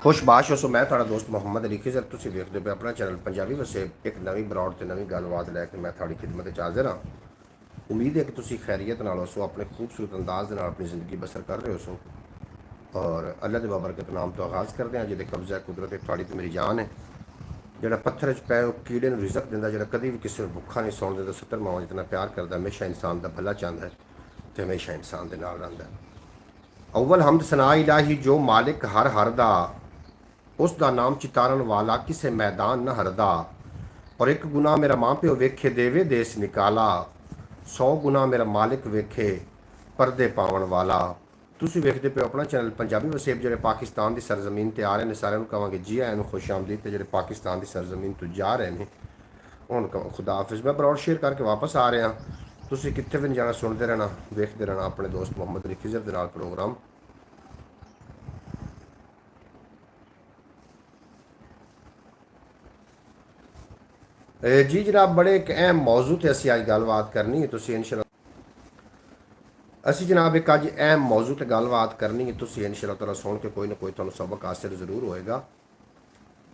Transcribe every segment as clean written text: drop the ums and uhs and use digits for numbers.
खुशबाश हो। सो मैं थोड़ा दोस्त मुहम्मद अली खिजर, तुम देखते पे अपना चैनल पंजाबी वसे एक नवी ब्रॉड से नवी गलबात लैके मैं थोड़ी खिदमत च हाजिर हाँ। उम्मीद है कि तुम खैरियत नाल सो अपने खूबसूरत अंदाज के अपनी ज़िंदगी बसर कर रहे हो सो। और अल्लाह के बाबरकत नाम तो आगाज़ करते हैं जिहदे कब्जा कुदरत थोड़ी तो मेरी जान है। जोड़ा पत्थर च पै कीड़े रिजक दिंदा, जो कभी भी किसी को भुखा नहीं सौण दिंदा, 70 मावां जितना प्यार करता, हमेशा इंसान का भला चाहता है तो हमेशा इंसान के नाल रहिंदा है। अव्वल हमद सना इलाही जो मालिक हर हर दा, उस दा नाम चितारन वाला किसे मैदान न हरदा। और एक गुना मेरा माँ प्यो वेखे देवे देश निकाला, 100 गुना मेरा मालिक वेखे परदे पावन वाला। तुसी वेखते पे अपना चैनल पंजाबी वसेब जो पाकिस्तान की सरजमीन ते आ रहे हैं, सारे कहांगे जी आया नूं खुश आमदीद। ते जो पाकिस्तान की सरजमीन तो जा रहे हैं हुण खुदा हाफिज़। मैं ब्रॉड शेयर करके वापस आ रहा। तुसी कित्थे भी नहीं जाना, सुनते रहना, वेखते रहना अपने दोस्त मुहम्मद अली खिजर दे नाल प्रोग्राम। जी जनाब, बड़े एक अहम मौजू ते असीं अज गलबात करनी है। तुसीं इंशाअल्लाह असी जनाब एक अज अहम मौजू ते गलबात करनी है। तुसीं इंशाअल्लाह तआला सुन के कोई ना कोई तुहानूं सबक हासिल जरूर होएगा।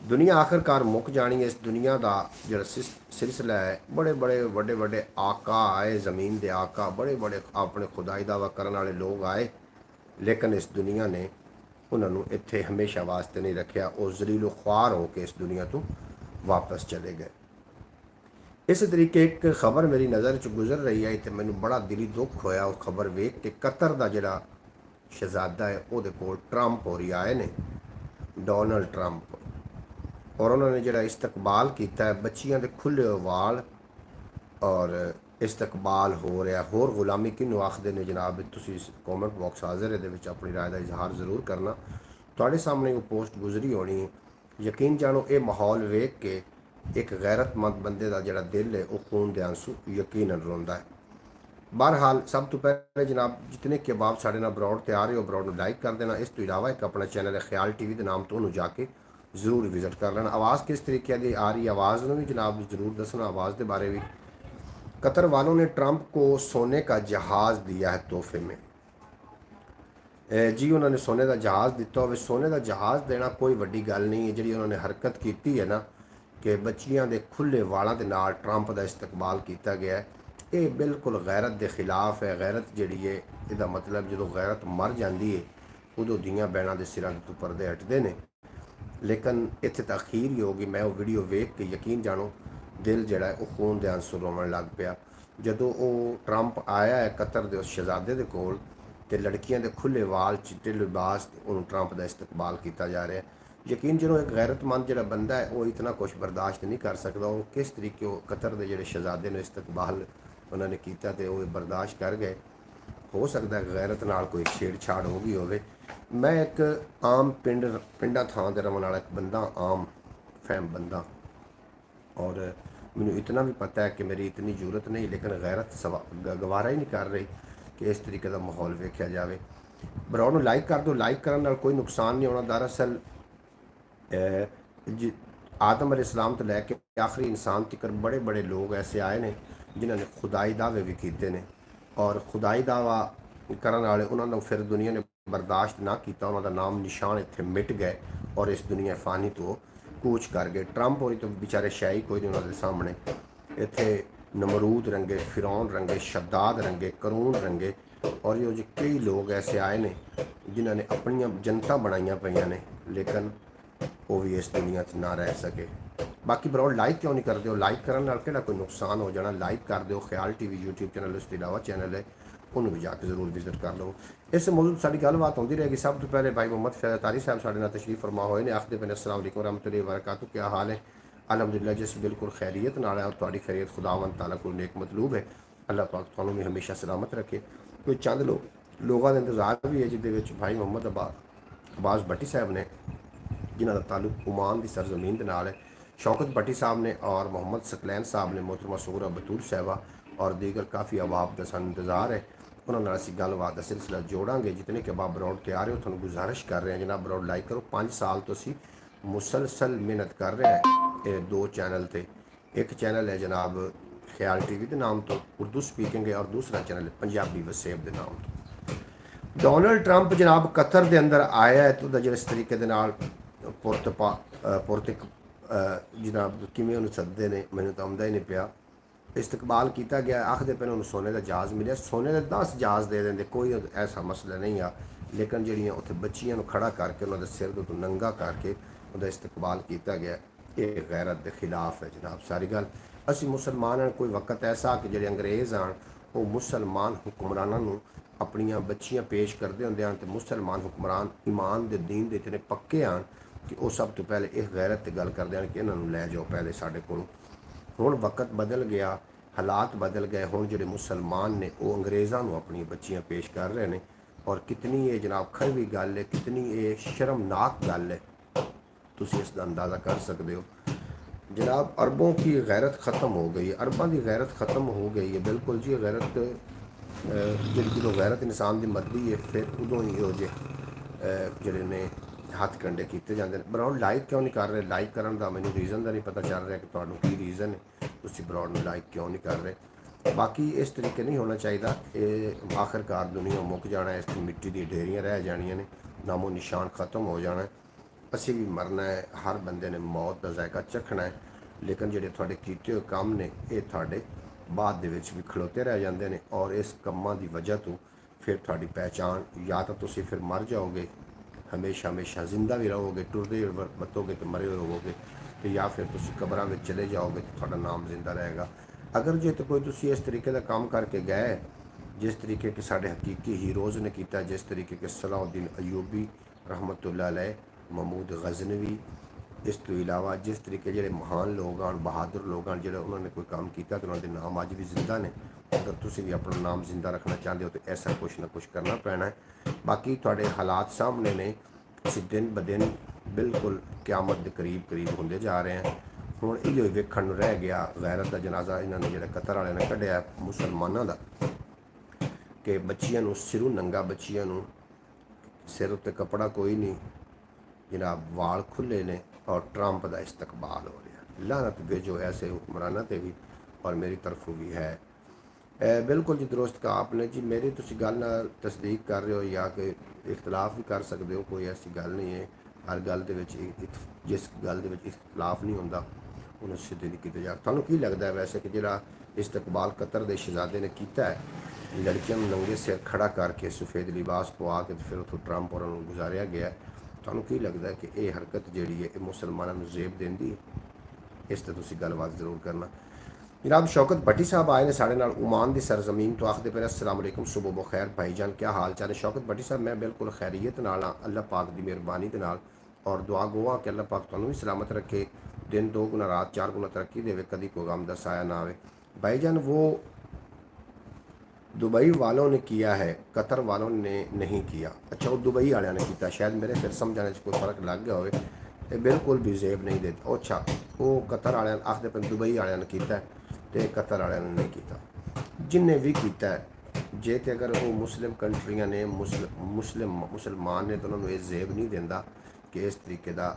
दुनिया आखिरकार मुक जानी है। इस दुनिया का जो सिलसिला है, बड़े बड़े वड्डे वड्डे आका आए, ज़मीन के आका, बड़े बड़े अपने खुदाई दावा करने वाले लोग आए, लेकिन इस दुनिया ने उन्होंने इत्थे हमेशा वास्ते नहीं रखा। वो जलीलो ख्वार हो के इस दुनिया तो वापस चले गए। इस तरीके एक खबर मेरी नज़र च गुजर रही है तो मैनू बड़ा दिली दुख होया वो खबर वेख के। कतर का जोड़ा शहजादा है वो ट्रंप हो रही आए ने, डोनल्ड ट्रंप, और उन्होंने जोड़ा इस्तकबाल किया है बच्चियां के खुले वाल, और इस्तकबाल हो रहा। होर गुलामी किनू आखते ने जनाब, तुसी कॉमेंट बॉक्स हाजिर है अपनी राय का इजहार जरूर करना। थोड़े सामने वो पोस्ट गुजरी होनी है। यकीन जानो ये माहौल वेख के एक गैरतमंद बंदे का जोड़ा दिल है वह खून दे आंसू यकीनन रोंदा है। बहरहाल सब तो पहले जनाब जितने के बाप साढ़े नाल ब्रॉड ते आ रहे हो, ब्रॉड में लाइक कर देना। इस तो इलावा एक अपना चैनल है ख्याल टीवी के नाम तो उन्होंने जाके जरूर विजिट कर लेना। आवाज़ किस तरीके की आ रही है, आवाज़ में भी जनाब जरूर दसना, आवाज़ के बारे भी। कतर वालों ने ट्रंप को सोने का जहाज़ दिया है तोहफे में। जी उन्होंने सोने का जहाज़ दिता हो। सोने का जहाज़ देना कोई वड्डी गल नहीं है। जी उन्होंने हरकत की है ना कि बच्चियां के खुले वालों के नाल ट्रंप का इस्तकबाल किया गया है, ये बिल्कुल गैरत के खिलाफ है। गैरत जी है, इसका मतलब जो गैरत मर जाती है उदों दियाँ बैलों के सिरों तो परदे हटते हैं। लेकिन इत्थे तखीर ही होगी। मैं वो वीडियो वेख के यकीन जानो दिल जड़ा है वो खून के आंसू रोवन लग पिया। जदों वो ट्रंप आया है कतर के उस शहजादे के कोल, ते लड़कियां के खुले वाल, चिट्टे लिबास, उन्होंने ट्रंप का इस्तकबाल किया जा रहा है। यकीन जनो एक गैरतमंद जो बंदा है वो इतना कुछ बर्दाश्त नहीं कर सकता। वो किस तरीके वो कतर के जोड़े शहजादे ने इस्तकबाल उन्होंने किया तो वो बर्दाश्त कर गए। हो सकता है गैरत नाल कोई छेड़छाड़ हो गई होवे। मैं एक आम पिंडा थां दे रहने वाला एक बंदा, आम फैम बंदा, और मैनू इतना भी पता है कि मेरी इतनी जरूरत नहीं, लेकिन गैरत गवारा ही नहीं कर रही कि इस तरीके का माहौल वेख्या जाए। ब्रॉड नूं लाइक कर दो, लाइक करने नाल कोई नुकसान नहीं होना। दरअसल आदम अलैहिस्सलाम तो लैके आखिरी इंसान तक बड़े बड़े लोग ऐसे आए ने जिन्होंने खुदाई दावे भी किए हैं, और खुदाई दावा करने वाले उन्होंने फिर दुनिया ने बर्दाश्त ना किया, उन्होंने नाम निशान इतने मिट गए और इस दुनिया फानी तो कूच कर गए। ट्रंप होरी तो बेचारे शाही कोई नहीं उन्होंने सामने। इतने नमरूद रंगे, फिरौन रंगे, शद्दाद रंगे, करून रंगे, और यो जो कई लोग ऐसे आए ने जिन्होंने अपनियां जनता बनाइया पे ने, लेकिन वो भी इस दुनिया च ना रह सके। बाकी ब्रॉड लाइक क्यों नहीं करते हो? लाइक करने नाल किहड़ा कोई नुकसान हो जाना। लाइक कर दो। ख्याल टीवी यूट्यूब चैनल, उसके अलावा चैनल है उन्होंने भी जाके जरूर विजिट कर लो। इस मौजूद साड़ी गलबात होती रहेगी। सब तो पहले भाई मोहम्मद फैज़ तारी साहब साढ़े नाल तशरीफ फरमा होए ने, आखदे पे अस्सलाम वालेकुम रहमतुल्लाहि व बरकातहू, क्या हाल है? अल्हम्दुलिल्लाह जिस बिल्कुल खैरियत नाल है, और तुहाडी खैरियत खुदावंद ताला कोल नेक मतलूब है। अल्लाह पाक तुहानूं भी हमेशा सलामत रखे। कोई चंद लोगों का इंतजार भी है जिहदे भाई मोहम्मद अब्बास भट्टी साहब ने, जिन्हों का ताल्लुक ओमान की सरजमीन के नाल है, शौकत भट्टी साहब ने और मोहम्मद सकलैन साहब ने, मोहतरमा सूरा बतूल साहबा और दीगर काफ़ी अहबाब का सानूं इंतजार है। उन्होंने असी गलबात का सिलसिला जोड़ांगे। जितने के बाब ब्रॉड तैयार हो थोड़ा गुजारिश कर रहे हैं जनाब ब्रॉड लाइक करो। 5 साल तो असी मुसलसल मेहनत कर रहे हैं ये 2 चैनल ते। एक चैनल है जनाब ख्याल टीवी के नाम तो उर्दू स्पीकिंग है, और दूसरा चैनल है पंजाबी वसेब के नाम तो। डोनल्ड ट्रंप जनाब कतर के अंदर आया है तो जो इस तरीके ਪੁਰਤਕ ਜਨਾਬ ਕਿਵੇਂ ਉਹਨੂੰ ਸੱਦਦੇ ਨੇ, ਮੈਨੂੰ ਤਾਂ ਆਉਂਦਾ ਹੀ ਨਹੀਂ ਪਿਆ। ਇਸਤਕਬਾਲ ਕੀਤਾ ਗਿਆ, ਆਖਦੇ ਪਏ ਉਹਨੂੰ ਸੋਨੇ ਦਾ ਜਹਾਜ਼ ਮਿਲਿਆ, ਸੋਨੇ ਦੇ 10 ਜਹਾਜ਼ ਦੇ ਦਿੰਦੇ, ਕੋਈ ਐਸਾ ਮਸਲਾ ਨਹੀਂ ਆ। ਲੇਕਿਨ ਜਿਹੜੀਆਂ ਉੱਥੇ ਬੱਚੀਆਂ ਨੂੰ ਖੜਾ ਕਰਕੇ ਉਹਨਾਂ ਦੇ ਸਿਰ ਦੇ ਉੱਤੇ ਨੰਗਾ ਕਰਕੇ ਉਹਦਾ ਇਸਤਕਬਾਲ ਕੀਤਾ ਗਿਆ, ਇਹ ਗੈਰਤ ਦੇ ਖਿਲਾਫ ਹੈ ਜਨਾਬ ਸਾਰੀ ਗੱਲ। ਅਸੀਂ ਮੁਸਲਮਾਨ ਹਾਂ, ਕੋਈ ਵਕਤ ਐਸਾ ਕਿ ਜਿਹੜੇ ਅੰਗਰੇਜ਼ ਆਣ ਉਹ ਮੁਸਲਮਾਨ ਹੁਕਮਰਾਨਾਂ ਨੂੰ ਆਪਣੀਆਂ ਬੱਚੀਆਂ ਪੇਸ਼ ਕਰਦੇ ਹੁੰਦੇ ਹਨ, ਤੇ ਮੁਸਲਮਾਨ ਹੁਕਮਰਾਨ ਈਮਾਨ ਦੇ ਦੀਨ ਦੇ ਇਤਨੇ ਪੱਕੇ ਆਣ ਕਿ ਉਹ ਸਭ ਤੋਂ ਪਹਿਲੇ ਇਹ ਗੈਰਤ ਤੇ ਗੱਲ ਕਰਦੇ ਹਨ ਕਿ ਇਹਨਾਂ ਨੂੰ ਲੈ ਜਾਓ ਪਹਿਲੇ ਸਾਡੇ ਕੋਲੋਂ। ਹੁਣ ਵਕਤ ਬਦਲ ਗਿਆ, ਹਾਲਾਤ ਬਦਲ ਗਏ, ਹੁਣ ਜਿਹੜੇ ਮੁਸਲਮਾਨ ਨੇ ਉਹ ਅੰਗਰੇਜ਼ਾਂ ਨੂੰ ਆਪਣੀਆਂ ਬੱਚੀਆਂ ਪੇਸ਼ ਕਰ ਰਹੇ ਨੇ। ਔਰ ਕਿਤਨੀ ਇਹ ਜਨਾਬ ਖਰਵੀ ਗੱਲ ਹੈ, ਕਿਤਨੀ ਇਹ ਸ਼ਰਮਨਾਕ ਗੱਲ ਹੈ, ਤੁਸੀਂ ਇਸ ਦਾ ਅੰਦਾਜ਼ਾ ਕਰ ਸਕਦੇ ਹੋ जनाब। अरबों की गैरत ख़त्म हो गई है, अरबों की गैरत ख़त्म हो गई है बिल्कुल जी। गैरत जो गैरत इंसान की मरदी है फिर उदों ही हो जे ਜਿਹੜੇ ਨੇ ਹੱਥ ਕੰਡੇ ਕੀਤੇ ਜਾਂਦੇ ਨੇ। ਬਰਾਉਨ ਲਾਈਕ ਕਿਉਂ ਨਹੀਂ ਕਰ ਰਹੇ? ਲਾਈਕ ਕਰਨ ਦਾ ਮੈਨੂੰ ਰੀਜ਼ਨ ਦਾ ਨਹੀਂ ਪਤਾ ਚੱਲ ਰਿਹਾ ਕਿ ਤੁਹਾਨੂੰ ਕੀ ਰੀਜ਼ਨ ਹੈ, ਤੁਸੀਂ ਬਰਾਉਨ ਨੂੰ ਲਾਈਕ ਕਿਉਂ ਨਹੀਂ ਕਰ ਰਹੇ। ਬਾਕੀ ਇਸ ਤਰੀਕੇ ਨਹੀਂ ਹੋਣਾ ਚਾਹੀਦਾ। ਇਹ ਆਖਰਕਾਰ ਦੁਨੀਆ ਮੁੱਕ ਜਾਣਾ, ਇਸ ਦੀ ਮਿੱਟੀ ਦੀ ਢੇਰੀਆਂ ਰਹਿ ਜਾਣੀਆਂ ਨੇ, ਨਾਮੋ ਨਿਸ਼ਾਨ ਖਤਮ ਹੋ ਜਾਣਾ। ਅਸੀਂ ਵੀ ਮਰਨਾ ਹੈ, ਹਰ ਬੰਦੇ ਨੇ ਮੌਤ ਦਾ ਜ਼ਾਇਕਾ ਚੱਖਣਾ ਹੈ। ਲੇਕਿਨ ਜਿਹੜੇ ਤੁਹਾਡੇ ਕੀਤੇ ਹੋਏ ਕੰਮ ਨੇ ਇਹ ਤੁਹਾਡੇ ਬਾਅਦ ਦੇ ਵਿੱਚ ਵੀ ਖਲੋਤੇ ਰਹਿ ਜਾਂਦੇ ਨੇ, ਔਰ ਇਸ ਕੰਮਾਂ ਦੀ ਵਜ੍ਹਾ ਤੋਂ ਫਿਰ ਤੁਹਾਡੀ ਪਹਿਚਾਣ ਜਾਂ ਤਾਂ ਤੁਸੀਂ ਫਿਰ ਮਰ ਜਾਓਗੇ, ਹਮੇਸ਼ਾ ਹਮੇਸ਼ਾ ਜ਼ਿੰਦਾ ਵੀ ਰਹੋਗੇ, ਟੁਰਦੇ ਬਤੋਗੇ ਤੇ ਮਰੇ ਹੋਵੋਗੇ, ਤੇ ਜਾਂ ਫਿਰ ਤੁਸੀਂ ਕਬਰਾਂ ਵਿੱਚ ਚਲੇ ਜਾਓਗੇ ਤੇ ਤੁਹਾਡਾ ਨਾਮ ਜ਼ਿੰਦਾ ਰਹੇਗਾ। ਅਗਰ ਜੇ ਤਾਂ ਕੋਈ ਤੁਸੀਂ ਇਸ ਤਰੀਕੇ ਦਾ ਕੰਮ ਕਰਕੇ ਗਏ ਜਿਸ ਤਰੀਕੇ ਕਿ ਸਾਡੇ ਹਕੀਕੀ ਹੀਰੋਜ਼ ਨੇ ਕੀਤਾ, ਜਿਸ ਤਰੀਕੇ ਕਿ ਸਲਾਹੁਦੀਨ ਅਯੂਬੀ रहमतुल्लाह अलैह, महमूद गजनवी, इस तो इलावा जिस तरीके ਜਿਹੜੇ ਮਹਾਨ ਲੋਕ ਹਨ, ਬਹਾਦਰ ਲੋਕ ਹਨ, ਜਿਹੜੇ ਉਹਨਾਂ ਨੇ ਕੋਈ ਕੰਮ ਕੀਤਾ ਤੇ ਉਹਨਾਂ ਦੇ ਨਾਮ ਅੱਜ ਵੀ ਜ਼ਿੰਦਾ ਨੇ। ਅਗਰ ਤੁਸੀਂ ਵੀ ਆਪਣਾ ਨਾਮ ਜ਼ਿੰਦਾ ਰੱਖਣਾ ਚਾਹੁੰਦੇ ਹੋ ਤਾਂ ਐਸਾ ਕੁਛ ਨਾ ਕੁਛ ਕਰਨਾ ਪੈਣਾ ਹੈ। ਬਾਕੀ ਤੁਹਾਡੇ ਹਾਲਾਤ ਸਾਹਮਣੇ ਨੇ, ਅਸੀਂ ਦਿਨ ਬ ਦਿਨ ਬਿਲਕੁਲ ਕਿਆਮਤ ਦੇ ਕਰੀਬ ਹੁੰਦੇ ਜਾ ਰਹੇ ਹਾਂ। ਹੁਣ ਇਹੋ ਵੇਖਣ ਨੂੰ ਰਹਿ ਗਿਆ ਗੈਰਤ ਦਾ ਜਨਾਜ਼ਾ ਇਹਨਾਂ ਨੇ ਜਿਹੜਾ ਕਤਰ ਵਾਲਿਆਂ ਨੇ ਕੱਢਿਆ ਮੁਸਲਮਾਨਾਂ ਦਾ, ਕਿ ਬੱਚੀਆਂ ਨੂੰ ਸਿਰੋਂ ਨੰਗਾ, ਬੱਚੀਆਂ ਨੂੰ ਸਿਰ ਉੱਤੇ ਕੱਪੜਾ ਕੋਈ ਨਹੀਂ जनाब, वाल खुले ने और ट्रंप का इस्तकबाल हो रहा। लानत भेजो ऐसे हुक्मराना ते भी और मेरी तरफों भी है। बिल्कुल जी दुरुस्त कहा आपने जी। मेरी तुसी गल नाल तस्दीक कर रहे हो या कि इख्तलाफ भी कर सकते हो, कोई ऐसी गल नहीं है। हर गल दे विच जिस गल दे विच इख्तलाफ नहीं होंदा उन्हें सिद्धे नहीं किया जा। तुहानूं की लगता है वैसे कि जिहड़ा इस्तकबाल कतर के शहजादे ने किया है, लड़कियों नंगे सिर खड़ा करके सफ़ेद लिबास पवा के फिर उतों ट्रंप और गुजारिया गया, ਤੁਹਾਨੂੰ ਕੀ ਲੱਗਦਾ ਕਿ ਇਹ ਹਰਕਤ ਜਿਹੜੀ ਹੈ ਇਹ ਮੁਸਲਮਾਨਾਂ ਨੂੰ ਜ਼ੇਬ ਦਿੰਦੀ ਹੈ? ਇਸ ਤੇ ਤੁਸੀਂ ਗੱਲਬਾਤ ਜ਼ਰੂਰ ਕਰਨਾ। जनाब शौकत भट्टी साहब आए ने साढ़े नाल ओमान की सरजमीन तो आखते पे अस्सलाम वालेकुम, सुबह बखैर भाईजान, क्या हाल चाल है? शौकत भट्टी साहब मैं बिल्कुल खैरियत नाल हाँ, अल्लाह पाक की मेहरबानी के नाल, और दुआ गोवा कि अल्लाह पाक तुहानूं भी सलामत रखे, दिन 2 गुना रात 4 गुना तरक्की देवे, कभी कोई गम दा साया ना आवे। भाईजान वो दुबई वालों ने किया है, कतर वालों ने नहीं किया। अच्छा, वो दुबई वाले ने किया, शायद मेरे फिर समझाने से कोई फ़र्क लग गया हो। ये बिल्कुल भी जेब नहीं देता। अच्छा, वो कतर वाले आखते पे दुबई वाले ने किया तो कतर वाले ने नहीं किया। जिन्हें भी किया जे तो अगर वो मुस्लिम कंट्रियां ने मुसलमान ने तो उन्होंने ये जेब नहीं देता कि इस तरीके का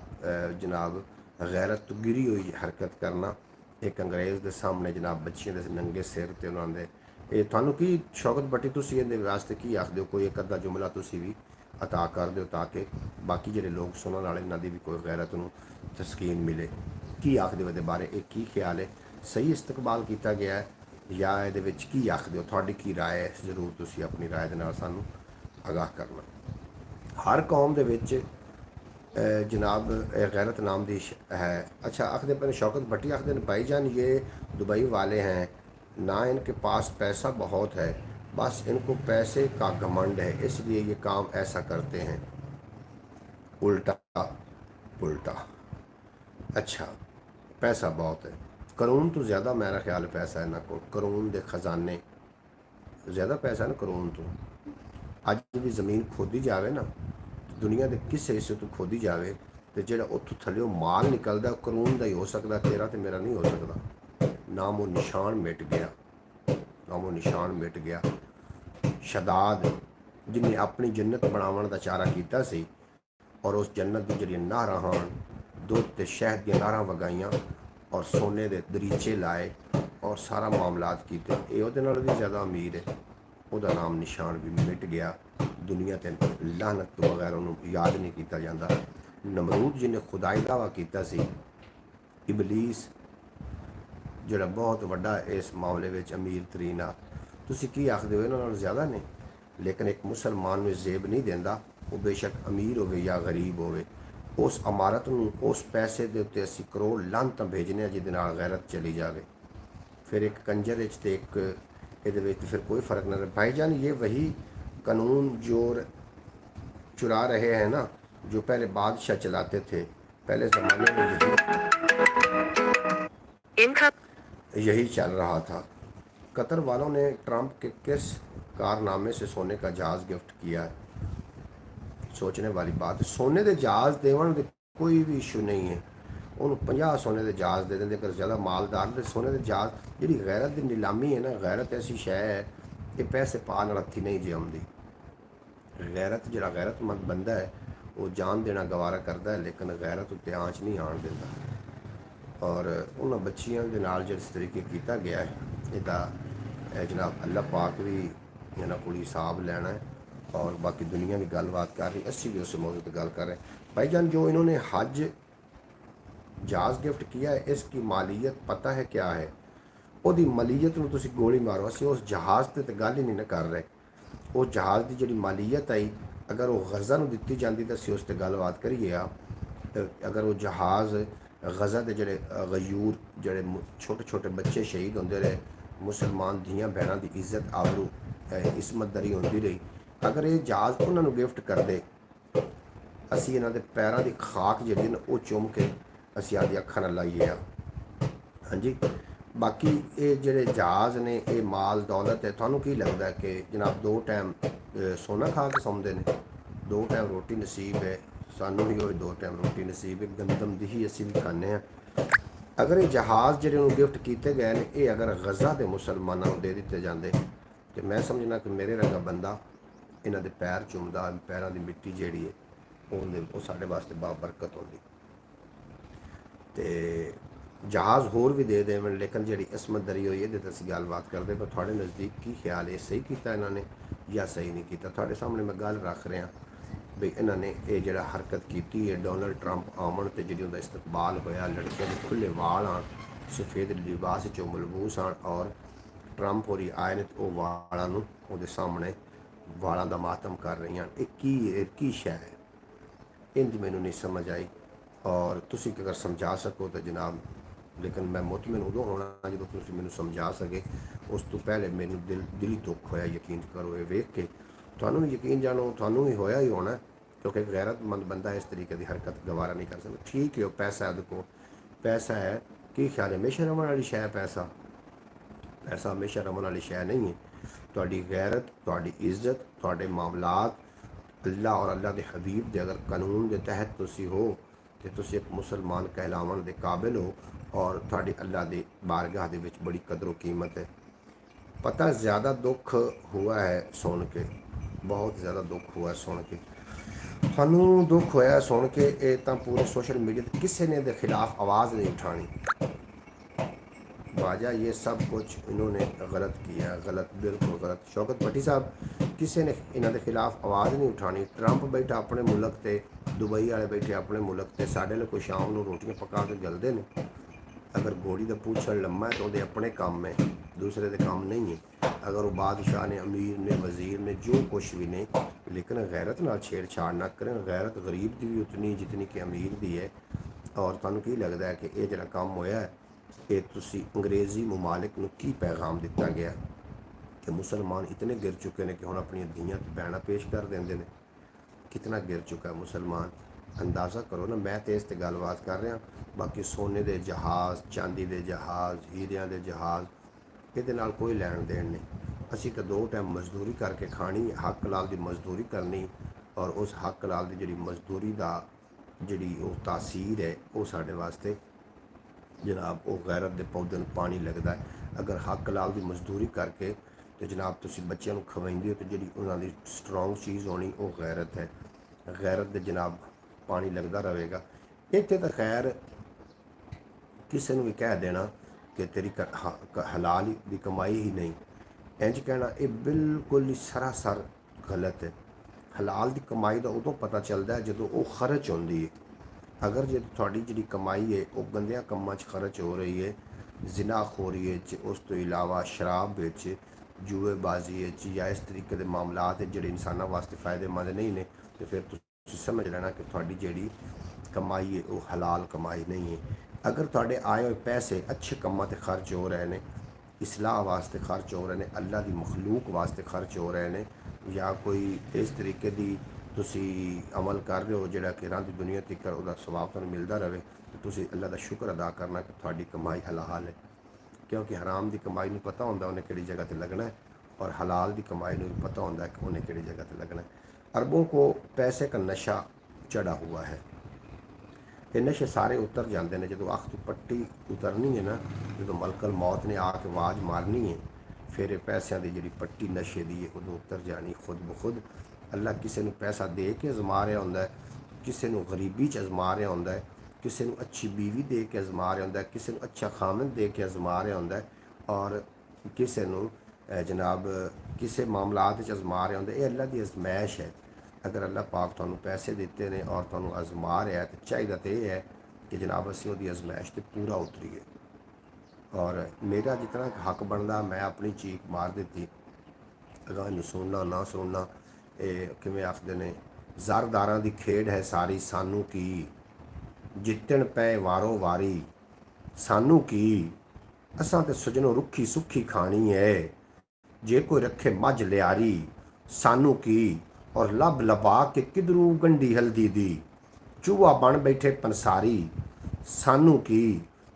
जनाब गैरत तो गिरी हुई हरकत करना एक अंग्रेज़ के सामने जनाब बच्चियों के नंगे सिर ते उन्होंने। ਇਹ ਤੁਹਾਨੂੰ ਕੀ ਸ਼ੌਕਤ ਭੱਟੀ ਤੁਸੀਂ ਇਹਦੇ ਵਾਸਤੇ ਕੀ ਆਖਦੇ ਹੋ? ਕੋਈ ਇੱਕ ਅੱਧਾ ਜੁਮਲਾ ਤੁਸੀਂ ਵੀ ਅਤਾ ਕਰ ਦਿਓ ਤਾਂ ਕਿ ਬਾਕੀ ਜਿਹੜੇ ਲੋਕ ਸੁਣਨ ਵਾਲੇ ਇਹਨਾਂ ਦੀ ਵੀ ਕੋਈ ਗੈਰਤ ਨੂੰ ਤਸਕੀਨ ਮਿਲੇ। ਕੀ ਆਖਦੇ ਹੋ ਇਹਦੇ ਬਾਰੇ? ਇਹ ਕੀ ਖਿਆਲ ਹੈ? ਸਹੀ ਇਸਤਕਬਾਲ ਕੀਤਾ ਗਿਆ ਹੈ ਜਾਂ ਇਹਦੇ ਵਿੱਚ ਕੀ ਆਖਦੇ ਹੋ? ਤੁਹਾਡੀ ਕੀ ਰਾਏ ਹੈ? ਜ਼ਰੂਰ ਤੁਸੀਂ ਆਪਣੀ ਰਾਏ ਦੇ ਨਾਲ ਸਾਨੂੰ ਆਗਾਹ ਕਰਨਾ। ਹਰ ਕੌਮ ਦੇ ਵਿੱਚ जनाब गैरत नाम दी है। अच्छा, आखते पे शौकत भट्टी आखते हैं भाईजान ये दुबई वाले हैं ना, इनके पास पैसा बहुत है, बस इनको पैसे का घमंड है, इसलिए ये काम ऐसा करते हैं, उल्टा पुल्टा। अच्छा, पैसा बहुत है, कानून तो ज़्यादा मेरा ख्याल पैसा है ना को, कानून दे खजाने ज़्यादा पैसा है ना कानून तो। अज भी ज़मीन खोदी जाए ना दुनिया के किस हिस्से तो खोदी जाए तो जो उतों थल्ले माल निकलता कानून का ही हो सकता, तेरा तो मेरा नहीं हो सकता। नामो निशान मिट गया, नामो निशान मिट गया। शदाद जिन्हें अपनी जन्नत बनावन का चारा किया सी और उस जन्नत की जी नारा हैं दुध ते शहद दी नारा वगाइया और सोने के दरीचे लाए और सारा मामलात किए, ये वो भी ज़्यादा अमीर है, वह नाम निशान भी मिट गया। दुनिया ते लानत तो बगैर उन्होंने याद नहीं किया जाता। ਨਮਰੂਦ ਜਿਹਨੇ ਖੁਦਾਈ ਦਾਵਾ ਕੀਤਾ ਸੀ, ਇਬਲੀਸ ਜਿਹੜਾ ਬਹੁਤ ਵੱਡਾ ਇਸ ਮਾਮਲੇ ਵਿੱਚ ਅਮੀਰ ਤਰੀਨ ਆ, ਤੁਸੀਂ ਕੀ ਆਖਦੇ ਹੋ ਇਹਨਾਂ ਨਾਲ ਜ਼ਿਆਦਾ ਨੇ? ਲੇਕਿਨ ਇੱਕ ਮੁਸਲਮਾਨ ਨੂੰ ਜ਼ੇਬ ਨਹੀਂ ਦਿੰਦਾ, ਉਹ ਬੇਸ਼ੱਕ ਅਮੀਰ ਹੋਵੇ ਜਾਂ ਗਰੀਬ ਹੋਵੇ। ਉਸ ਇਮਾਰਤ ਨੂੰ, ਉਸ ਪੈਸੇ ਦੇ ਉੱਤੇ ਅਸੀਂ ਕਰੋੜ ਲਾਹਨਤਾਂ ਭੇਜਨੇ ਆ ਜਿਹਦੇ ਨਾਲ ਗੈਰਤ ਚਲੀ ਜਾਵੇ। ਫਿਰ ਇੱਕ ਕੰਜਰ ਵਿੱਚ ਤੇ ਇੱਕ ਇਹਦੇ ਵਿੱਚ ਫਿਰ ਕੋਈ फ़र्क नहीं। भाईजान ये वही कानून जो चुरा रहे हैं ना, जो पहले बादशाह चलाते थे, पहले ज़माने में यही चल रहा था। कतर वालों ने ट्रंप के किस कारनामे से सोने का जहाज़ गिफ्ट किया है? सोचने वाली बात है। सोने के जहाज़ देवन दे कोई भी इशू नहीं है, ਉਹਨੂੰ 50 ਸੋਨੇ ਦੇ ਜਹਾਜ਼ ਦੇ ਦਿੰਦੇ। ਅਗਰ ਜ਼ਿਆਦਾ ਮਾਲਦਾਰ ਤੇ ਸੋਨੇ ਦੇ ਜਹਾਜ਼, ਜਿਹੜੀ ਗੈਰਤ ਦੀ ਨਿਲਾਮੀ ਹੈ ਨਾ, ਗੈਰਤ ਐਸੀ ਸ਼ੈ ਹੈ, ਇਹ ਪੈਸੇ ਪਾ ਨਾਲ ਹੱਥੀ ਨਹੀਂ ਜੇ ਆਉਂਦੀ। ਗੈਰਤ, ਜਿਹੜਾ ਗੈਰਤਮੰਦ ਬੰਦਾ ਹੈ, ਉਹ ਜਾਨ ਦੇਣਾ ਗਵਾਰਾ ਕਰਦਾ ਹੈ, ਲੇਕਿਨ ਗੈਰਤ ਉੱਤੇ ਆਂਚ ਨਹੀਂ ਆਉਣ ਦਿੰਦਾ। ਔਰ ਉਹਨਾਂ ਬੱਚੀਆਂ ਦੇ ਨਾਲ ਜਿਸ ਤਰੀਕੇ ਕੀਤਾ ਗਿਆ ਹੈ, ਇਹਦਾ ਜਨਾਬ ਅੱਲਾਹ ਪਾਕ ਵੀ ਇਹਨਾਂ ਕੋਲ ਹਿਸਾਬ ਲੈਣਾ है। और बाकी दुनिया भी गलबात कर रही, अस्सी भी उस मौजूद गल कर रहे हैं। भाईजान जो इन्होंने हज जहाज़ गिफ्ट किया है, इसकी मालीयत पता है क्या है? ਉਹਦੀ ਮਾਲੀਅਤ ਨੂੰ ਤੁਸੀਂ ਗੋਲੀ ਮਾਰੋ। ਅਸੀਂ ਉਸ ਜਹਾਜ਼ ਤੇ ਗੱਲ ਹੀ ਨਹੀਂ ਨਾ ਕਰ ਰਹੇ। ਉਹ ਜਹਾਜ਼ ਦੀ ਜਿਹੜੀ ਮਾਲੀਅਤ ਆਈ, ਅਗਰ ਉਹ ਗਜ਼ਾ ਨੂੰ ਦਿੱਤੀ ਜਾਂਦੀ ਤਾਂ ਅਸੀਂ ਉਸ ਤੇ ਗੱਲਬਾਤ ਕਰੀਏ ਆ। ਅਗਰ ਉਹ ਜਹਾਜ਼ ਗਜ਼ਾ ਦੇ ਜਿਹੜੇ ਗਯੂਰ, ਜਿਹੜੇ ਛੋਟੇ ਛੋਟੇ ਬੱਚੇ ਸ਼ਹੀਦ ਹੁੰਦੇ ਰਹੇ, ਮੁਸਲਮਾਨ ਦੀਆਂ ਭੈਣਾਂ ਦੀ ਇੱਜ਼ਤ ਆਬਰੂ ਇਸਮਤਦਾਰੀ ਹੁੰਦੀ ਰਹੀ, ਅਗਰ ਇਹ ਜਹਾਜ਼ ਉਹਨਾਂ ਨੂੰ ਗਿਫਟ ਕਰਦੇ, ਅਸੀਂ ਇਹਨਾਂ ਦੇ ਪੈਰਾਂ ਦੀ ਖਾਕ ਜਿਹੜੀ ਨਾ ਉਹ ਚੁੰਮ ਕੇ ਅਸੀਂ ਆਪਦੀ ਅੱਖਾਂ ਨਾਲ ਲਾਈਏ ਆ। ਹਾਂਜੀ, ਬਾਕੀ ਇਹ ਜਿਹੜੇ ਜਹਾਜ਼ ਨੇ, ਇਹ ਮਾਲ ਦੌਲਤ ਹੈ। ਤੁਹਾਨੂੰ ਕੀ ਲੱਗਦਾ ਕਿ ਜਨਾਬ 2 ਟਾਈਮ ਸੋਨਾ ਖਾ ਕੇ ਸੌਂਦੇ ਨੇ, 2 ਟਾਈਮ ਰੋਟੀ ਨਸੀਬ ਹੈ? ਸਾਨੂੰ ਵੀ ਉਹ 2 ਟਾਈਮ ਰੋਟੀ ਨਸੀਬ ਹੈ, ਗੰਦਮ ਦੀ ਹੀ ਅਸੀਂ ਵੀ ਖਾਂਦੇ ਹਾਂ। ਅਗਰ ਇਹ ਜਹਾਜ਼ ਜਿਹੜੇ ਉਹਨੂੰ ਗਿਫਟ ਕੀਤੇ ਗਏ ਨੇ, ਇਹ ਅਗਰ ਗਜ਼ਾ ਦੇ ਮੁਸਲਮਾਨਾਂ ਨੂੰ ਦੇ ਦਿੱਤੇ ਜਾਂਦੇ, ਤੇ ਮੈਂ ਸਮਝਣਾ ਕਿ ਮੇਰੇ ਵਰਗਾ ਬੰਦਾ ਇਹਨਾਂ ਦੇ ਪੈਰ ਚੁੰਮਦਾ, ਪੈਰਾਂ ਦੀ ਮਿੱਟੀ ਜਿਹੜੀ ਹੈ ਉਹ ਸਾਡੇ ਵਾਸਤੇ ਬਾਬਰਕਤ ਹੁੰਦੀ। ਤੇ ਜਹਾਜ਼ ਹੋਰ ਵੀ ਦੇ ਦੇਵਣ, ਲੇਕਿਨ ਜਿਹੜੀ ਇਸਮਤ ਦਰੀ ਹੋਈ ਇਹਦੇ ਤੇ ਅਸੀਂ ਗੱਲਬਾਤ ਕਰਦੇ। ਪਰ ਤੁਹਾਡੇ ਨਜ਼ਦੀਕ ਕੀ ਖਿਆਲ ਹੈ, ਸਹੀ ਕੀਤਾ ਇਹਨਾਂ ਨੇ ਜਾਂ ਸਹੀ ਨਹੀਂ ਕੀਤਾ? ਤੁਹਾਡੇ ਸਾਹਮਣੇ ਮੈਂ ਗੱਲ ਰੱਖ ਰਿਹਾ ਵੀ ਇਹਨਾਂ ਨੇ ਇਹ ਜਿਹੜਾ ਹਰਕਤ ਕੀਤੀ ਹੈ, ਡੋਨਲਡ ਟਰੰਪ ਆਉਣ ਤੇ ਜਿਹੜੀ ਉਹਦਾ ਇਸਤਕਬਾਲ ਹੋਇਆ, ਲੜਕਿਆਂ ਦੇ ਖੁੱਲੇ ਵਾਲ ਆਣ, ਸਫੇਦ ਲਿਬਾਸ 'ਚੋਂ ਮਲਬੂਸ ਆਣ, ਔਰ ਟਰੰਪ ਹੋਰੀ ਆਏ ਨੇ ਉਹ ਵਾਲਾਂ ਨੂੰ ਉਹਦੇ ਸਾਹਮਣੇ ਵਾਲਾਂ ਦਾ ਮਾਤਮ ਕਰ ਰਹੀਆਂ। ਇਹ ਕੀ ਸ਼ੈ ਹੈ? ਇੰਜ ਮੈਨੂੰ ਨਹੀਂ ਸਮਝ ਆਈ। ਔਰ ਤੁਸੀਂ ਅਗਰ ਸਮਝਾ ਸਕੋ ਤਾਂ ਜਨਾਬ, ਲੇਕਿਨ ਮੈਂ ਮੁਤਮਿਨ ਉਦੋਂ ਹੋਣਾ ਜਦੋਂ ਤੁਸੀਂ ਮੈਨੂੰ ਸਮਝਾ ਸਕੇ। ਉਸ ਤੋਂ ਪਹਿਲੇ ਮੈਨੂੰ ਦਿਲੀ ਦੁੱਖ ਹੋਇਆ, ਯਕੀਨ ਕਰੋ। ਇਹ ਵੇਖ ਕੇ ਤੁਹਾਨੂੰ ਵੀ ਯਕੀਨ ਜਾਣੋ, ਤੁਹਾਨੂੰ ਵੀ ਹੋਇਆ ਹੀ ਹੋਣਾ, ਕਿਉਂਕਿ ਗੈਰਤਮੰਦ ਬੰਦਾ ਇਸ ਤਰੀਕੇ ਦੀ ਹਰਕਤ ਗਵਾਰਾ ਨਹੀਂ ਕਰ ਸਕਦਾ। ਠੀਕ ਹੈ, ਉਹ ਪੈਸਾ ਉਹਦੇ ਕੋਲ, ਪੈਸਾ ਹੈ, ਕੀ ਖਿਆਲ ਹੈ ਹਮੇਸ਼ਾ ਰਮਣ ਵਾਲੀ ਸ਼ੈ? ਪੈਸਾ ਹਮੇਸ਼ਾ ਰਮਣ ਵਾਲੀ ਸ਼ੈ ਨਹੀਂ ਹੈ। ਤੁਹਾਡੀ ਗੈਰਤ, ਤੁਹਾਡੀ ਇੱਜ਼ਤ, ਤੁਹਾਡੇ ਮਾਮਲਾਤ ਅੱਲਾ ਔਰ ਅੱਲਾ ਦੇ ਹਬੀਬ ਦੇ ਅਗਰ ਕਾਨੂੰਨ ਦੇ ਤਹਿਤ ਤੁਸੀਂ ਹੋ ਤੇ ਤੁਸੀਂ ਇੱਕ ਮੁਸਲਮਾਨ ਕਹਿਲਾਵਣ ਦੇ ਕਾਬਿਲ ਹੋ, ਔਰ ਤੁਹਾਡੀ ਅੱਲਾ ਦੀ ਬਾਰਗਾਹ ਦੇ ਵਿੱਚ ਬੜੀ ਕਦਰ ਕੀਮਤ ਹੈ। ਪਤਾ ਜ਼ਿਆਦਾ ਦੁੱਖ हुआ है सुन के, बहुत ज़्यादा दुख हुआ सुन के। ਸਾਨੂੰ ਦੁੱਖ ਹੋਇਆ ਸੁਣ ਕੇ। ਇਹ ਤਾਂ ਪੂਰੇ ਸੋਸ਼ਲ ਮੀਡੀਆ ਤੇ ਕਿਸੇ ਨੇ ਦੇ ਖਿਲਾਫ आवाज़ नहीं उठानी। वाजा ये सब कुछ इन्होंने गलत किया, गलत, बिल्कुल गलत। शौकत भट्टी साहब, किसी ने इन्हों के खिलाफ आवाज़ नहीं उठानी। ट्रंप बैठा अपने मुल्क ते, दुबई वाले बैठे अपने मुल्क ते, साढ़े लिए कोई शाम को रोटियां पका के जलते हैं। अगर घोड़ी का पूछड़ लम्मा है तो वो अपने काम है, दूसरे के काम नहीं है। अगर वो बादशाह ने, अमीर ने, वजीर ने, जो कुछ भी ने, लेकिन गैरत नाल छेड़छाड़ ना करें। गैरत गरीब की भी उतनी जितनी कि अमीर की है। और तुहानू की लगता है कि ये जो काम होया है, ये तुसी अंग्रेज़ी ममालिक नूं की पैगाम दिता गया कि मुसलमान इतने गिर चुके हैं कि हुण अपनी धीआं ते भैणां पेश कर देंदे ने? कितना गिर चुका है मुसलमान, अंदाज़ा करो ना। मैं तो इस ते गलबात कर रहा। बाकी सोने के जहाज़, चांदी के जहाज़, हीरियां के जहाज़, ये नाल कोई लैन देन नहीं। असी तो 2 टाइम मजदूरी करके खानी, हक लाल की मजदूरी करनी, और उस हक लाल की जी मजदूरी का जी तासीर है वो साढ़े वास्ते जनाब वो गैरत के पौधे में पानी लगता है। अगर हक लाल की मजदूरी करके तो जनाब तुसी बच्चों को खवाइंदे हो, तो जी उन्होंने स्ट्रोंग चीज़ होनी वो गैरत है। गैरत के जनाब पानी लगता रहेगा। इतने तो खैर किसी ने भी कह देना कि तेरी हलाल की कमाई ही नहीं, इंज कहना ये बिल्कुल ही सरासर गलत है। हलाल की कमाई का उदों पता चलता है जो वो खर्च होंदी है। ਅਗਰ ਜੇ ਤੁਹਾਡੀ ਜਿਹੜੀ ਕਮਾਈ ਹੈ ਉਹ ਗੰਦਿਆਂ ਕੰਮਾਂ 'ਚ ਖਰਚ ਹੋ ਰਹੀ ਹੈ, ਜ਼ਿਨਾਖੋਰੀ ਵਿੱਚ, ਉਸ ਤੋਂ ਇਲਾਵਾ ਸ਼ਰਾਬ ਵਿੱਚ, ਜੂਏਬਾਜ਼ੀ ਵਿੱਚ, ਜਾਂ ਇਸ ਤਰੀਕੇ ਦੇ ਮਾਮਲਾਤ ਜਿਹੜੇ ਇਨਸਾਨਾਂ ਵਾਸਤੇ ਫਾਇਦੇਮੰਦ ਨਹੀਂ ਨੇ, ਤੇ ਫਿਰ ਤੁਸੀਂ ਸਮਝ ਲੈਣਾ ਕਿ ਤੁਹਾਡੀ ਜਿਹੜੀ ਕਮਾਈ ਹੈ ਉਹ ਹਲਾਲ ਕਮਾਈ ਨਹੀਂ ਹੈ। ਅਗਰ ਤੁਹਾਡੇ ਆਏ ਹੋਏ ਪੈਸੇ ਅੱਛੇ ਕੰਮਾਂ 'ਤੇ ਖਰਚ ਹੋ ਰਹੇ ਨੇ, ਇਸਲਾਹ ਵਾਸਤੇ ਖਰਚ ਹੋ ਰਹੇ ਨੇ, ਅੱਲਾ ਦੀ ਮਖਲੂਕ ਵਾਸਤੇ ਖਰਚ ਹੋ ਰਹੇ ਨੇ, ਜਾਂ ਕੋਈ ਇਸ ਤਰੀਕੇ ਦੀ ਤੁਸੀਂ ਅਮਲ ਕਰ ਰਹੇ ਹੋ ਜਿਹੜਾ ਕਿ ਰਾਂਦੀ ਦੁਨੀਆ ਤੱਕ ਉਹਦਾ ਸਵਾਬ ਤੁਹਾਨੂੰ ਮਿਲਦਾ ਰਹੇ, ਤੇ ਤੁਸੀਂ ਅੱਲਾ ਦਾ ਸ਼ੁਕਰ ਅਦਾ ਕਰਨਾ ਕਿ ਤੁਹਾਡੀ ਕਮਾਈ ਹਲਾਲ ਹੈ। ਕਿਉਂਕਿ ਹਰਾਮ ਦੀ ਕਮਾਈ ਨੂੰ ਪਤਾ ਹੁੰਦਾ ਉਹਨੇ ਕਿਹੜੀ ਜਗ੍ਹਾ ਤੇ लगना है, और हलाल की कमाई ਨੂੰ भी पता होता है कि उन्हें किहड़ी जगह ਤੇ लगना है। अरबों को पैसे का नशा चढ़ा हुआ है। ये नशे सारे उतर जाते हैं जो अख तो पट्टी उतरनी है ना, जो मलकल मौत ने आके आवाज़ मारनी है, फिर पैसों की जी पट्टी नशे की है उदों उतर जानी खुद ब खुद। अल्लाह किसी को पैसा दे के आजमा रहा होंदा है, किसी को गरीबी च आजमा रहा होंदा है, किसी को अच्छी बीवी दे के आजमा रहा होंदा है, किसी को अच्छा खामन दे के आजमा रहा होंदा है, और किसी को जनाब किसी मामलात आजमा रहा होंदा है। ये अल्लाह की आजमाइश है। अगर अल्लाह पाक तुहानू पैसे दिते ने और तुहानू आजमा रहा है, तो चाहिए तो यह है कि जनाब असी वो आजमाइश से पूरा उतरीए। और मेरा जितना हक बनता मैं अपनी चीख मार दी, अगर इनू सुनना ना सुनना, किवें आखदे ने ज़रदारां दी खेड है सारी, सानू की जितन पे वारो वारी, सानू की असां ते सजनों रुखी सुखी खानी है, जे कोई रखे मझ लियारी, सानू की और लब लबा के किधरू गंढी हल्दी दी, चूहा बन बैठे पंसारी, सानू की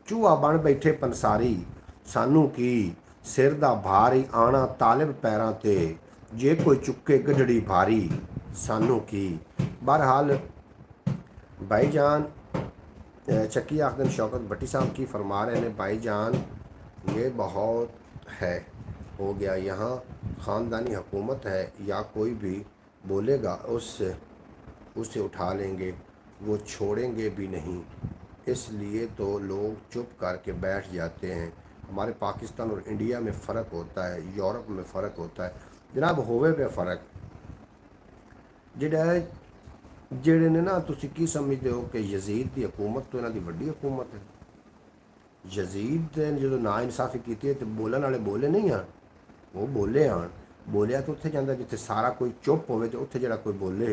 चूहा बन बैठे पंसारी, सानू की सिर दा भारी आना तालिब पैरां ते, जे कोई चुके गडड़ी भारी, सानू की। बहरहाल भाईजान चक्की आखदन शौकत भट्टी साहब की फरमा रहे हैं, भाईजान ये बहुत है हो गया, यहाँ ख़ानदानी हुकूमत है, या कोई भी बोलेगा उसे उठा लेंगे, वो छोड़ेंगे भी नहीं, इसलिए तो लोग चुप करके बैठ जाते हैं। हमारे पाकिस्तान और इंडिया में फ़र्क होता है, यूरोप में फ़र्क होता है जनाब, होवे पे फ़र्क जिहड़ा ਜਿਹੜੇ ਨੇ ना तुसीं की समझते हो कि यजीद की हुकूमत तो इन्हां दी वड्डी हुकूमत है। यजीद ने जो ना इंसाफी की तो बोलने वाले बोले नहीं आन, वो बोले आन, बोलिया तो उत्थे जांदा जिथे सारा कोई चुप होवे, तो उत्थे जिहड़ा कोई बोले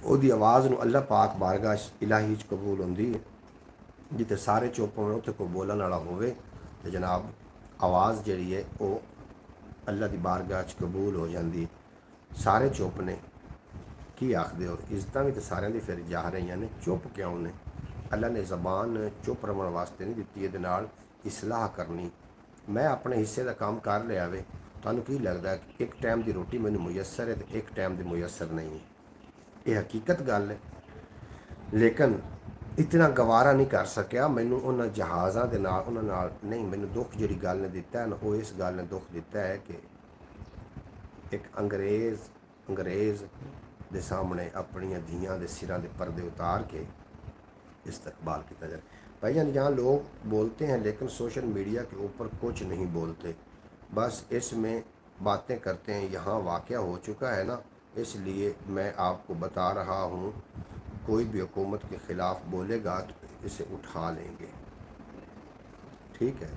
ਉਹਦੀ आवाज़ ਨੂੰ अल्लाह पाक बारगाह इलाही च कबूल होंदी है। जिथे सारे चुप होवे उत्थे कोई बोलने वाला होवे, तो जनाब आवाज़ जिहड़ी है वो अल्लाह की बारगाह च कबूल हो जाती है। सारे चुप ने की आखदे हो, इज्जत भी तो सारे दी फिर जा रही ने, चुप क्यों ने? अल्लाह ने ज़बान चुप रहने वास्ते नहीं दी, ये नाल इसलाह करनी। मैं अपने हिस्से का काम कर लिया वे, तुहानू की लगता है कि एक टाइम की रोटी मैनू मुयसर है तो एक टाइम की मुयसर नहीं है? ये हकीकत गल है। लेकिन इतना गवारा नहीं कर सकिया मैनू उन्होंने जहाज़ों के नाल उन्होंने नाल नहीं, मैनू दुख जी गल ने दिता है ना, वो इस गल ने दुख दिता है कि एक अंग्रेज़ दे सामने अपनिया धियां दे सिरां दे पर्दे उतार के इस्तकबाल किया जाए। भाईजान यहाँ लोग बोलते हैं लेकिन सोशल मीडिया के ऊपर कुछ नहीं बोलते, बस इसमें बातें करते हैं। यहाँ वाक़या हो चुका है ना, इसलिए मैं आपको बता रहा हूँ, कोई भी हुकूमत के ख़िलाफ़ बोलेगा तो इसे उठा लेंगे, ठीक है?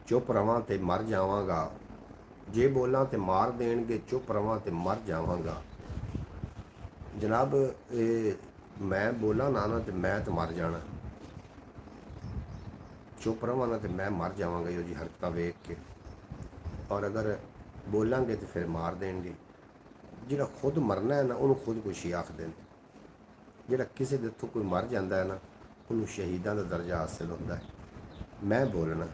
चुप रवां ते मर जावांगा, जे बोलां तो मार देणगे, चुप रवां तो मर जावांगा। जनाब मैं बोला ना तो मैं तो मर जाना, चुप रवां ना तो मैं मर जावांगा यो जी हरकत वेख के, और अगर बोलांगे तो फिर मार देंगे। जिहड़ा खुद मरना है ना उन्होंने खुद कुछ आखदे ने, जिहड़ा किसी दे इत्थों कोई मर जाता है ना उन्होंने शहीदां दा दर्जा हासिल होता है। मैं बोलना,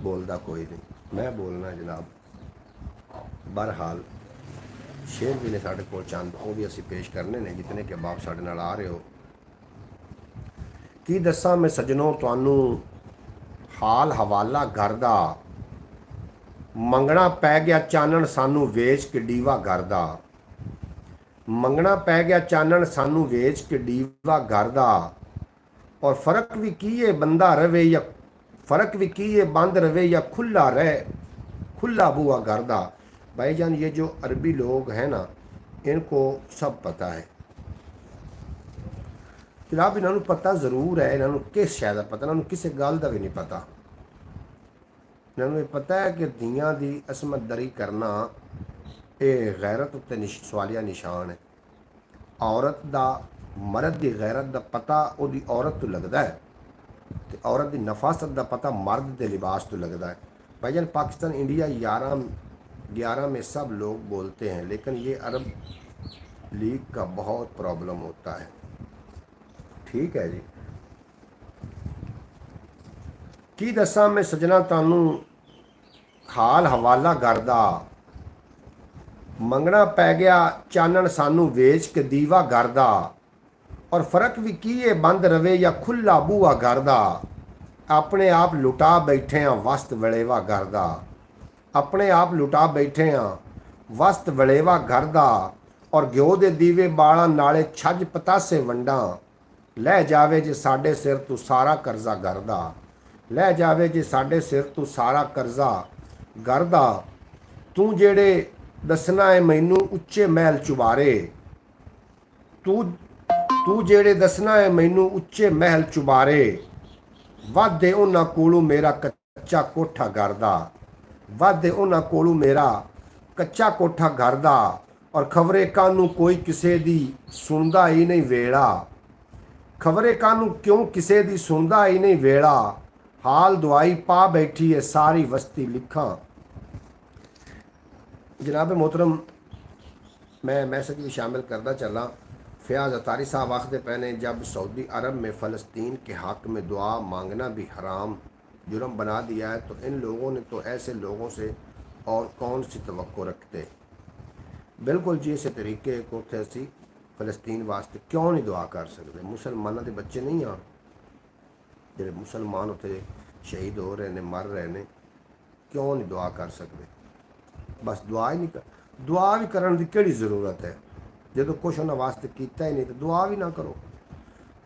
बोलता कोई नहीं, मैं बोलना जनाब। बहरहाल शेर भी ने साढ़े को चंद वो भी असी पेश करने ने, जितने के बाप साढ़े नाल आ रहे हो। की दसा मैं सजनों तुहानू हाल हवाला घर दा, मंगना पै गया चानन सानू वेच के डीवा घर दा, मंगना पै गया चानन सानू वेच के डीवा घर दा, और फर्क भी की है बंदा रवे या फ़र्क भी की ये बंद रवे या खुला रहे, खुला बुआ घर दा। भाईजान ये जो अरबी लोग हैं ना, इनको सब पता है जनाब। इन्हों पता जरूर है, इन्हों किस शय का पता, इन्हों किसी गल का भी नहीं पता। इन्हों पता है कि धियां की असमत दरी करना ये गैरत उत्ते सवालिया निशान है। औरत का मर्द की गैरत का पता वो औरत तो लगता है, तो औरत की नफासत का पता मर्द के लिबास तो लगता है। भाईजान पाकिस्तान इंडिया 11 में सब लोग बोलते हैं, लेकिन ये अरब लीग का बहुत प्रॉब्लम होता है। ठीक है जी, की दसा मैं सजना तू हाल हवाला करदा, मंगना पै गया चानन सानू वेच के दीवा करदा, और फर्क भी की है बंद रवे या खुला बूआ करदा, अपने आप लुटा बैठे हाँ वस्त वलेवा करदा, अपने आप लुटा बैठे हाँ वस्त वलेवा करदा, और घ्यो दे दीवे बाला नाले छज पतासे वंडा, लै जावे जे साडे सिर तू सारा करजा करदा, लै जावे जे साडे सिर तू सारा करजा करदा, तू जेड़े दसना है मैनू उच्चे महल चुबारे, तू तू जेड़े दसना है मैनू उच्चे महल चुबारे, वादे उन्हां कोलों मेरा कच्चा कोठा करदा, वादे उन्हां कोलों मेरा कच्चा कोठा करदा, और खबरे कानू कोई किसे दी सुनदा ही नहीं वेड़ा, खबरे कानू क्यों किसे दी सुनदा ही नहीं वेड़ा, हाल दुआई पा बैठी है सारी वस्ती लिखा। जनाब मोहतरम मैं मैसेज भी शामिल करता चला। फयाज अतारी साहब आखते पहने जब सऊदी अरब में फ़लस्तीन के हक़ में दुआ मांगना भी हराम जुर्म बना दिया है, तो इन लोगों ने तो ऐसे लोगों से और कौन सी तवक्को रखते। बिल्कुल जी, इस तरीके को थे असी फ़लस्तीन वास्ते क्यों नहीं दुआ कर सकते। मुसलमानों के बच्चे नहीं आ जो मुसलमान उत्थे शहीद हो रहे हैं, मर रहे हैं, क्यों नहीं दुआ कर सकते। बस दुआ ही नहीं कर, दुआ भी करने की केड़ी ज़रूरत है जो कुछ उन्होंने वास्ते किया ही नहीं, तो दुआ भी ना करो।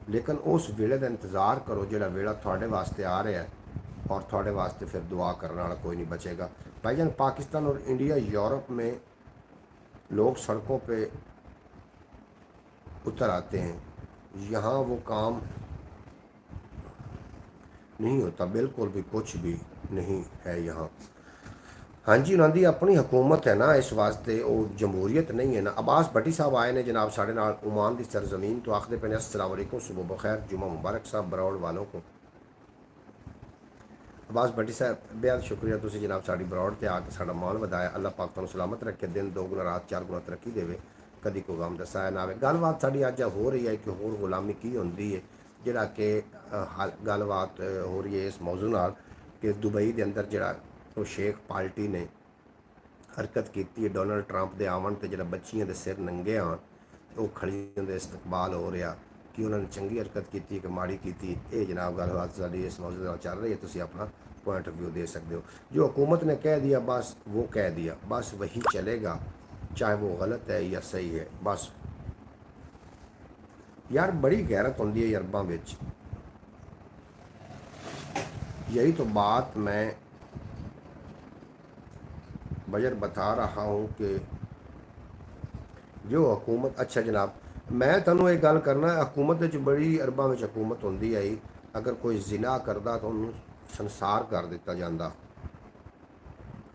लेकिन उस वेले का इंतज़ार करो जो वेला थोड़े वास्ते आ रहा है, और थोड़े वास्ते फिर दुआ करने वाला कोई नहीं बचेगा। भाईजान पाकिस्तान और इंडिया यूरोप में लोग सड़कों पे उतर आते हैं, यहाँ वो काम नहीं होता, बिल्कुल भी कुछ भी नहीं है यहाँ। हाँ जी, उन्होंने अपनी हुकूमत है ना, इस वास्ते वो जमहूरीत नहीं है ना। अब्बास भट्टी साहब आए ने जनाब साढ़े नाल ओमान की सरजमीन, तो आखते पे अस्सलाम वालेकुम, सुबह बखैर, जुमा मुबारक साहब बरौड़ वालों को। अब्बास भट्टी साहब बेहद शुक्रिया, तुम जनाब साड़ी बरौड़ से आके साड़ा मान वधाया। अल्लाह पाक तुहानू सलामत रखे, दिन 2 गुना रात 4 गुना तरक्की देवे, कभी कोई गम दसाया ना आए। गलबात साड़ी अज हो रही है कि होर गुलामी की होंदी है, जिहड़ा कि गलबात हो रही है इस मौजू नाल कि दुबई के अंदर जिहड़ा वो शेख पार्टी ने हरकत की है डोनाल्ड ट्रंप के आवन से, जो बच्चियों के सिर नंगे आन, वो खड़ियों के इस्तकबाल हो रहा कि उन्होंने चंगी हरकत की कि माड़ी की। ये जनाब गलबात साड़ी इस मौजूद चल रही है, तुम अपना पॉइंट ऑफ व्यू दे सकते हो। जो हुकूमत ने कह दिया बस वो कह दिया, बस वही चलेगा, चाहे वो गलत है या सही है। बस यार बड़ी गैरत होंदी है अरबां विच, यही तो बात मैं बजर बता रहा हूँ कि जो हुकूमत, अच्छा जनाब मैं तुहानू एक गल करना, हुकूमत बड़ी अरबां विच हुकूमत होंदी आई, अगर कोई जिना करदा तो उन्होंने संसार कर दिता जाता।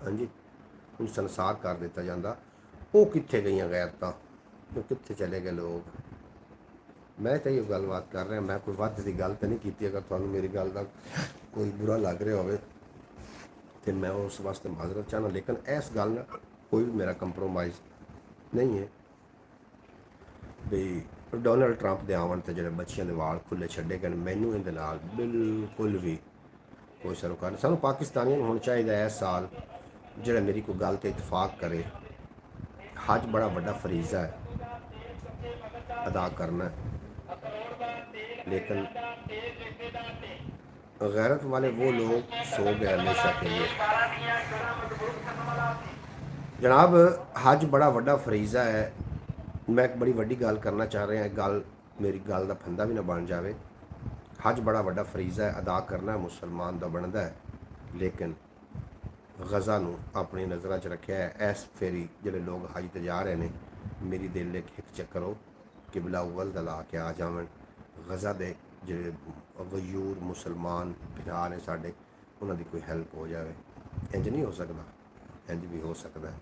हाँ जी, उन्हें संसार कर दिता जाता। वो कित्थे गई गैरतां, वो कित्थे चले गए लोग। मैं तो ये गलबात कर रहा, मैं कोई वध की गल तो नहीं की। अगर तुहानू मेरी गल का कोई बुरा लग रहा हो तो मैं उस वास्ते माजरत चाहना, लेकिन इस गल ना कोई भी मेरा कंप्रोमाइज़ नहीं है। भी डोनाल्ड ट्रंप के आवन से जो बच्चियों के वाल खुले छे गए, मैनू इहदे नाल बिल्कुल भी कोई सरोकार नहीं। सानू पाकिस्तानियों को होना चाहिए इस साल जो मेरी कोई गल तो इतफाक करे। हज बड़ा बड़ा फरीज़ा है, अदा करना है, लेकिन गैरत वाले वो लोग सो गए हमेशा के लिए। जनाब हज बड़ा वड्डा फरीज़ा है। मैं एक बड़ी वड्डी गल करना चाह रहा, गल मेरी गल का फंदा भी ना बन जाए। हज बड़ा वड्डा फरीज़ा है, अदा करना मुसलमान का बनता है, लेकिन ਗਜ਼ਾ ਨੂੰ ਆਪਣੀ ਨਜ਼ਰਾਂ 'ਚ ਰੱਖਿਆ ਹੈ। ਇਸ ਫੇਰੀ ਜਿਹੜੇ ਲੋਕ ਹਜ ਤੇ ਜਾ ਰਹੇ ਨੇ, ਮੇਰੀ ਦਿਲ ਨੇ ਇੱਕ ਚੱਕਰ ਉਹ ਕਿਬਲਾ ਅਵਲ ਦਾ ਲਾ ਕੇ ਆ ਜਾਵਣ। ਗਜ਼ਾ ਦੇ ਜਿਹੜੇ ਗਯੂਰ ਮੁਸਲਮਾਨ ਭਰਾ ਨੇ ਸਾਡੇ, ਉਹਨਾਂ ਦੀ ਕੋਈ ਹੈਲਪ ਹੋ ਜਾਵੇ। ਇੰਜ ਨਹੀਂ ਹੋ ਸਕਦਾ? ਇੰਜ ਵੀ ਹੋ ਸਕਦਾ ਹੈ,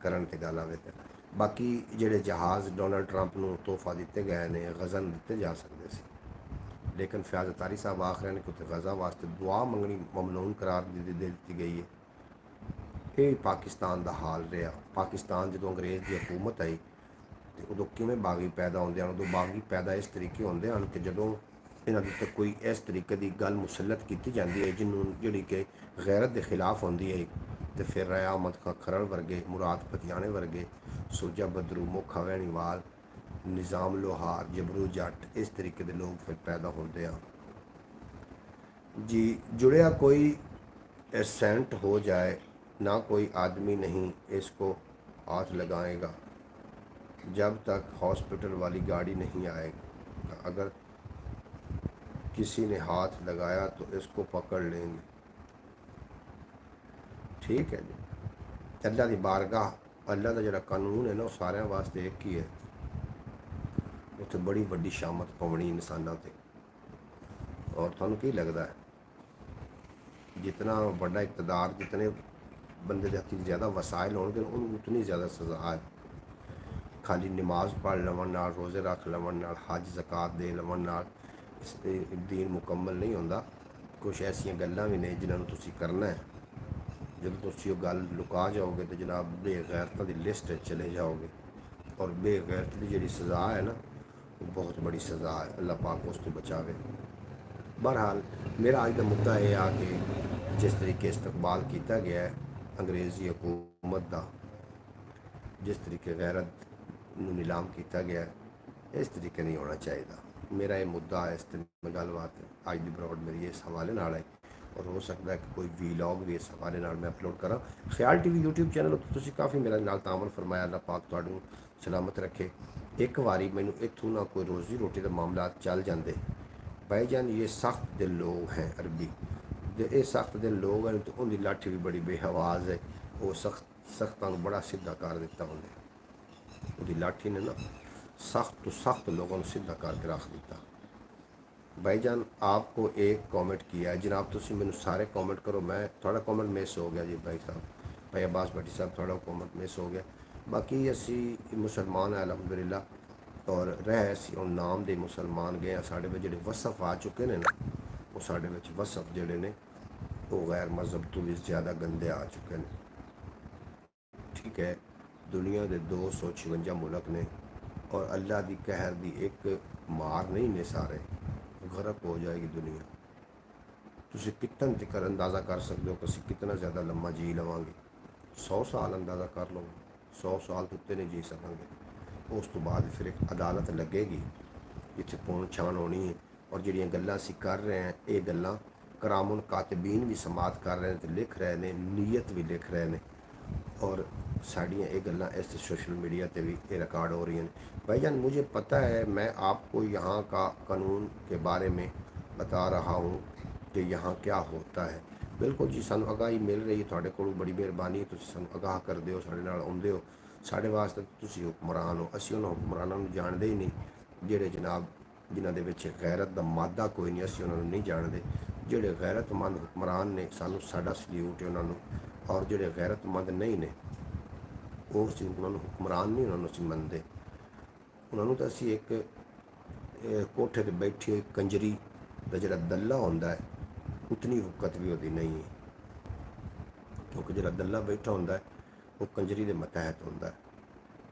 ਕਰਨ ਤੇ ਗੱਲ ਆਵੇ ਤੇ। ਬਾਕੀ ਜਿਹੜੇ ਜਹਾਜ਼ ਡੋਨਲਡ ਟਰੰਪ ਨੂੰ ਤੋਹਫਾ ਦਿੱਤੇ ਗਏ ਨੇ, ਗਜ਼ਾ ਨੂੰ ਦਿੱਤੇ ਜਾ ਸਕਦੇ ਸੀ, ਲੇਕਿਨ ਫयाज अतारी साहब आख रहे हैं कि उत्थे गज़ा वास्ते दुआ मंगनी ममनून करार दे ਦਿੱਤੀ ਗਈ ਹੈ। ਇਹ ਪਾਕਿਸਤਾਨ ਦਾ ਹਾਲ ਰਿਹਾ। ਪਾਕਿਸਤਾਨ ਜਦੋਂ ਅੰਗਰੇਜ਼ ਦੀ ਹਕੂਮਤ ਆਈ ਤੇ ਉਦੋਂ ਕਿਵੇਂ ਬਾਗੀ ਪੈਦਾ ਹੁੰਦੇ ਹਨ? ਉਦੋਂ ਬਾਗੀ ਪੈਦਾ ਇਸ ਤਰੀਕੇ ਹੁੰਦੇ ਹਨ ਕਿ ਜਦੋਂ ਇਹਨਾਂ ਦੇ ਉੱਤੇ ਕੋਈ ਇਸ ਤਰੀਕੇ ਦੀ ਗੱਲ ਮੁਸਲਤ ਕੀਤੀ ਜਾਂਦੀ ਹੈ ਜਿਹਨੂੰ ਜਿਹੜੀ ਕਿ ਗੈਰਤ ਦੇ ਖਿਲਾਫ ਹੁੰਦੀ ਹੈ, ਤੇ ਫਿਰ ਰਾਇਆ ਅਹਿਮਦ ਖਾਂ ਖਰੜ ਵਰਗੇ, ਮੁਰਾਦ ਪਤਿਆਣੇ ਵਰਗੇ, ਸੋਜਾ ਬਦਰੂ, ਮੋਖਾ ਵਹਿਣੀਵਾਲ, ਨਿਜ਼ਾਮ ਲੋਹਾਰ, ਜਬਰੂ ਜੱਟ, ਇਸ ਤਰੀਕੇ ਦੇ ਲੋਕ ਫਿਰ ਪੈਦਾ ਹੁੰਦੇ ਆ ਜੀ। जुड़िया कोई एसेंट हो जाए ना, कोई आदमी नहीं इसको हाथ लगाएगा जब तक हॉस्पिटल वाली गाड़ी नहीं आएगी। अगर किसी ने हाथ लगाया तो इसको पकड़ लेंगे। ठीक है जी। अल्लाह की बारगाह, अल्लाह का जो कानून है ना, वो सारे वास्ते एक ही है। उत्थे बड़ी वड्डी शामत पवनी इंसानों ते। और तुहानू की लगता है, जितना बड़ा इकतदार, जितने बंदे के हत्थ ज़्यादा वसाइल होंगे, उन्होंने उतनी ज़्यादा सज़ा है। खाली नमाज पढ़ लवन नाल, रोज़े रख लवन नाल, हज ज़कात दे लवन नाल दीन मुकम्मल नहीं होंदा। कुछ ऐसिया गल्लां भी ने जिन्होंने तुसी करना है। जब तुसी वो गल लुका जाओगे तो जनाब बेगैरतां दी लिस्ट चले जाओगे, और बेगैरत की जिहड़ी सज़ा है ना, वो बहुत बड़ी सज़ा है। अल्लाह पाक उस तो बचावे। बहरहाल मेरा अज का मुद्दा यह आ कि जिस तरीके इस्तकबाल किया गया है अंग्रेज़ी हुकूमत का, जिस तरीके गैरत नूं नीलाम किया गया है, इस तरीके नहीं होना चाहिए। मेरा ये मुद्दा है, इस मैं गलबात अज की ब्रॉड मेरी इस हवाले नाल है, और हो सकता है कि कोई वीलॉग भी इस हवाले नाल मैं अपलोड करा। ख्याल टीवी यूट्यूब चैनल उत्ते तुसीं काफ़ी मेरे नाल तामल फरमाया। अल्लाह पाक तुहानूं सलामत रखे। एक बारी मैनूं इत्थों ना कोई रोज़ी रोटी के मामला चल जाते, भाईजान ये सख्त दिल लोग हैं, अरबी ये सख्त दिल लोग हैं, तो उनकी लाठी भी बड़ी बेहवाज है। वो सख्तां नूं बड़ा सीधा कर दिता उन्हें, उहदी लाठी ने ना सख्त तो सख्त लोगों को सीधा करके रख दिता। भाईजान आपको एक कमेंट किया है जनाब, तुसीं मैनूं सारे कमेंट करो। मैं थोड़ा कमेंट मिस हो गया जी भाई साहब, भाई अब्बास भट्टी साहब, थोड़ा कमेंट मिस हो गया। बाकी असी मुसलमान है अलहमदुलिल्लाह, और रह असी उन नाम दे मुसलमान गए। साढ़े में जिहड़े वसफ आ चुके हैं ना, वो साढ़े में वसफ जिहड़े ने वो गैर मजहब तो भी ज़्यादा गंदे आ चुके हैं। ठीक है, दुनिया के 256 मुल्क ने, और अल्लाह की कहर की एक मार नहीं ने, सारे गरक हो जाएगी दुनिया। तुसीं कितन तक अंदाज़ा कर सकते हो कि असीं कितना ज़्यादा लम्मा जी लवांगे। 100 साल अंदाज़ा कर लो, 100 साल तो उत्ते नहीं जी सकेंगे। उस तो बाद फिर एक अदालत लगेगी जिथे पौन छान होनी है। और जिहड़ियां गल्लां असीं कर रहे हैं, ये गल्लां करामुन कातिबीन भी समात कर रहे हैं, तो लिख रहे हैं, नीयत भी लिख रहे हैं, और साड़ियाँ ये गल्लां इस सोशल मीडिया पे भी ये रिकॉर्ड हो रही हैं। भाईजान मुझे पता है, मैं आपको यहाँ का कानून के बारे में बता रहा हूँ कि यहाँ क्या होता है। बिल्कुल जी, सानू आगाही मिल रही है, तुहाडे कोलों बड़ी मेहरबानी है, तुसीं सानू आगाह करदे हो, साडे नाल आउंदे हो। साडे वास्ते तुसीं हुक्मरान हो, असीं उन्हां हुक्मरानां नूं जाणदे ही नहीं जिहड़े जनाब जिन्हां दे विच गैरत दा मादा कोई नहीं। असीं उन्हां नूं नहीं जाणदे। जिहड़े गैरतमंद हुक्मरान ने, सानू साडा सल्यूट है उन्हां नूं, और जिहड़े गैरतमंद नहीं ने, वो उन्होंने हुक्मरान नहीं, उन्होंने असीं मनदे। उन्होंने तो असीं एक कोठे पर बैठी हुई कंजरी का जिहड़ा दल्ला होंदा है, उतनी वक़्त भी उहदी नहीं है, क्योंकि जिहड़ा दल्ला बैठा होंदा है वो कंजरी के मतहत होंदा है।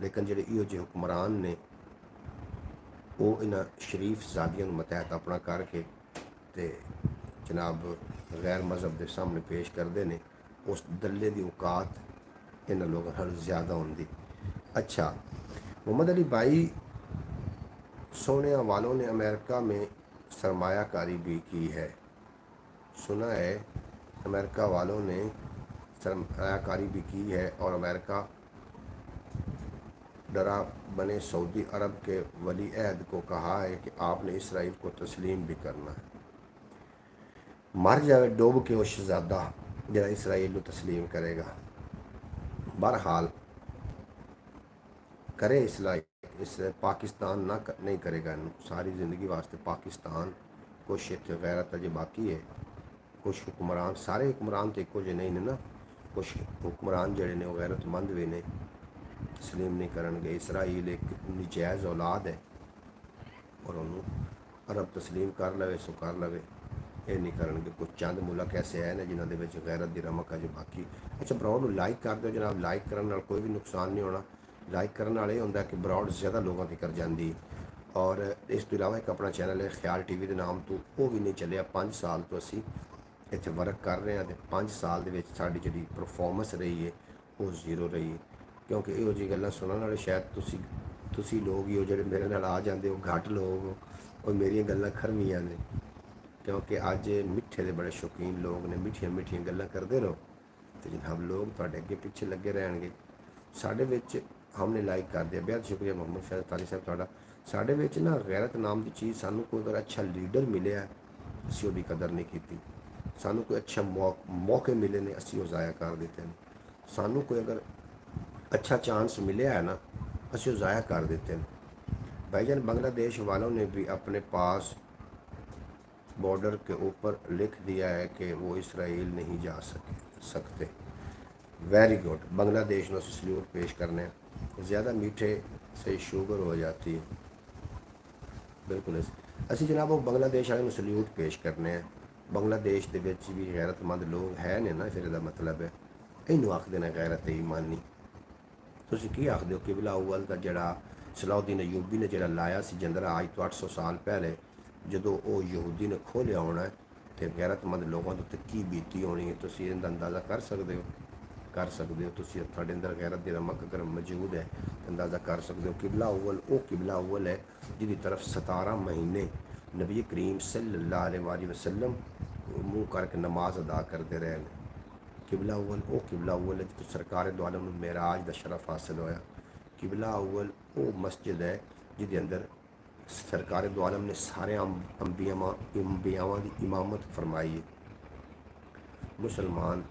लेकिन जिहड़े इहो जिहे हुक्मरान ने, वो इन्हां शरीफ ज़ादियां नूं मतहत अपना करके ते जनाब गैर मजहब के सामने पेश करते हैं। उस दल्ले की औकात इन्होंने लोगों को ज़्यादा होंगी। अच्छा, मोहम्मद अली भाई सोने वालों ने अमेरिका में सरमायाकारी भी की है। सुना है अमेरिका वालों ने सरमायाकारी भी की है, और अमेरिका डरा बने सऊदी अरब के वली अहद को कहा है कि आपने इसराइल को तस्लीम भी करना है। मर जाए डूब के वो शहजादा, ਜਿਹੜਾ ਇਸਰਾਈਲ ਨੂੰ ਤਸਲੀਮ ਕਰੇਗਾ। ਬਹਰਹਾਲ ਕਰੇ ਇਸਲਾਈ ਇਸ ਪਾਕਿਸਤਾਨ ਨਹੀਂ ਕਰੇਗਾ ਇਹਨੂੰ ਸਾਰੀ ਜ਼ਿੰਦਗੀ ਵਾਸਤੇ। ਪਾਕਿਸਤਾਨ ਕੁਛ ਇੱਥੇ ਗੈਰਤ ਅਜੇ ਬਾਕੀ ਹੈ। ਕੁਛ ਹੁਕਮਰਾਨ, ਸਾਰੇ ਹੁਕਮਰਾਨ ਤਾਂ ਇੱਕੋ ਜਿਹੇ ਨਹੀਂ ਨੇ ਨਾ, ਕੁਛ ਹੁਕਮਰਾਨ ਜਿਹੜੇ ਨੇ ਉਹ ਗੈਰਤਮੰਦ ਵੀ ਨੇ, ਤਸਲੀਮ ਨਹੀਂ ਕਰਨਗੇ। ਇਸਰਾਈਲ ਇੱਕ ਨਜਾਇਜ਼ ਔਲਾਦ ਹੈ ਔਰ ਉਹਨੂੰ ਅਰਬ ਤਸਲੀਮ ਕਰ ਲਵੇ ਸੋ ਕਰ ਲਵੇ, ਇਹ ਨਹੀਂ ਕਰਨਗੇ। ਕੁਝ ਚੰਦ ਮੁਲਕ ਐਸੇ ਹੈ ਨੇ ਜਿਨ੍ਹਾਂ ਦੇ ਵਿੱਚ ਗੈਰਤ ਦੀ ਰਮਕ ਅਜੇ ਬਾਕੀ। ਅੱਛਾ, ਬਰੋਡ ਨੂੰ ਲਾਈਕ ਕਰ ਦਿਓ ਜਨਾਬ। ਲਾਈਕ ਕਰਨ ਨਾਲ ਕੋਈ ਵੀ ਨੁਕਸਾਨ ਨਹੀਂ ਹੋਣਾ। ਲਾਈਕ ਕਰਨ ਨਾਲ ਇਹ ਹੁੰਦਾ ਕਿ ਬਰੋਡ ਜ਼ਿਆਦਾ ਲੋਕਾਂ ਤੱਕ ਜਾਂਦੀ। ਔਰ ਇਸ ਤੋਂ ਇਲਾਵਾ ਇੱਕ ਆਪਣਾ ਚੈਨਲ ਹੈ ਖਿਆਲ ਟੀਵੀ ਦੇ ਨਾਮ ਤੋਂ, ਉਹ ਵੀ ਨਹੀਂ ਚੱਲਿਆ। 5 ਸਾਲ ਤੋਂ ਅਸੀਂ ਇੱਥੇ ਵਰਕ ਕਰ ਰਹੇ ਹਾਂ ਅਤੇ 5 ਸਾਲ ਦੇ ਵਿੱਚ ਸਾਡੀ ਜਿਹੜੀ ਪਰਫੋਰਮੈਂਸ ਰਹੀ ਹੈ ਉਹ ਜ਼ੀਰੋ ਰਹੀ ਹੈ। ਕਿਉਂਕਿ ਇਹੋ ਜਿਹੀ ਗੱਲਾਂ ਸੁਣਨ ਵਾਲੇ ਸ਼ਾਇਦ ਤੁਸੀਂ ਲੋਕ ਹੀ ਹੋ ਜਿਹੜੇ ਮੇਰੇ ਨਾਲ ਆ ਜਾਂਦੇ ਹੋ, ਘੱਟ ਲੋਕ ਹੋ, ਔਰ ਮੇਰੀਆਂ ਗੱਲਾਂ ਖਰਮੀਆਂ ਨੇ। ਕਿਉਂਕਿ ਅੱਜ ਮਿੱਠੇ ਦੇ ਬੜੇ ਸ਼ੌਕੀਨ ਲੋਕ ਨੇ, ਮਿੱਠੀਆਂ ਮਿੱਠੀਆਂ ਗੱਲਾਂ ਕਰਦੇ ਰਹੋ ਤੇ ਜਨਾਬ ਲੋਕ ਤੁਹਾਡੇ ਅੱਗੇ ਪਿੱਛੇ ਲੱਗੇ ਰਹਿਣਗੇ। ਸਾਡੇ ਵਿੱਚ ਹਮਨੇ ਲਾਈਕ ਕਰ ਦਿਆ, ਬਹੁਤ ਸ਼ੁਕਰੀਆ ਮੁਹੰਮਦ ਫੈਜ਼ ਤਾਰੀ ਸਾਹਿਬ ਤੁਹਾਡਾ। ਸਾਡੇ ਵਿੱਚ ਨਾ ਗੈਰਤ ਨਾਮ ਦੀ ਚੀਜ਼, ਸਾਨੂੰ ਕੋਈ ਅਗਰ ਅੱਛਾ ਲੀਡਰ ਮਿਲਿਆ ਅਸੀਂ ਉਹਦੀ ਕਦਰ ਨਹੀਂ ਕੀਤੀ। ਸਾਨੂੰ ਕੋਈ ਅੱਛਾ ਮੌਕੇ ਮਿਲੇ ਨੇ ਅਸੀਂ ਉਹ ਜ਼ਾਇਆ ਕਰ ਦਿੱਤੇ ਨੇ। ਸਾਨੂੰ ਕੋਈ ਅਗਰ अच्छा चांस मिले है ना, ਅਸੀਂ ਉਹ ज़ाया कर देते हैं। भाईजान बांग्लादेश वालों ने भी अपने पास बॉर्डर के ऊपर लिख दिया है कि वो इसराइल नहीं जा सकते। वेरी गुड, बांग्लादेश में सल्यूट पेश करने। ज़्यादा मीठे से शुगर हो जाती है। बिल्कुल ਅਸੀਂ जनाब वो बांग्लादेश वाले सल्यूट पेश करने हैं। बांग्लादेश ਦੇ ਵਿੱਚ ਵੀ ਗੈਰਤਮੰਦ ਲੋਕ ਹੈ ਨੇ ਨਾ, ਫਿਰ ਇਹਦਾ ਮਤਲਬ ਹੈ ਇਹਨੂੰ ਆਖਦੇ ਨੇ ਗੈਰਤ ਈਮਾਨੀ। ਤੁਸੀਂ ਕੀ ਆਖਦੇ ਹੋ? ਕਿਬਲਾ ਅਵਲ ਦਾ ਜਿਹੜਾ ਸਲਾਉਦੀਨ ਅਯੂਬੀ ਨੇ ਜਿਹੜਾ ਲਾਇਆ ਸੀ ਜੰਦਰਾ ਅੱਜ ਤੋਂ 800 ਸਾਲ ਪਹਿਲੇ, ਜਦੋਂ ਉਹ ਯਹੂਦੀ ਨੇ ਖੋਲ੍ਹਿਆ ਹੋਣਾ ਤੇ ਗੈਰਤਮੰਦ ਲੋਕਾਂ ਦੇ ਉੱਤੇ ਕੀ ਬੀਤੀ ਹੋਣੀ ਹੈ, ਤੁਸੀਂ ਇਹਦਾ ਅੰਦਾਜ਼ਾ ਕਰ ਸਕਦੇ ਹੋ? ਕਰ ਸਕਦੇ ਹੋ ਤੁਸੀਂ? ਤੁਹਾਡੇ ਅੰਦਰ ਗੈਰਤ ਦੀ ਰਮਕ ਅਗਰ ਮੌਜੂਦ ਹੈ ਅੰਦਾਜ਼ਾ ਕਰ ਸਕਦੇ ਹੋ। ਕਿਬਲਾ ਅਵਲ ਉਹ ਕਿਬਲਾ ਅਵਲ ਹੈ ਜਿਹਦੀ ਤਰਫ 17 ਮਹੀਨੇ ਨਬੀ ਕਰੀਮ ਸੱਲੱਲਾਹੁ अलैहि वसल्लम ਮੂੰਹ ਕਰਕੇ ਨਮਾਜ਼ ਅਦਾ ਕਰਦੇ ਰਹੇ ਨੇ। किबला अव्वल वो किबला अव्वल है जितो सरकार दो आलम मेराज का शरफ हासिल होया। किबला अव्वल वो मस्जिद है जिसके अंदर सरकार दो आलम ने सारे अंबियावां की इमामत फरमाई है। मुसलमान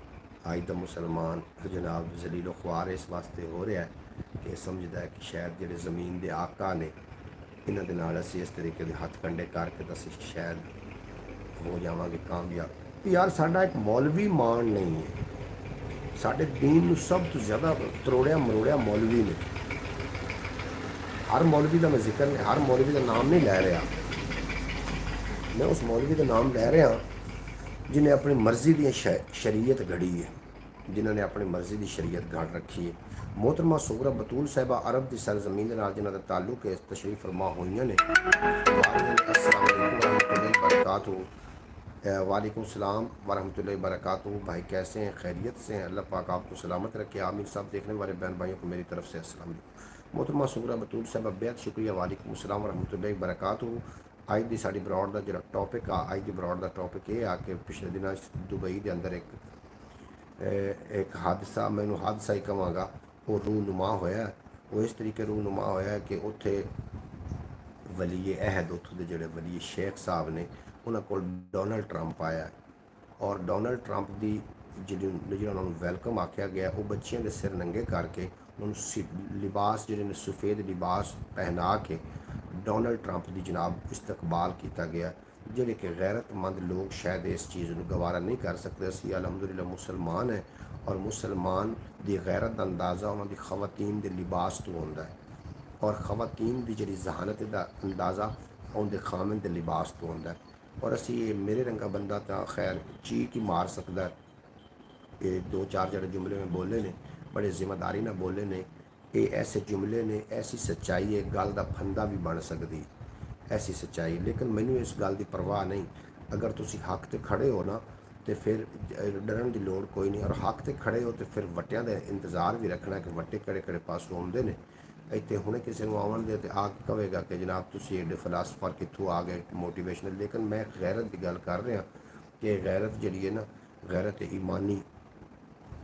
अज का मुसलमान जनाब जलीलो ख्वार इस वास्ते हो रहा है कि समझदा है कि शायद जेडे ज़मीन के आका ने इन्हां दे नाल असीं इस तरीके के हथ कंडे करके तो असीं शायद हो जावांगे कामयाब। यार साडा एक मौलवी मान नहीं है। साढ़े दीन में सब तो ज़्यादा त्रोड़िया मरोड़िया मौलवी ने। हर मौलवी का मैं जिक्र नहीं, हर मौलवी का नाम नहीं लै रहा, मैं उस मौलवी का नाम लै रहा जिन्हें अपनी मर्जी की शरीयत घड़ी है, जिन्होंने अपनी मर्जी की शरीयत घड़ रखी है। मोहतरमा सुगरा बतूल साहिबा अरब की सरजमीन के नाल जिन्हों का ताल्लुक है तशरीफ फरमा हुई ने। अस्सलाम वालेकुम वरहमतुल्लाहि वबरकातुहू। वालेकुम सलाम वरहमतुल्लाहि वबरकातुहू। भाई कैसे हैं? खैरियत से हैं? अल्लाह पाक आपको सलामत रखे। आमीन। सब देखने वाले बहन भाइयों को मेरी तरफ से अस्सलाम वालेकुम। मोहतरमा सुगरा बतूल साहब बेहद शुक्रिया। वालेकुम सलाम वरहमतुल्लाहि वबरकातुहू। अज की साड़ी ब्रॉड का जो टॉपिक आ, अज की ब्रॉड का टॉपिक ये आ कि पिछले दिनों दुबई के अंदर एक हादसा, मैं हादसा ही कहांगा, वो रूनुमा होया। वो इस तरीके रूनुमा होया कि उत्थे वली अहद, उत्थों के जोड़े वली शेख साहब ने उन्होंने को डोनाल्ड ट्रंप आया और डोनाल्ड ट्रंप की जो उन्होंने वैलकम आख्या गया वो बच्चियों के सिर नंगे करके उन्होंने लिबास जो सफ़ेद लिबास पहना के डोनाल्ड ट्रंप की जनाब इस्तकबाल किया गया। जोड़े कि गैरतमंद लोग शायद इस चीज़ को गवारा नहीं कर सकते। असी अलहमदुलिल्लाह मुसलमान है और मुसलमान की गैरत का अंदाज़ा उन्होंने खवातीन के लिबास तो होता है और खवातीन की जी जहानत का अंदाज़ा उनके खामिन के लिबास तो होता है। और असी मेरे रंगा बंदा तो खैर चीक ही मार सकता है। ये 2-4 जड़े जुमले में बोले ने बड़े जिम्मेदारी ना बोले ने, ये ऐसे जुमले ने, ऐसी सच्चाई है, गल का फंदा भी बन सकती ऐसी सच्चाई। लेकिन मैनू इस गल की परवाह नहीं। अगर तुसी हक ते खड़े हो ना तो फिर डरन की लोड़ कोई नहीं। और हक ते खड़े हो तो फिर वट्टियां का इंतज़ार भी रखना कि वट्टे किहड़े किहड़े पासों आउंदे ने। इतने हुणे किसी को आवन दे तो आके कहेगा कि जनाब तुसी एडे फिलासफर कित्थों आ गए मोटिवेशनल। लेकिन मैं गैरत की गल कर रहा कि गैरत जी है ना, गैरत ईमानी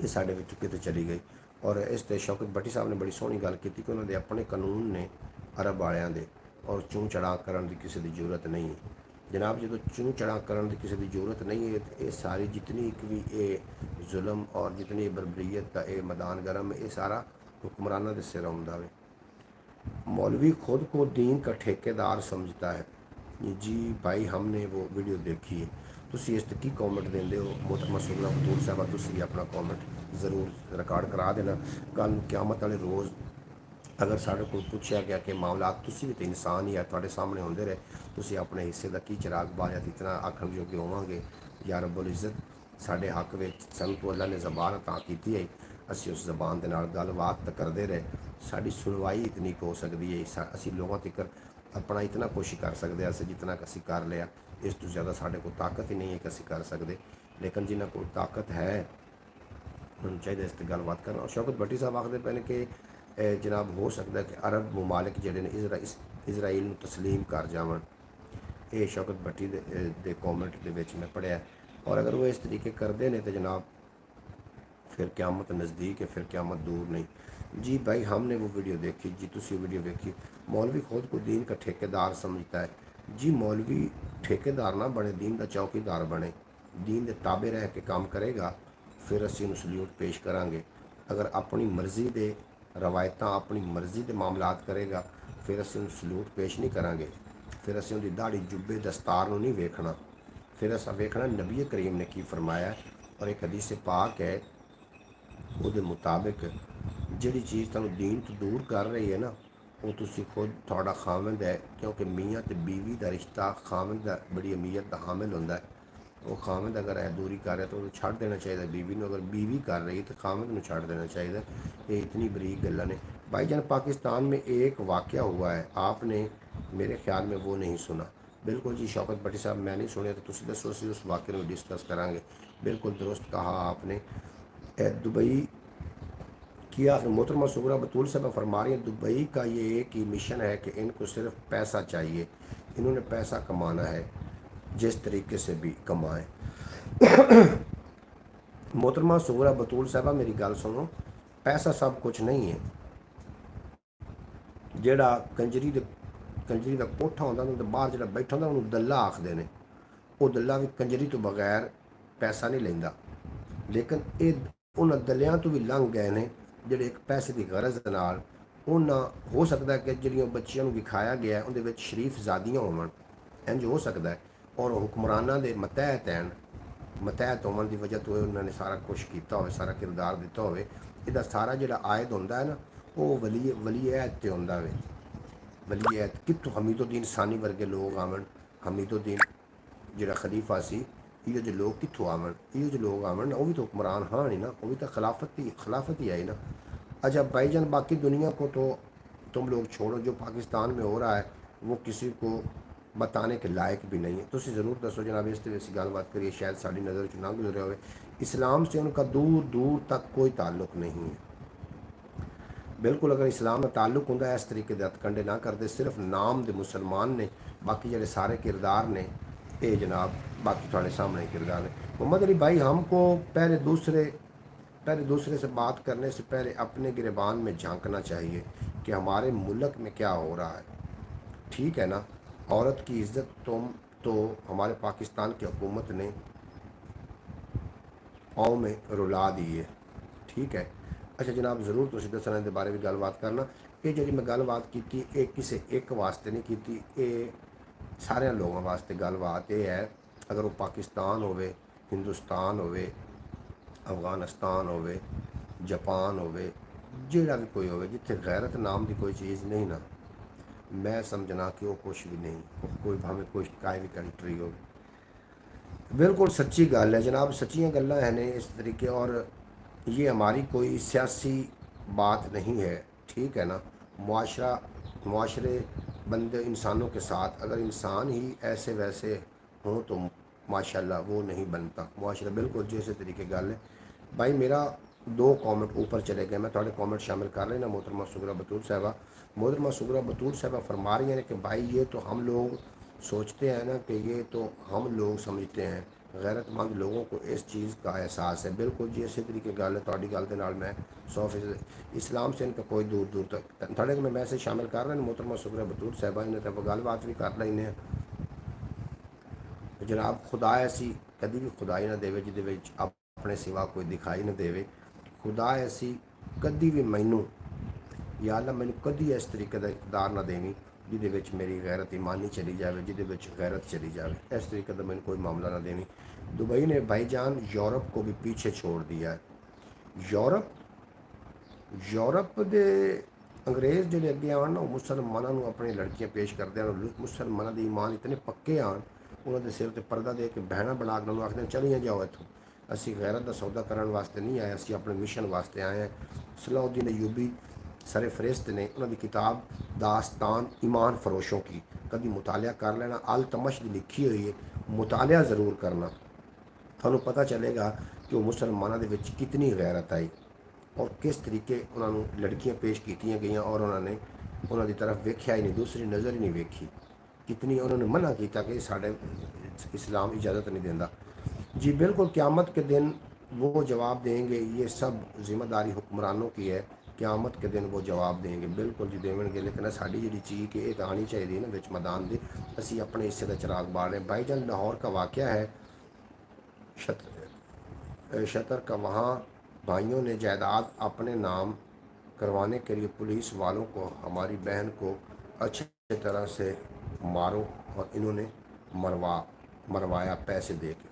ये साढ़े विच किते चली गई। और इस ते शौकत भट्टी साहब ने बड़ी सोहनी गल की कि उन्होंने अपने कानून ने अरब वालियां दे और चूं चढ़ा करन की किसी की जरूरत नहीं। जनाब जो चूँ चढ़ा करन की किसी की जरूरत नहीं है। तो ये सारी जितनी भी ये जुल्म और जितनी बरबरीयत का ये मैदान गर्म है, ये सारा हुक्मराना के सिर आउंदा वे। मौलवी खुद को दीन का ठेकेदार समझता है। जी भाई हमने वो वीडियो देखी है। तुसी इस ते की कॉमेंट देंदे हो? मोहतरमा सुगला बतूल साहबा तुसी भी अपना कॉमेंट ज़रूर रिकॉर्ड करा देना। कल क्यामत वाले रोज़ अगर साढ़े को पूछा गया कि मामला तुसी भी तो इंसान ही है, तुहाडे सामने होंदे रहे, तुसी अपने हिस्से का की चिराग बालिया, इतना आखण जोगे होवांगे या रब्बुल इज़्ज़त साढ़े हक में सानू तो अल्लाह ने ज़बान अता की है, असी उस ज़बान के नाल गलबात तो करते रहे। साड़ी सुनवाई इतनी हो सकती है, असी लोगों तक अपना इतना कोशिश कर सकते हैं जितना असी कर लिया। इस तो ज़्यादा साढ़े को ताकत ही नहीं है कि असी कर सकते। लेकिन जिन्हों को ताकत है उन्होंने चाहिए इस पर गलबात करना। और शौकत भट्टी साहब आखते पे ने कि जनाब हो सकता है कि अरब ममालिक जोड़े ने इजराइल में तस्लीम कर जावन। ये शौकत भट्टी दे कॉमेंट के मैं पढ़िया। और अगर वो इस तरीके करते हैं तो जनाब फिर क़यामत नज़दीक है, फिर क़यामत दूर नहीं। जी भाई हमने वो वीडियो देखी जी, तुसी वीडियो देखी। मौलवी खुद को दीन का ठेकेदार समझता है। जी मौलवी ठेकेदार ना बने, दीन का चौकीदार बने। दीन के ताबे रह के काम करेगा, फिर असी उन्हें सल्यूट पेश करांगे। अगर अपनी मर्जी के रवायत अपनी मर्जी के मामलात करेगा, फिर असी उन्हें सल्यूट पेश नहीं करांगे। फिर असी उनकी दाढ़ी जुब्बे दस्तार को नहीं वेखना, फिर असा वेखना नबी करीम ने की फरमाया। और एक हदीस पाक है ਉਹਦੇ ਮੁਤਾबिक ਜਿਹੜੀ चीज़ तुहानू दीन तो दूर कर रही है ना, वो तुसी खुद थोड़ा खामद है। क्योंकि मियाँ तो बीवी का रिश्ता खामद का बड़ी अमीयत का हामिल होंदा है। वो खामद अगर है दूरी कर रहा तो छड़ देना चाहिए बीवी को। अगर बीवी कर रही है तो खामद को छड़ देना चाहिए। ये इतनी बरीक गल्लां ने। भाईजान पाकिस्तान में एक वाक़या हुआ है, आपने मेरे ख्याल में वो नहीं सुना। बिल्कुल जी शौकत भट्टी साहब मैं नहीं सुने तो तुसी दसो, असीं उस वाक़े में डिस्कस करांगे। बिल्कुल दुरुस्त कहा आपने। दुबई किया मोहतरमा सुगरा बतूल साहब फरमा रही हैं, दुबई का ये एक ही मिशन है कि इनको सिर्फ पैसा चाहिए। इन्होंने पैसा कमाना है, जिस तरीके से भी कमाएं। मोहतरमा सुगरा बतूल साहबा मेरी गल सुनो, पैसा सब कुछ नहीं है। ਜਿਹੜਾ कंजरी का कोठा होंदा तो बाहर ਜਿਹੜਾ बैठा होंदा उन्होंने दल्ला आखते हैं। वो दल्ला भी कंजरी तो बगैर पैसा नहीं लेंदा। लेकिन ये उन्होंने दलियां तो भी लंघ गए हैं ਜਿਹੜੇ एक पैसे की गरज ਦੇ ਨਾਲ। ਉਹਨਾਂ हो सकता है कि ਜਿਹੜੀਆਂ ਬੱਚੀਆਂ ਨੂੰ ਵਿਖਾਇਆ ਗਿਆ ਉਹਦੇ ਵਿੱਚ ਸ਼ਰੀਫ ਜ਼ਾਦੀਆਂ ਹੋਵਣ, ਇੰਜ हो सकता है। और हुक्मराना के मतहत हैं, मतहत होने की वजह तो उन्होंने सारा कुछ किया हो, सारा किरदार दिता हो। ਇਹਦਾ सारा ਜਿਹੜਾ आयद होंदा है ना, वो वलीअहद ते होंदा वे। वलीअहद कितों हमीदुद्दीन सानी वर्गे लोग आवन, हमीदुद्दीन ਜਿਹੜਾ खलीफा सी, ये जो लोग कितों आवन, ये जो लोग आवन वो भी तो हुक्मरान हाँ नहीं ना, वो भी तो खिलाफत ही आई ना। अच्छा भाईजान बाकी दुनिया को तो तुम लोग छोड़ो, जो पाकिस्तान में हो रहा है वो किसी को बताने के लायक भी नहीं है। तो ज़रूर दसो जनाब इस तरह से गलबात करिए, शायद साड़ी नज़र च ना गुजरे हुए। इस्लाम से उनका दूर दूर तक कोई ताल्लुक नहीं है। बिल्कुल अगर इस्लाम का ताल्लुक होंदा इस तरीके के हथकंडे ना करते। सिर्फ नाम दे मुसलमान ने, बाकी जो सारे किरदार ने ये जनाब बाकी थोड़े सामने किरदार है। मोहम्मद अली भाई हमको पहले दूसरे से बात करने से पहले अपने गिरबान में झांकना चाहिए कि हमारे मुल्क में क्या हो रहा है। ठीक है ना, औरत की इज़्ज़त तो हमारे पाकिस्तान की हुकूमत ने पाँव में रुला दी है। ठीक है। अच्छा जनाब ज़रूर तुम दसना के बारे में गलबात करना। ये जी मैं गलबात की ये किसी एक वास्ते नहीं की, ये सारे लोगों वास्ते गलबात ये है। अगर वो पाकिस्तान होवे, हिंदुस्तान होवे, अफगानिस्तान होवे, जापान होवे, जिहड़ा भी कोई होवे जिथे गैरत नाम की कोई चीज़ नहीं ना, मैं समझना कि वो कुछ भी नहीं। कोई भावें कोई भी कंट्री हो। बिल्कुल सच्ची गल है जनाब, सच्चियाँ गल्लां हैं ने इस तरीके। और ये हमारी कोई सियासी बात नहीं है। ठीक है ना, मुआशरे बंदे इंसानों के साथ अगर इंसान ही ऐसे वैसे हों तो माशाल्लाह वो नहीं बनता मुआशरा। बिल्कुल जैसे तरीके गल है। भाई मेरा 2 कॉमेंट ऊपर चले गए, मैं थोड़े कॉमेंट शामिल कर लेना। मोहतरमा सुगरा बतूल साहबा फरमा रही हैं कि भाई ये तो हम लोग सोचते हैं ना कि ये तो हम लोग समझते हैं, गैरतमंद लोगों को इस चीज़ का एहसास है। बिल्कुल जी इसी तरीके गल है, थोड़ी गल के नाल मैं 100% इस्लाम से इनका कोई दूर दूर तक थोड़े मैं मैसेज शामिल कर रहे हैं। मोहतरमा सुगरा बतूल साहबा ने तो गलबात भी कर लें। ਜਨਾਬ ਖੁਦਾ ਐਸੀ ਕਦੀ ਵੀ ਖੁਦਾਈ ਨਾ ਦੇਵੇ ਜਿਹਦੇ ਵਿੱਚ ਆਪਣੇ ਸਿਵਾ ਕੋਈ ਦਿਖਾਈ ਨਾ ਦੇਵੇ। ਖੁਦਾ ਐਸੀ ਕਦੀ ਵੀ ਮੈਨੂੰ, ਯਾ ਅੱਲਾ ਮੈਨੂੰ ਕਦੀ ਇਸ ਤਰੀਕੇ ਦਾ ਇਕਤਦਾਰ ਨਾ ਦੇਵੀਂ ਜਿਹਦੇ ਵਿੱਚ ਮੇਰੀ ਗੈਰਤ ਈਮਾਨੀ चली जाए, ਜਿਹਦੇ ਵਿੱਚ गैरत चली जाए। इस तरीके का मैंने कोई मामला ना देनी। दुबई ने भाईजान यूरोप को भी पीछे छोड़ दिया है। यूरोप के अंग्रेज़ ਜਿਹੜੇ ਅੱਗੇ ਆਉਣ ਨਾ, ਉਹ ਮੁਸਲਮਾਨਾਂ ਨੂੰ ਆਪਣੀ ਲੜਕੀਆਂ ਪੇਸ਼ ਕਰਦੇ ਹਨ। ਮੁਸਲਮਾਨਾਂ ਦੇ ਈਮਾਨ ਇਤਨੇ ਪੱਕੇ ਆਣ, ਉਹਨਾਂ ਦੇ ਸਿਰ ਤੇ ਪਰਦਾ ਦੇ ਕੇ ਬਹਿਣਾ ਬਣਾ ਕੇ ਉਹਨੂੰ ਆਖਦੇ ਚਲੀਆਂ ਜਾਓ ਇੱਥੋਂ, ਅਸੀਂ ਗੈਰਤ ਦਾ ਸੌਦਾ ਕਰਨ ਵਾਸਤੇ ਨਹੀਂ ਆਏ, ਅਸੀਂ ਆਪਣੇ ਮਿਸ਼ਨ ਵਾਸਤੇ ਆਏ ਹਾਂ। ਸਲਾਹੁद्दीन अय्यूबी सर फहरिस्त ने उन्होंने किताब दास्तान ईमान फरोशों की कभी मुतालिया कर लेना, अल तमश की लिखी हुई है, मुतालिया ज़रूर करना, थानू पता चलेगा कि वो मुसलमानों के विच कितनी गैरत आई और किस तरीके उन्होंने लड़कियां पेश की गई और उन्होंने उन्होंने तरफ वेख्या ही नहीं, दूसरी नज़र ही नहीं वेखी। कितनी उन्होंने मना किया कि साढ़े इस्लाम इजाज़त नहीं देता। जी बिल्कुल, क़यामत के दिन वो जवाब देंगे, ये सब जिम्मेदारी हुक्मरानों की है। क़यामत के दिन वो जवाब देंगे, बिल्कुल जी देवणगे। लेकिन साड़ी जी चीज़ ये तो आनी चाहिए ना विच मैदान के, असी अपने हिस्से का चिराग बाल रहे हैं। भाईजान लाहौर का वाक़या है, शतर का, वहाँ भाइयों ने जायदाद अपने नाम करवाने के लिए पुलिस वालों को, हमारी बहन को अच्छी तरह से मारो और इन्होंने मरवाया पैसे दे के।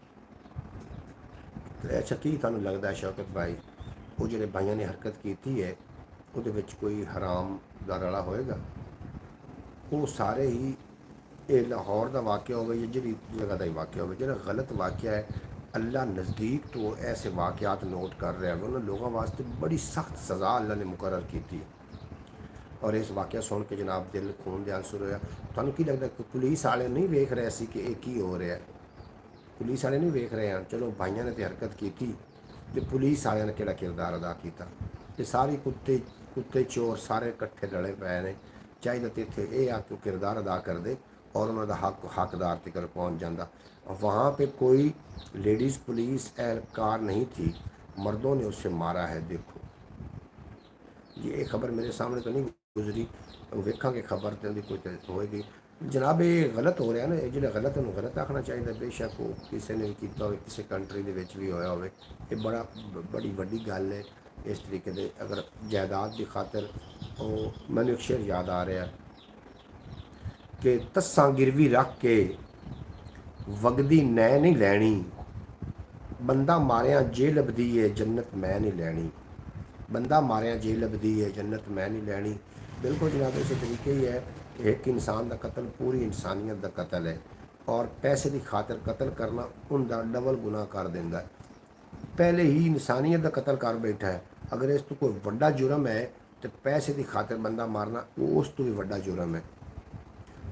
तो अच्छा की थानू लगता है शौकत भाई, वो जो भाइयों ने हरकत की है ਉਹਦੇ ਵਿੱਚ ਕੋਈ ਹਰਾਮ ਦਾ ਰਲਾ ਹੋਏਗਾ? ਉਹ ਸਾਰੇ ਹੀ, ਇਹ ਲਾਹੌਰ ਦਾ ਵਾਕਿਆ ਹੋਵੇ ਜਾਂ ਜਿਹੜੀ ਜਗ੍ਹਾ ਦਾ ਹੀ ਵਾਕਿਆ ਹੋਵੇ, ਜਿਹੜਾ ਗਲਤ ਵਾਕਿਆ ਹੈ, अल्लाह नज़दीक तो ऐसे वाक़यात नोट कर रहा है। उन्होंने लोगों वास्ते बड़ी सख्त सज़ा अल्लाह ने मुकर्रर की थी। और इस वाक़या सुन के जनाब दिल खून दे आंसू होया। तुहानू की लगता कि पुलिस वाले नहीं वेख रहे सी कि एक ही हो रहा है? पुलिस वाले नहीं वेख रहे हैं? चलो भाइयों ने तो हरकत की थी, तो पुलिस वाले ने किहड़ा किरदार अदा किया? ये सारे कुत्ते चोर सारे इकट्ठे लड़े पे ने। चाहिए तो इतने ये आ कि किरदार अदा कर दे और उन्होंने हकदार तक पहुँच जाता। वहाँ पे कोई लेडीज़ पुलिस एहलकार नहीं थी, मर्दों ने उसे मारा है। देखो ये खबर मेरे सामने तो नहीं गुजरी, वेखा कि खबर तो कोई तो होएगी। जनाब ये गलत हो रहा है ना, जो गलत है गलत आखना चाहिए। बेशक वो किसी ने भी किया हो, किसी कंट्री के भी होया हो, ये बड़ी वड्डी गल है। इस तरीके से अगर जायदाद की खातर, मैंने एक शेर याद आ रहा कि तस्सा गिरवी रख के वगदी नै नहीं लैनी, बंदा मारिया जे लभदी है जन्नत मैं नहीं लैनी। बंदा मारिया जे लभदी है जन्नत मैं नहीं लैनी। बिल्कुल जनाब इस तरीके ही है। एक इंसान का कत्ल पूरी इंसानियत का कत्ल है, और पैसे की खातर कत्ल करना उनका डबल गुनाह कर देता है। पहले ही इंसानियत का कत्ल कर बैठा है, अगर इस तो कोई वड्डा जुर्म है तो पैसे की खातर बंदा मारना वो उस तो भी वड्डा जुर्म है।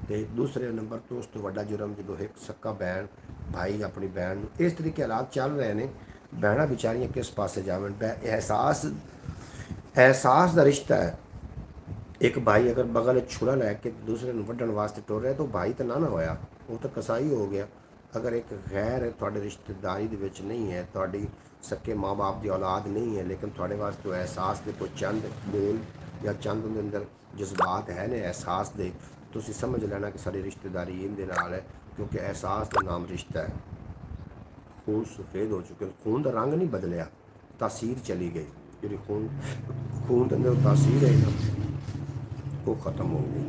तो दूसरे नंबर तो उस तो वड्डा जुर्म जो एक सक्का भैन भाई अपनी बहन, इस तरीके हालात चल रहे हैं। भैन बेचारियां किस पासे जावन? एहसास का रिश्ता है। एक भाई अगर बगल छुरा लैके दूसरे वड्डण वास्ते टुर रहा तो भाई तो ना होया, वो तो कसाई हो गया। अगर एक गैर थोड़े रिश्तेदारी के नहीं है, थोड़ी सक्के माँ बाप की औलाद नहीं है, लेकिन थोड़े वास्ते एहसास के कोई चंद बोल या चंद उनके अंदर जज्बात है ने एहसास दे, तो समझ लेना कि सारी रिश्तेदारी इनके नाल है, क्योंकि एहसास का नाम रिश्ता है। खून सफेद हो चुके, खून का रंग नहीं बदलिया, तासीर चली गई। जी खून के अंदर तासीर है ना, वो ख़त्म हो गई।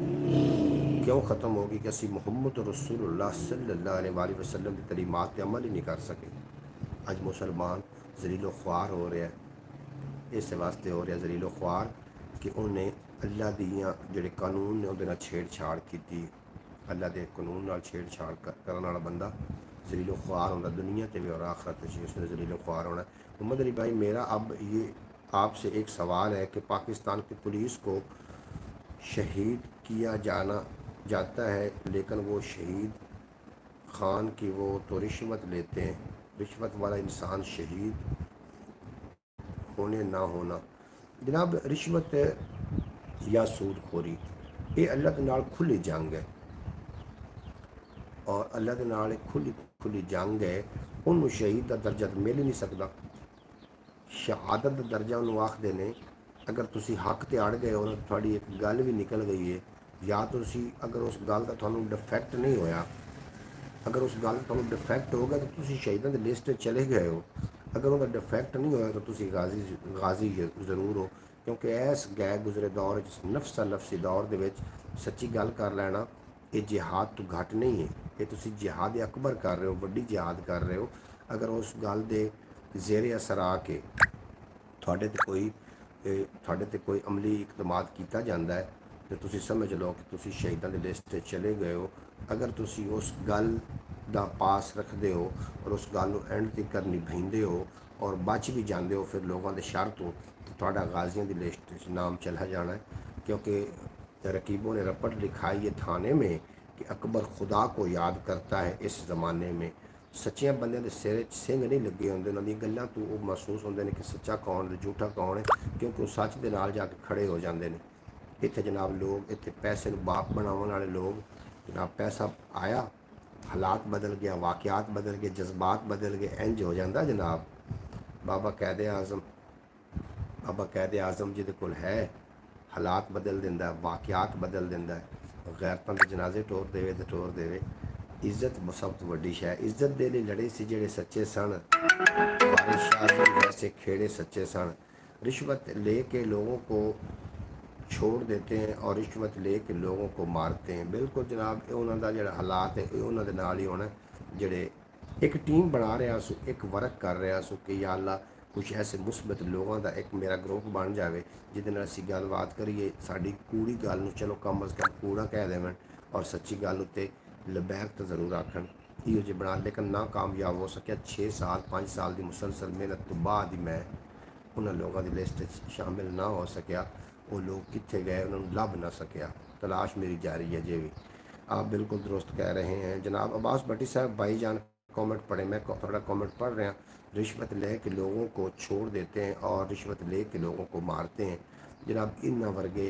क्यों ख़त्म होगी? कि असी मुहम्मद रसूलुल्लाह सल्लल्लाहु अलैहि वसल्लम की तलीमात पर अमल ही नहीं कर सके। अज मुसलमान जलीलो ख्वार हो रहा है, इस वास्ते हो रहा जलीलो ख्वार कि उन्हें अल्लाह दियाँ जिहड़े कानून ने उहदे नाल छेड़छाड़ की। अल्लाह के कानून नाल छेड़छाड़ करने वाला बंदा जलीलो ख्वार होता, दुनिया ते भी और आखिरत में उसने जलीलो ख्वार होना। मोहम्मद अली भाई, मेरा अब ये आपसे एक सवाल है कि पाकिस्तान की पुलिस को शहीद किया जाता है, लेकिन वो शहीद खान की वो तो रिश्वत लेते हैं। रिश्वत वाला इंसान शहीद होने ना होना, जनाब रिश्वत या सूदखोरी ये अल्लाह के नाल खुली जंग है, और अल्लाह के नाल खुली जंग है। उन्होंने शहीद का दर्जा तो मिल ही नहीं सकता। शहादत का दर्जा उन्होंने आखते ने। अगर तुसी हक ते अड़ गए हो ना, थोड़ी एक गल भी निकल गई है, या तुसी अगर उस गल का थानू डिफेक्ट नहीं होया ਅਗਰ ਉਸ ਗੱਲ ਦਾ ਤੁਹਾਨੂੰ ਡਿਫੈਕਟ ਹੋਗਾ ਤਾਂ ਤੁਸੀਂ ਸ਼ਹੀਦਾਂ ਦੀ ਲਿਸਟ 'ਚ ਚਲੇ ਗਏ ਹੋ। ਅਗਰ ਉਹਦਾ ਡਿਫੈਕਟ ਨਹੀਂ ਹੋਇਆ ਤਾਂ ਤੁਸੀਂ ਗਾਜ਼ੀ ਜ਼ਰੂਰ ਹੋ। ਕਿਉਂਕਿ ਇਸ ਗਏ ਗੁਜ਼ਰੇ ਦੌਰ ਵਿੱਚ, ਨਫਸਾ ਨਫਸੀ ਦੌਰ ਦੇ ਵਿੱਚ ਸੱਚੀ ਗੱਲ ਕਰ ਲੈਣਾ ਇਹ ਜਿਹਾਦ ਤੋਂ ਘੱਟ ਨਹੀਂ ਹੈ। ਇਹ ਤੁਸੀਂ ਜਿਹਾਦ ਅਕਬਰ ਕਰ ਰਹੇ ਹੋ, ਵੱਡੀ ਜਿਹਾਦ ਕਰ ਰਹੇ ਹੋ। ਅਗਰ ਉਸ ਗੱਲ ਦੇ ਜ਼ੇਰੇ ਅਸਰ ਆ ਕੇ ਤੁਹਾਡੇ ਤੇ ਕੋਈ ਅਮਲੀ ਇਕਦਮਾਤ ਕੀਤਾ ਜਾਂਦਾ ਹੈ ਤੇ ਤੁਸੀਂ ਸਮਝ ਲਓ ਕਿ ਤੁਸੀਂ ਸ਼ਹੀਦਾਂ ਦੀ ਲਿਸਟ 'ਤੇ ਚਲੇ ਗਏ ਹੋ। ਅਗਰ ਤੁਸੀਂ ਉਸ ਗੱਲ ਦਾ ਪਾਸ ਰੱਖਦੇ ਹੋ ਔਰ ਉਸ ਗੱਲ ਨੂੰ ਐਂਡ ਤੱਕ ਨਿਭਾਉਂਦੇ ਹੋ ਔਰ ਬਚ ਵੀ ਜਾਂਦੇ ਹੋ ਫਿਰ ਲੋਕਾਂ ਦੇ ਸ਼ਰ ਤੋਂ, ਤਾਂ ਤੁਹਾਡਾ ਗਾਜ਼ੀਆਂ ਦੀ ਲਿਸਟ 'ਚ ਨਾਮ ਚਲਾ जाना है। क्योंकि रकीबों ने रपट लिखाई है थाने में कि अकबर खुदा को याद करता है इस ज़माने में। ਸੱਚਿਆਂ ਬੰਦਿਆਂ ਦੇ ਸਿਰ 'ਚ ਸਿੰਘ ਨਹੀਂ ਲੱਗੇ ਹੁੰਦੇ, ਉਹਨਾਂ ਦੀਆਂ ਗੱਲਾਂ ਤੋਂ ਉਹ ਮਹਿਸੂਸ ਹੁੰਦੇ ਨੇ ਕਿ ਸੱਚਾ ਕੌਣ ਤੇ ਝੂਠਾ ਕੌਣ ਹੈ, ਕਿਉਂਕਿ ਉਹ ਸੱਚ ਦੇ ਨਾਲ ਜਾ ਕੇ ਖੜੇ ਹੋ ਜਾਂਦੇ ਨੇ। ਇੱਥੇ ਜਨਾਬ ਲੋਕ, ਇੱਥੇ ਪੈਸੇ ਨੂੰ ਬਾਪ ਬਣਾਉਣ ਵਾਲੇ ਲੋਕ, ਜਨਾਬ ਪੈਸਾ ਆਇਆ, ਹਾਲਾਤ ਬਦਲ ਗਿਆ, ਵਾਕਿਆਤ ਬਦਲ ਗਏ, ਜਜ਼ਬਾਤ ਬਦਲ ਗਏ, ਇੰਜ ਹੋ ਜਾਂਦਾ ਜਨਾਬ। ਬਾਬਾ ਕੈਦ ਆਜ਼ਮ ਬਾਬਾ ਕੈਦ ਆਜ਼ਮ ਜਿਹਦੇ ਕੋਲ ਹੈ, ਹਾਲਾਤ ਬਦਲ ਦਿੰਦਾ, ਵਾਕਿਆਤ ਬਦਲ ਦਿੰਦਾ, ਗੈਰਤਾਂ ਦੇ ਜਨਾਜ਼ੇ ਟੋਰ ਦੇਵੇ ਤੇ ਟੋਰ ਦੇਵੇ। ਇੱਜ਼ਤ ਸਭ ਤੋਂ ਵੱਡੀ ਸ਼ੈ। ਇੱਜ਼ਤ ਦੇ ਲਈ ਲੜੇ ਸੀ ਜਿਹੜੇ ਸੱਚੇ ਸਨ, ਵਾਰਿਸ शाह जी वैसे खेड़े सच्चे सन। रिश्वत लेके लोगों को छोड़ देते हैं और रिश्वत लेके लोगों को मारते हैं। बिल्कुल जनाब, ਇਹ ਉਹਨਾਂ ਦਾ ਜਿਹੜਾ ਹਾਲਾਤ ਹੈ ਇਹ ਉਹਨਾਂ ਦੇ ਨਾਲ ਹੀ ਹੋਣਾ। ਜਿਹੜੇ ਇੱਕ ਟੀਮ ਬਣਾ ਰਿਹਾ ਸੋ, ਇੱਕ ਵਰਕ ਕਰ ਰਿਹਾ ਸੋ ਕਿ ਯਾ ਅੱਲਾ ਕੁਛ ਐਸੇ ਮੁਸਬਤ ਲੋਕਾਂ ਦਾ ਇੱਕ ਮੇਰਾ ਗਰੁੱਪ ਬਣ ਜਾਵੇ ਜਿਹਦੇ ਨਾਲ ਅਸੀਂ ਗੱਲਬਾਤ ਕਰੀਏ, ਸਾਡੀ ਕੂੜੀ ਗੱਲ ਨੂੰ ਚਲੋ ਕਮ ਅਜ਼ ਕਮ ਕੂੜਾ ਕਹਿ ਦੇਵਣ ਔਰ ਸੱਚੀ ਗੱਲ ਉੱਤੇ ਲਬੈਕ ਤਾਂ ਜ਼ਰੂਰ ਆਖਣ। ਇਹੋ ਜਿਹੇ ਬਣਾ, ਲੇਕਿਨ ਨਾ ਕਾਮਯਾਬ ਹੋ ਸਕਿਆ। 6 ਸਾਲ 5 ਸਾਲ ਦੀ ਮੁਸਲਸਲ ਮਿਹਨਤ ਤੋਂ ਬਾਅਦ ਹੀ ਮੈਂ ਉਹਨਾਂ ਲੋਕਾਂ ਦੀ ਲਿਸਟ 'ਚ ਸ਼ਾਮਿਲ ਨਾ ਹੋ ਸਕਿਆ। ਉਹ ਲੋਕ ਕਿੱਥੇ ਗਏ, ਉਹਨਾਂ ਨੂੰ ਲੱਭ ਨਾ ਸਕਿਆ। ਤਲਾਸ਼ ਮੇਰੀ ਜਾਰੀ है जे भी। आप बिल्कुल दुरुस्त कह रहे हैं जनाब। अब्बास भट्टी साहब भाईजान कमेंट पढ़े, मैं थोड़ा कमेंट पढ़ रहा। रिश्वत ले के लोगों को छोड़ देते हैं और रिश्वत ले के लोगों को मारते हैं। जनाब इन्ना वर्गे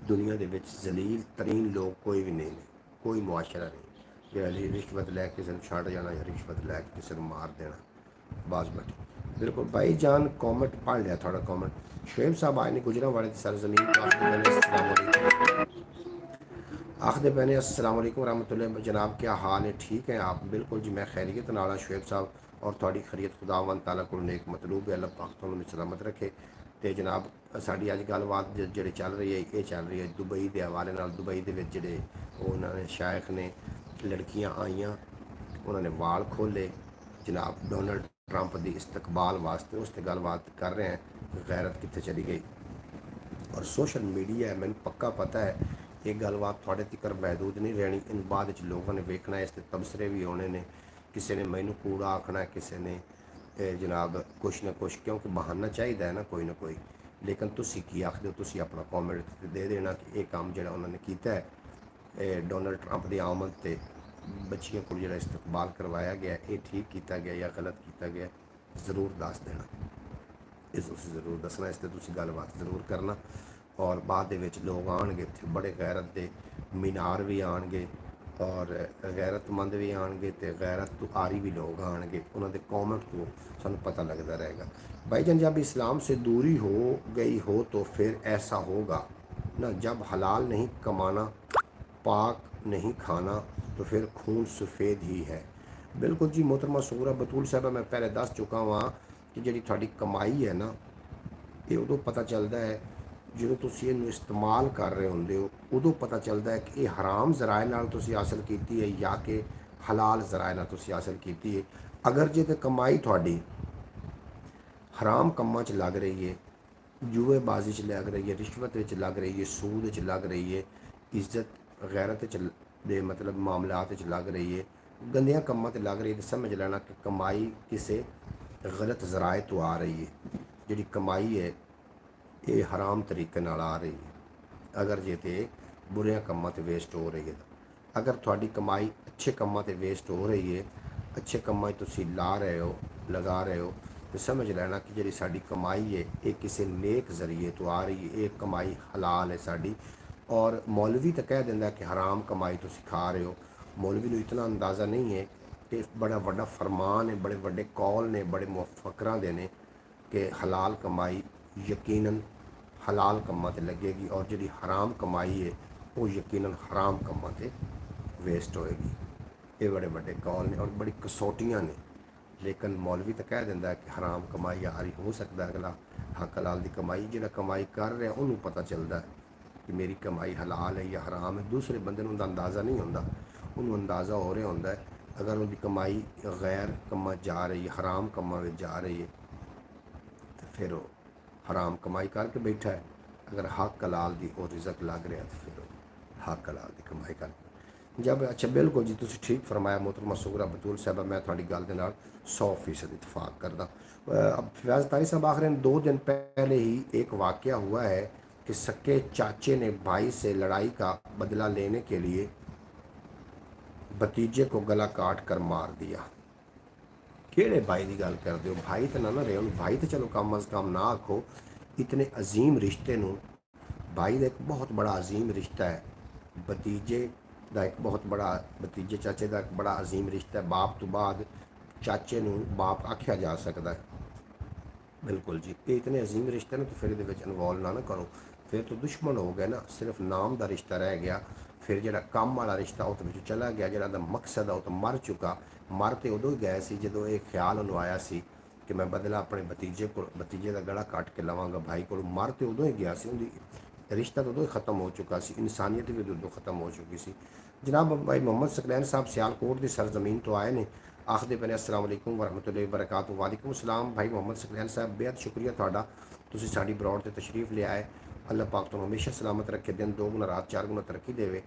दुनिया के विच जलील तरीन लोग कोई भी नहीं ने, कोई मुआशरा नहीं जो रिश्वत लै किसी को छड़ जाना या रिश्वत लै के किसी को मार देना। अब्बास भट्टी बिल्कुल भाई जान कॉमेंट पढ़ लिया थोड़ा कॉमेंट। शुएब साहब आए ने गुजरा वाले सरजमीन आखिर बहने अस्सलाम वालेकुम रहमतुल्लाह। जनाब क्या हाल है, ठीक है आप? बिल्कुल जी मैं खैरियत नाल शुएब साहब और थोड़ी खैरियत खुदावन ताला को नेक मतलूब है, अल्लाह पाक तुहानू सलामत रखे। तो जनाब साड़ी अज गलबात जी चल रही है ये चल रही है दुबई के हवाले नाल। दुबई के जोड़े उन्होंने शायख ने लड़कियां आईयां, उन्होंने वाल खोले जनाब डोनल्ड ट्रंप की इस्तकबाल वास्ते, उस पर गलबात कर रहे हैं गैरत कितने चली गई। और सोशल मीडिया है, मैंने पक्का पता है ये गलबात थोड़े तक महदूद नहीं रहनी। इन बाद लोगों ने वेखना है, इस तबसरे भी होने ने। किसी ने मैनू कूड़ा आखना, किसी ने जनाब कुछ ना कुछ, क्योंकि बहाना चाहिए है ना कोई ना कोई। लेकिन तुसी की आखदे हो, तुसी अपना कॉमेंट दे देना कि ये काम जो उन्होंने किया है डोनल्ड ट्रंप की आमद से बच्चियों को जो इस्तकबाल करवाया गया ये ठीक किया गया या गलत किया गया, ज़रूर दस देना। इस जरूर दसना, इस तुम गलबात जरूर करना। और बाद दे विच लोग आएंगे इत्थे बड़े गैरत के मीनार भी आएंगे और गैरतमंद भी आएंगे तो गैरत तो आरी भी लोग आएंगे। उन्होंने कॉमेंट को सानू पता लगता रहेगा। भाईजान जब इस्लाम से दूरी हो गई हो तो फिर ऐसा होगा ना, जब हलाल नहीं कमाना, पाक नहीं खाना तो फिर खून सफ़ेद ही है। बिल्कुल जी मोहतरमा सूरा बतूल साहब, मैं पहले दस चुका वहाँ कि जी थोड़ी कमाई है ना ये उदों पता चलता है जो तुसी इहनूं इस्तेमाल कर रहे होंदे हो, उदों पता चलता है कि ये हराम जराए नाल तुसी हासिल कीती है या कि हलाल जराए नाल तुसी हासिल कीती है। अगर जे ते कमाई थोड़ी हराम कम्मां च लग रही है, जुएबाजी च लग रही है, रिश्वत च लग रही है, सूद च लग रही है, इज्जत गैरत च दे मतलब मामलात च लग रही है, गंदियां कम्मां ते लग रही है, तो समझ लेना कि कमाई किसी गलत जराए तो आ रही है। जिहड़ी कमाई है ये हराम तरीके नाल आ रही है। अगर जे ते बुरियां कम्मां ते वेस्ट हो रही है, अगर थोड़ी कमाई अच्छे कम्मां ते वेस्ट हो रही है, अच्छे कम्मां तुसी ला रहे हो, लगा रहे हो, तो समझ लेना कि जिहड़ी साडी कमाई है ये किसी नेक जरिए तो आ रही है, ये कमाई हलाल है साडी। और मौलवी तो कह दिंदा कि हराम कमाई तुसी खा रहे हो। मौलवी नूं इतना अंदाज़ा नहीं है कि बड़ा वड्डा फरमान है, बड़े वड्डे कौल ने, बड़े मुफक्करां दे ने कि हलाल कमाई यकीनन हलाल कम्मां ते लगेगी और जिहड़ी हराम कमाई है वो यकीनन हराम कम्मां ते वेस्ट होएगी। ਇਹ ਬੜੇ ਵੱਡੇ ਕੌਲ ਨੇ ਔਰ ਬੜੀ ਕਸੌਟੀਆਂ ਨੇ। ਲੇਕਿਨ ਮੌਲਵੀ ਤਾਂ ਕਹਿ ਦਿੰਦਾ ਕਿ ਹਰਾਮ ਕਮਾਈ ਆ ਰਹੀ, ਹੋ ਸਕਦਾ ਅਗਲਾ ਹੱਕ ਹਲਾਲ ਦੀ ਕਮਾਈ, ਜਿਹੜਾ ਕਮਾਈ ਕਰ ਰਿਹਾ ਉਹਨੂੰ ਪਤਾ ਚੱਲਦਾ ਕਿ ਮੇਰੀ ਕਮਾਈ ਹਲਾਲ ਹੈ ਜਾਂ ਹਰਾਮ ਹੈ। ਦੂਸਰੇ ਬੰਦੇ ਨੂੰ ਉਹਦਾ ਅੰਦਾਜ਼ਾ ਨਹੀਂ ਹੁੰਦਾ, ਉਹਨੂੰ ਅੰਦਾਜ਼ਾ ਹੋ ਰਿਹਾ ਹੁੰਦਾ ਹੈ। ਅਗਰ ਉਹਦੀ ਕਮਾਈ ਗੈਰ ਕੰਮਾਂ ਜਾ ਰਹੀ ਹੈ, ਹਰਾਮ ਕੰਮਾਂ ਵਿੱਚ ਜਾ ਰਹੀ ਹੈ, ਤਾਂ ਫਿਰ ਉਹ हराम कमाई करके बैठा है। अगर हक हलाल दी और रिजक लग रहा तो फिर हक हलाल दी कमाई कर जब अच्छा बिल्कुल जी तुम ठीक फरमाया मोहतरमा सुगरा बतूल साहब, मैं थोड़ी गल के 100% इतफाक करदा। अब फयाज तारी साहब आखिर 2 दिन पहले ही एक वाक़या हुआ है कि सक्के चाचे ने भाई से लड़ाई का बदला लेने के लिए भतीजे को गला काट कर मार दिया। ਕਿਹੜੇ भाई की गल करते हो? भाई तो ना रहे हो, भाई तो चलो कम अज़ कम ना आखो। इतने अजीम रिश्ते नूं भाई का एक बहुत बड़ा अजीम रिश्ता है, भतीजे का एक बहुत बड़ा, भतीजे चाचे का एक बड़ा अजीम रिश्ता है। बाप तो बाद चाचे नूं बाप आख्या जा सकता है। बिल्कुल जी, ये इतने अजीम रिश्ते ने तो फिर ये इन्वॉल्व ना करो, फिर तो दुश्मन हो गए ना, सिर्फ नाम का रिश्ता रह गया। फिर जो काम वाला रिश्ता वो तो चला गया, जो मकसद है वो तो मर चुका। मर तो उदों ही गए जो ये ख्याल उन्होंने आया सी कि मैं बदला अपने भतीजे को, भतीजे का गला कट के लवांगा भाई को। मर तो उदों ही गया सी, उनकी रिश्ता तो उदों ही खत्म हो चुका सी, इंसानियत भी उदों खत्म हो चुकी सी। जनाब भाई मोहम्मद सकलैन साहब सियालकोट की सरजमीन तो आए ने, आखदे पे ने अस्सलाम वालेकुम वरहमतुल्लाहि वबरकातुहू। वालेकुम सलाम भाई मोहम्मद सकलैन साहब, बेहद शुक्रिया तुहाडा, तुसीं साडी ब्रॉड ते तशरीफ ले आए। अल्लाह पाक तुहानूं हमेशा सलामत रखे, दिन 2 गुना रात 4 गुना तरक्की देवे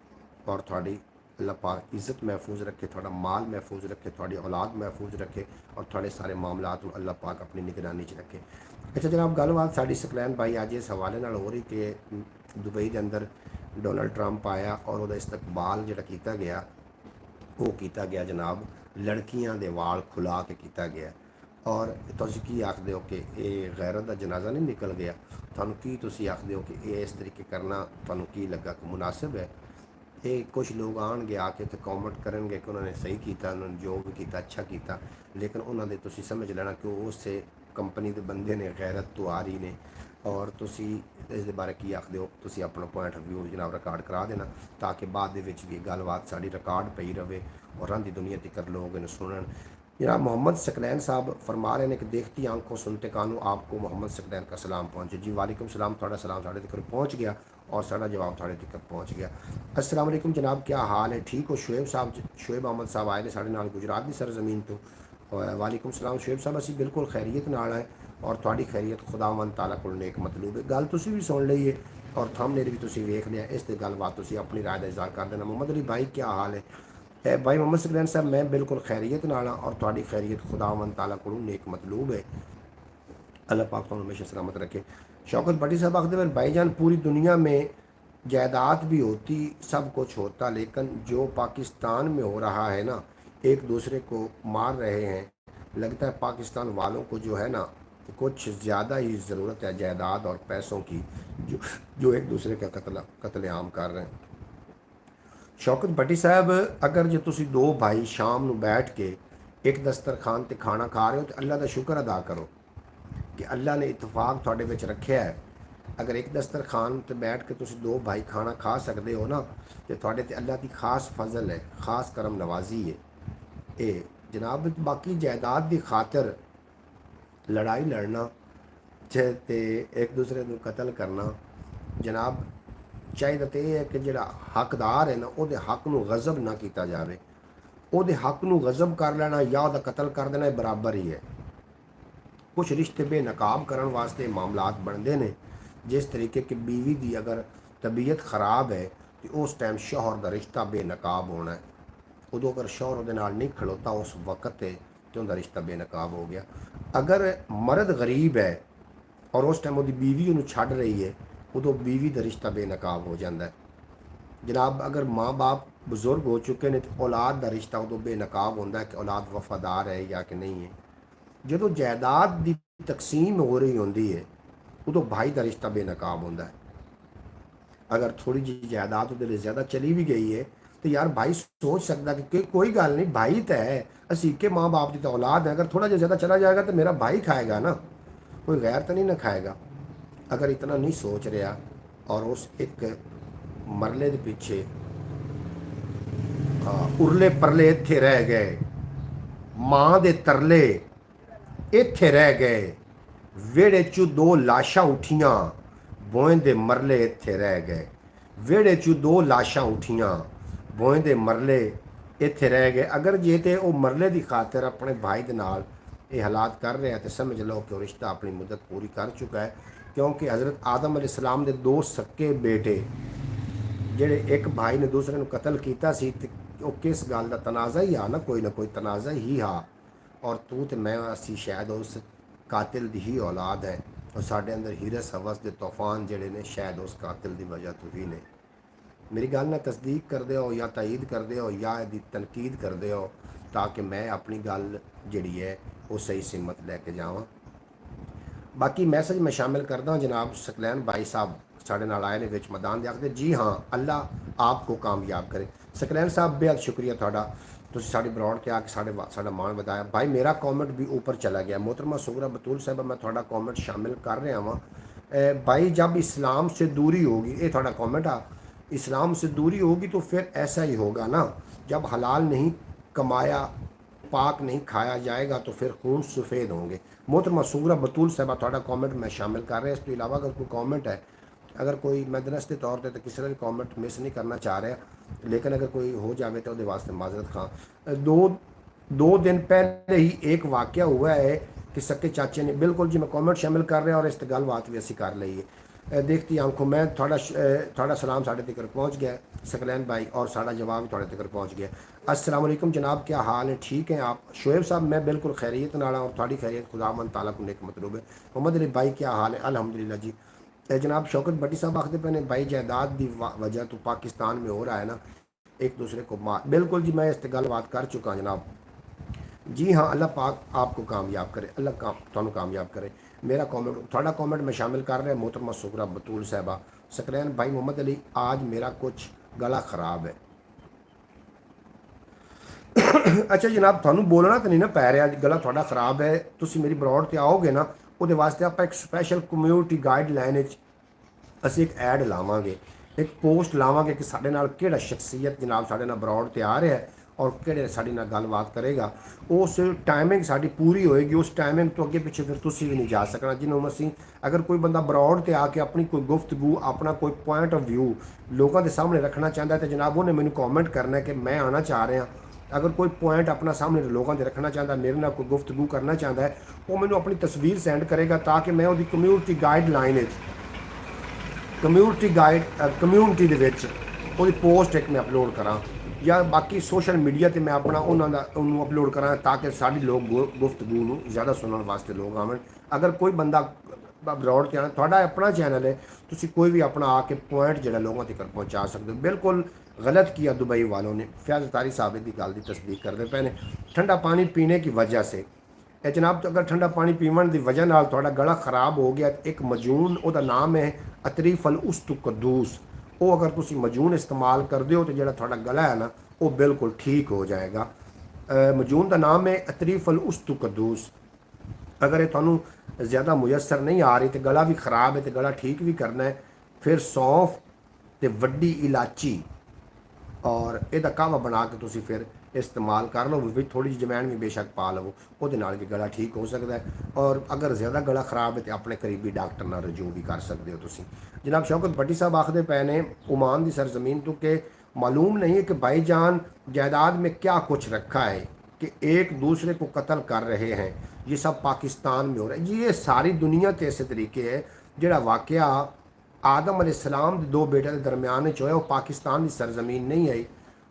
और तुहाडी अल्लाह पाक इज़्ज़त महफूज रखे, थोड़ा माल महफूज रखे, थोड़ी औलाद महफूज रखे और थोड़े सारे मामलात अल्लाह पाक अपनी निगरानी च रखे। अच्छा जनाब, गलबात साड़ी सकलैन भाई अज इस हवाले नाल हो रही कि दुबई के अंदर डोनाल्ड ट्रंप आया और वह इस्तकबाल जो किया गया वो किया गया जनाब लड़कियां दे वाल खुला के किया गया। और तुसीं की आखदे हो कि ये गैरत का जनाजा नहीं निकल गया? तुहानूं की तुसीं आखदे हो कि ये इस तरीके करना तुहानूं की लगा कि मुनासिब है? ये कुछ लोग आएंगे आके तो कॉमेंट करेंगे कि उन्होंने सही किया, उन्होंने जो भी किया अच्छा किया, लेकिन उन्होंने तुसीं समझ लेना कि उस कंपनी के बंदे ने गैरत तो आ रही ने। और तुसीं इस बारे की आखदे हो? तुसीं अपना पॉइंट ऑफ व्यू जनाब रिकॉर्ड करा देना ताकि बाद दे विच भी गलबात साडी रिकॉर्ड पई रहे और रंदी दुनिया तक लोग इन्हें सुनन। जनाब मोहम्मद सकलैन साहब फरमा रहे हैं कि देखती आंखों सुनते कानों आपको मोहम्मद सकलैन का सलाम पहुँचे। जी वालेकुम सलाम, थोड़ा सलाम साढ़े तक पहुँच गया और साढ़ा जवाब साढ़े तक पहुँच गया। अस्सलाम वालेकुम जनाब, क्या हाल है? ठीक हो? शुएब साहब, शुएब अहमद साहब आए ने साढ़े नाल गुजरात की सरजमीन तो। वालेकुम सलाम शुएब साहब, असी बिल्कुल खैरियत नाल है और थोड़ी खैरियत खुदावंद ताला कोल नेक मतलूब है। गल तुसीं भी सुन ली है और थंबनेल भी तुसीं वेख लिया, इस ते गलबात तुसीं अपनी राय का इज़हार कर देना। मोहम्मद अली भाई क्या हाल है? भाई मोहम्मद सकलैन साहब मैं बिल्कुल खैरियत नाल हाँ और थोड़ी खैरियत खुदावंद ताला कोल नेक मतलूब है। अल्लाह पाक तुहानूं हमेशा सलामत रखे। शौकत भट्टी साहब आखते हैं भाईजान पूरी दुनिया में जायदाद भी होती, सब कुछ होता, लेकिन जो पाकिस्तान में हो रहा है ना, एक दूसरे को मार रहे हैं, लगता है पाकिस्तान वालों को जो है ना कुछ ज़्यादा ही ज़रूरत है जायदाद और पैसों की, जो एक दूसरे का कत्लेआम कर रहे हैं। शौकत भट्टी साहब अगर जो तुसी 2 भाई शाम ਨੂੰ बैठ के एक दस्तरखान ते खाना खा रहे हो तो अल्लाह का शुक्र अदा करो कि अल्लाह ने इतफाक थोड़े विच रखा है। अगर एक दस्तरखान ते बैठ के तुसी 2 भाई खाना खा सकते हो ना तो थोड़े ते अल्लाह की खास फजल है, खास करम नवाजी है ये जनाब। बाकी जायदाद की खातर लड़ाई लड़ना ते एक दूसरे को कतल करना जनाब चाहिए तो यह है कि जो हकदार है ना वो हक नूं गज़ब ना किया जाए, वो हक नूं गज़ब कर लेना या वह कतल कर देना बराबर ही है। कुछ रिश्ते बेनकाब करने वास्ते मामलात बनते हैं, जिस तरीके की बीवी की अगर तबीयत ख़राब है तो उस टाइम शौहर का रिश्ता बेनकाब होना है। उदों अगर शौहर उहदे नाल नहीं खड़ोता उस वक्त तो उनका रिश्ता बेनकाब हो गया। अगर मर्द गरीब है और उस टाइम वो बीवी उन्होंने छड़ रही है उदों बीवी का रिश्ता बेनकाब हो जाता है जनाब। अगर माँ बाप बुजुर्ग हो चुके हैं तो औलाद का रिश्ता उदों बेनकाब होता है कि औलाद वफादार है या कि नहीं है। जो जायदाद की तकसीम हो रही होंगी है उदों भाई का रिश्ता बेनकाब होता है। अगर थोड़ी जी जायदाद उहदे ज़्यादा चली भी गई है तो यार भाई सोच सकता कि कोई गल नहीं, भाई तो है, असी के माँ बाप की तो औलाद है, अगर थोड़ा जा ज़्यादा चला जाएगा तो मेरा भाई खाएगा ना, कोई गैर तो नहीं ना खाएगा। अगर इतना नहीं सोच रहा और उस एक मरले के पीछे ਉਰਲੇ ਪਰਲੇ ਇੱਥੇ ਰਹਿ ਗਏ, ਮਾਂ ਦੇ ਤਰਲੇ ਇੱਥੇ ਰਹਿ ਗਏ, ਵਿਹੜੇ 'ਚੋਂ ਦੋ ਲਾਸ਼ਾਂ ਉੱਠੀਆਂ, ਬੋਏ ਦੇ ਮਰਲੇ ਇੱਥੇ ਰਹਿ ਗਏ। ਵਿਹੜੇ 'ਚੋਂ ਦੋ ਲਾਸ਼ਾਂ ਉੱਠੀਆਂ, ਬੋਏ ਦੇ ਮਰਲੇ ਇੱਥੇ ਰਹਿ ਗਏ। ਅਗਰ ਜੇ ਤੇ ਉਹ ਮਰਲੇ ਦੀ ਖਾਤਰ ਆਪਣੇ ਭਾਈ ਦੇ ਨਾਲ ਇਹ ਹਾਲਾਤ ਕਰ ਰਿਹਾ ਤੇ ਸਮਝ ਲਓ ਕਿ ਉਹ ਰਿਸ਼ਤਾ ਆਪਣੀ ਮੁੱਦਤ ਪੂਰੀ ਕਰ ਚੁੱਕਾ ਹੈ। ਕਿਉਂਕਿ ਹਜ਼ਰਤ ਆਦਮ अलैहिस्सलाम ਦੇ ਦੋ ਸੱਕੇ ਬੇਟੇ ਜਿਹੜੇ ਇੱਕ ਭਾਈ ਨੇ ਦੂਸਰੇ ਨੂੰ ਕਤਲ ਕੀਤਾ ਸੀ, ਤੇ ਉਹ ਕਿਸ ਗੱਲ ਦਾ ਤਨਾਜ਼ਾ ਹੀ ਆ ਨਾ ਕੋਈ ਤਨਾਜ਼ਾ ਹੀ ਆ। ਔਰ ਤੂੰ ਤੇ ਮੈਂ ਅਸੀਂ ਸ਼ਾਇਦ ਉਸ ਕਾਤਿਲ ਦੀ ਹੀ ਔਲਾਦ ਹੈ, ਔਰ ਸਾਡੇ ਅੰਦਰ ਹੀਰਸ ਹਵਸ ਦੇ ਤੂਫਾਨ ਜਿਹੜੇ ਨੇ ਸ਼ਾਇਦ ਉਸ ਕਾਤਿਲ ਦੀ ਵਜ੍ਹਾ ਤੋਂ ਹੀ ਨੇ। ਮੇਰੀ ਗੱਲ ਨਾਲ ਤਸਦੀਕ ਕਰਦੇ ਹੋ ਜਾਂ ਤਾਈਦ ਕਰਦੇ ਹੋ ਜਾਂ ਇਹਦੀ ਤਨਕੀਦ ਕਰਦੇ ਹੋ, ਤਾਂ ਕਿ ਮੈਂ ਆਪਣੀ ਗੱਲ ਜਿਹੜੀ ਹੈ ਉਹ ਸਹੀ ਸਿਮਤ ਲੈ ਕੇ ਜਾਵਾਂ। ਬਾਕੀ ਮੈਸੇਜ ਮੈਂ ਸ਼ਾमिल करदा जनाब सकलैन भाई साहब साढ़े नाल आए ने विच मैदान दे आखदे जी हाँ अल्लाह आपको कामयाब करे। सकलैन साहब बेहद शुक्रिया थोड़ा, तुसीं साडी ब्रॉड ते आके साडा मान वधाया। भाई मेरा कॉमेंट भी ऊपर चला गया। मोहतरमा सुगरा बतूल साहब मैं थोड़ा कॉमेंट शामिल कर रहा वहाँ। भाई जब इस्लाम से दूरी होगी, ये थोड़ा कॉमेंट आ, इस्लाम से दूरी होगी तो फिर ऐसा ही होगा ना, जब हलाल नहीं कमाया पाक नहीं खाया जाएगा तो फिर खून सफ़ेद होंगे। मोहतरमा सुगरा बतूल साहबा थोड़ा कॉमेंट मैं शामिल कर रहा। इस तो इलावा अगर कोई कॉमेंट है, अगर कोई मैं दरअस के तौर पर तो किसी का भी कॉमेंट मिस नहीं करना चाह रहा, लेकिन अगर कोई हो जाए तो वो वास्ते माजरत खां। दो दिन पहले ही एक वाक़या हुआ है कि सक्के चाचे ने, बिल्कुल जी मैं कॉमेंट शामिल कर रहा और इस गल बात भी असी कर ली है। देखती आंखों मैं थोड़ा सलाम साढ़े तक पहुँच गया सकलैन भाई, और साड़ा जवाब भी थोड़े तक पहुँच गया। अस्सलाम वालेकुम जनाब, क्या हाल है? ठीक है आप? शोएब साहब मैं बिल्कुल खैरियत नाला, और थोड़ी खैरियत खुदावंद ताला को नेक मतलूब है। मोहम्मद अली भाई क्या हाल है? अल्हम्दुलिल्लाह जी। जनाब शौकत भट्टी साहब आखते पे ने भाई जायदाद की वजह तो पाकिस्तान में हो रहा है ना एक दूसरे को मार। बिल्कुल जी मैं इस गल बात कर चुका जनाब। जी हाँ अल्लाह पाक आपको कामयाब करे, अल्लाह तुहानू कामयाब करे। मेरा कॉमेंट थोड़ा कॉमेंट मैं शामिल कर रहा। मोहतरमा सुगरा बतूल साहबा, सकलैन भाई, मोहम्मद अली आज मेरा कुछ गला ख़राब है। अच्छा जनाब थानू बोलना तो नहीं ना पै रहा, गला थोड़ा खराब है, तुसी मेरी ब्रॉड ते आओगे ना, वो वास्ते आप एक स्पैशल कम्यूनिटी गाइडलाइन असी एक ऐड लावांगे, एक पोस्ट लावांगे कि साढ़े नाल केड़ा शख्सियत जनाब साढ़े नाल ब्रॉड ते आ रहा है और केड़े साढ़े नाल गलबात करेगा। उस टाइमिंग साड़ी पूरी होएगी, उस टाइमिंग तो अगे पिछे फिर तुसी भी नहीं जा सकना। जिन्होंने असी अगर कोई बंदा ब्रॉड ते आके अपनी कोई गुफ्तगू अपना कोई पॉइंट ऑफ व्यू लोगों के सामने रखना चाहता है तो जनाब उन्हें मैंने कॉमेंट करना है कि मैं आना चाह रहा। अगर कोई पॉइंट अपना सामने लोगों के रखना चाहता, मेरे नाल कोई गुफ्तगू करना चाहता है, वो मैंने अपनी तस्वीर सेंड करेगा ताकि मैं वो कम्यूनिटी गाइडलाइन कम्यूनिटी वो पोस्ट एक मैं अपलोड करा, या बाकी सोशल मीडिया पर मैं अपना उन्होंने अपलोड करा ताकि साड़ी लोग गुफ्तगू ज़्यादा सुनने वास्ते लोग आवन। अगर कोई बंदा ब्रॉड ते आना, थोड़ा अपना चैनल है, तुसी कोई भी अपना आके पॉइंट जो लोगों तक पहुँचा सकते हो। बिल्कुल गलत किया दुबई वालों ने। फैज़ तारी साहब की गल की तस्दीक करते पे ने। ठंडा पानी पीने की वजह से जनाब, तो अगर ठंडा पानी पीवन की वजह नाल थोड़ा गला खराब हो गया, एक मजून उसका नाम है अतरीफल उस्तु कद्दूस, वो अगर तुसी मजून इस्तेमाल कर दो तो जो थोड़ा गला है ना वो बिल्कुल ठीक हो जाएगा। मजून का नाम है अतरीफल उस्तु कद्दूस। अगर ये थानू ज़्यादा मुयसर नहीं आ रही तो गला भी खराब है तो गला ठीक भी करना है, फिर सौंफ तो वड्डी इलाची और यदा कहवा बना के तुसी फिर इस्तेमाल कर लो, भी थोड़ी जी जमैन भी बेशक पा लो, वो भी गला ठीक हो सकता है। और अगर ज़्यादा गला खराब है तो अपने करीबी डॉक्टर ना रजू भी कर सकते हो तुसी। जनाब शौकत भट्टी साहब आखते पे ने ओमान की सरजमीन तो कि मालूम नहीं है कि भाईजान जायदाद में क्या कुछ रखा है कि एक दूसरे को कत्ल कर रहे हैं, ये सब पाकिस्तान में हो रहा है जी। ये सारी दुनिया के ऐसे तरीके है। जोड़ा वाक़या आदम अलैहिस्सलाम दे दो बेटे के दरम्यान जो है वो पाकिस्तान की सरजमीन नहीं आई,